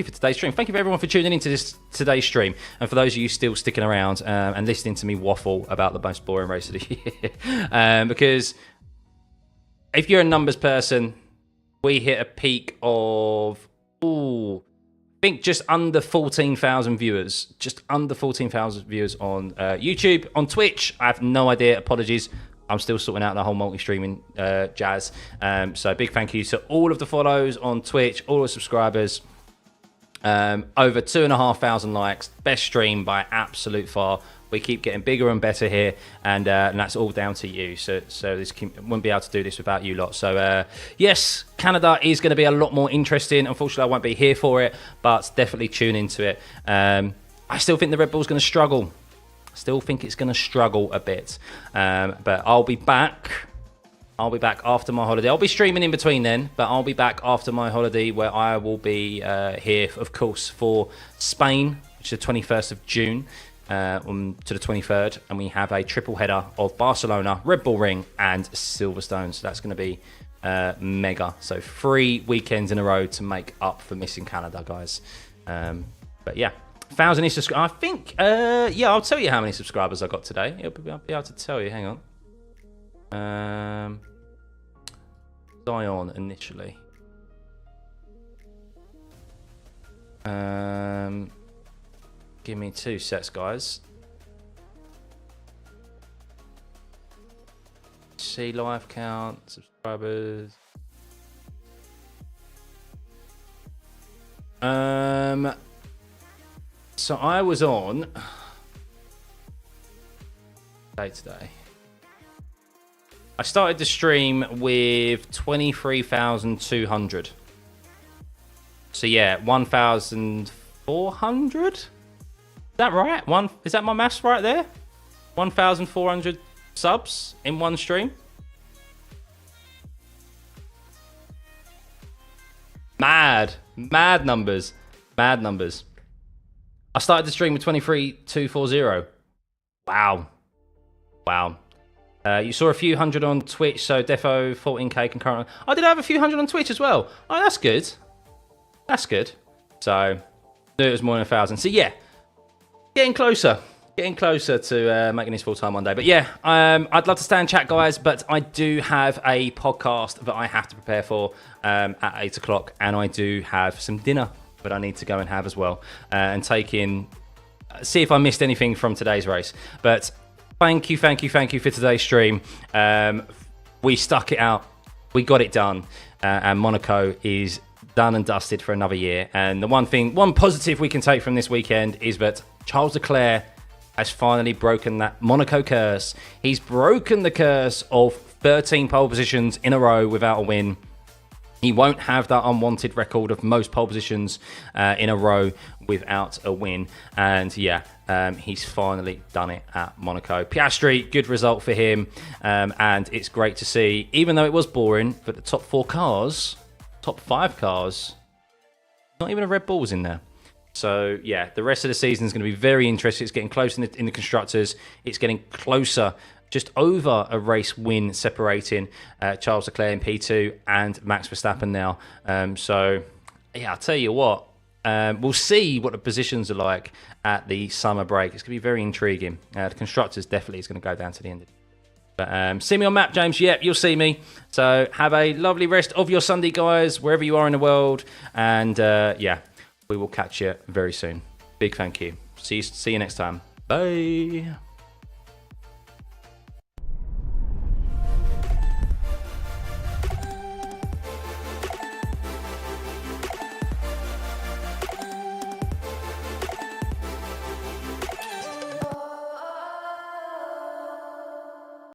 for today's stream. Thank you for everyone for tuning into today's stream, and for those of you still sticking around and listening to me waffle about the most boring race of the year. Because if you're a numbers person, we hit a peak of I think just under 14,000 viewers. Just under 14,000 viewers on YouTube. On Twitch, I have no idea. Apologies. I'm still sorting out the whole multi-streaming jazz. So big thank you to all of the follows on Twitch, all the subscribers. Over 2,500 likes. Best stream by absolute far. We keep getting bigger and better here, and that's all down to you. So this wouldn't be able to do this without you lot. So yes, Canada is going to be a lot more interesting. Unfortunately, I won't be here for it, but definitely tune into it. I still think the Red Bull's going to struggle. Still think it's going to struggle a bit, but I'll be back. I'll be back after my holiday. I'll be streaming in between then, but I'll be back after my holiday, where I will be here, of course, for Spain, which is the 21st of June. To the 23rd, and we have a triple header of Barcelona, Red Bull Ring and Silverstone, so that's going to be mega. So 3 weekends in a row to make up for missing Canada, guys. But yeah, 1,000 subscribers. I think I'll tell you how many subscribers I got today. I'll be able to tell you. Hang on. Zion initially. Give me 2 sets, guys. See live count, subscribers. So I was on today. I started the stream with 23,200. So yeah, 1,400. Is that right? Is that my maths right there? 1,400 subs in one stream. Mad numbers. I started the stream with 23,240. Wow. You saw a few hundred on Twitch, so Defo 14k concurrent. I did have a few hundred on Twitch as well. Oh, that's good. So knew it was more than 1,000. So yeah. Getting closer to making this full time one day. But yeah, I'd love to stay and chat, guys, but I do have a podcast that I have to prepare for at 8 o'clock, and I do have some dinner that I need to go and have as well, and see if I missed anything from today's race. But thank you for today's stream. We stuck it out. We got it done, and Monaco is done and dusted for another year. And the one positive we can take from this weekend is that Charles Leclerc has finally broken that Monaco curse. He's broken the curse of 13 pole positions in a row without a win. He won't have that unwanted record of most pole positions in a row without a win. And yeah, he's finally done it at Monaco. Piastri, good result for him. And it's great to see, even though it was boring, but the top 5 cars, not even a Red Bull's in there. So yeah, the rest of the season is going to be very interesting. It's getting close in the constructors. It's getting closer, just over a race win separating Charles Leclerc in P2 and Max Verstappen now. So yeah, I'll tell you what, we'll see what the positions are like at the summer break. It's going to be very intriguing. The constructors definitely is going to go down to the end of it. But see me on map, James. Yep, you'll see me. So have a lovely rest of your Sunday, guys, wherever you are in the world. And yeah, we will catch you very soon. Big thank you. See you next time. Bye.